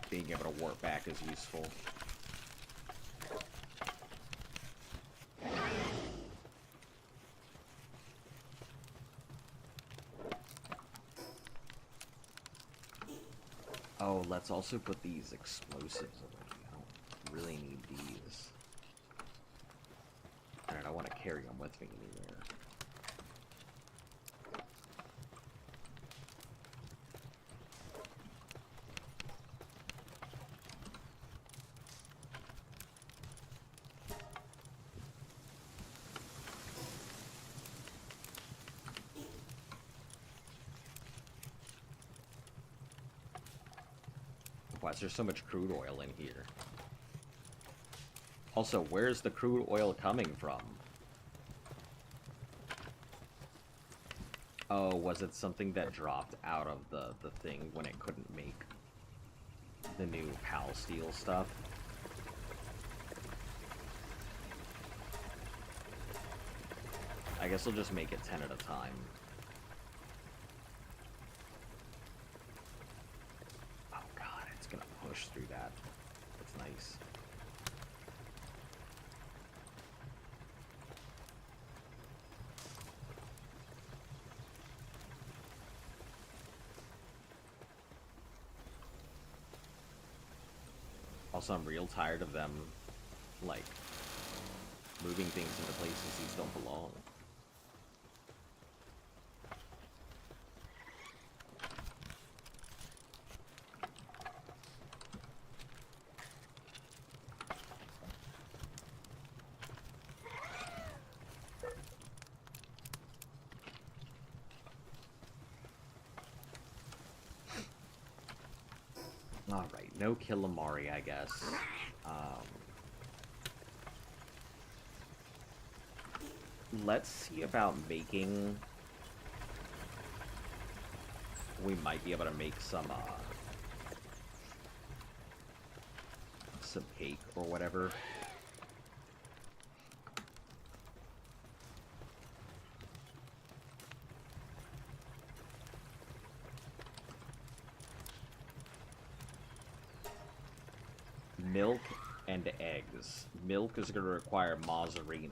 Being able to warp back is useful. Oh, let's also put these explosives away. I don't really need these. And I don't want to carry them with me anywhere. Why is there so much crude oil in here? Also, where's the crude oil coming from? Oh, was it something that dropped out of the thing when it couldn't make the new Pal Steel stuff? I guess we'll just make it 10 at a time. Oh god, it's gonna push through that. That's nice. Also, I'm real tired of them, like, moving things into places these don't belong. Alright, no Killamari, I guess. Let's see about making... We might be able to make some cake or whatever. Milk and eggs. Milk is going to require mozzarella.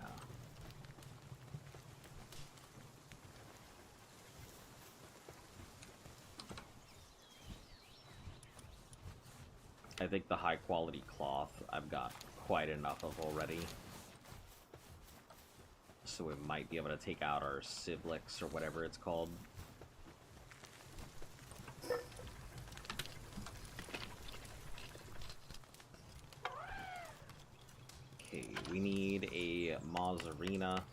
I think the high quality cloth I've got quite enough of already. So we might be able to take out our Siblix or whatever it's called. Okay, we need a mozzarella.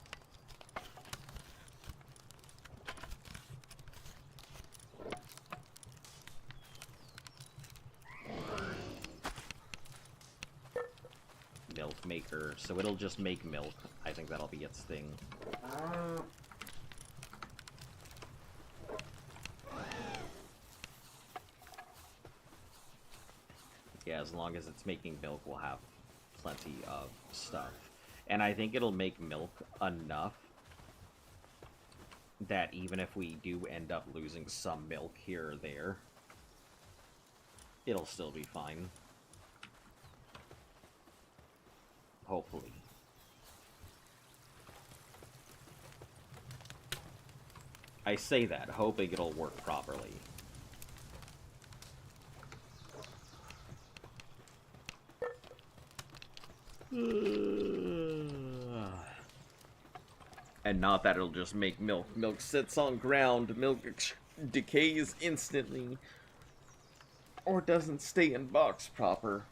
Milk maker, so it'll just make milk. I think that'll be its thing. Yeah, as long as it's making milk, we'll have plenty of stuff. And I think it'll make milk enough that even if we do end up losing some milk here or there, it'll still be fine. Hopefully. I say that, hoping it'll work properly. And not that it'll just make milk. Milk sits on ground, milk decays instantly. Or doesn't stay in box proper.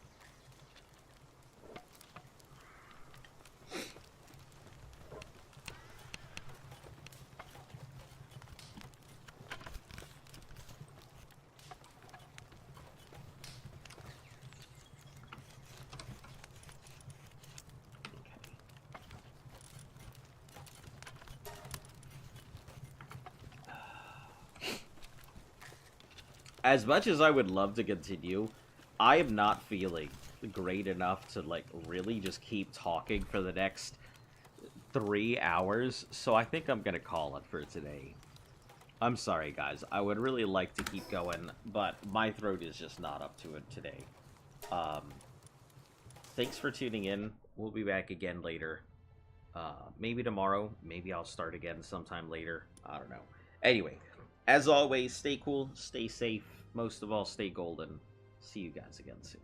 As much as I would love to continue, I am not feeling great enough to, like, really just keep talking for the next 3 hours, so I think I'm gonna call it for today. I'm sorry, guys. I would really like to keep going, but my throat is just not up to it today. Thanks for tuning in. We'll be back again later. Maybe tomorrow. Maybe I'll start again sometime later. I don't know. Anyway, as always, stay cool, stay safe. Most of all, stay golden. See you guys again soon.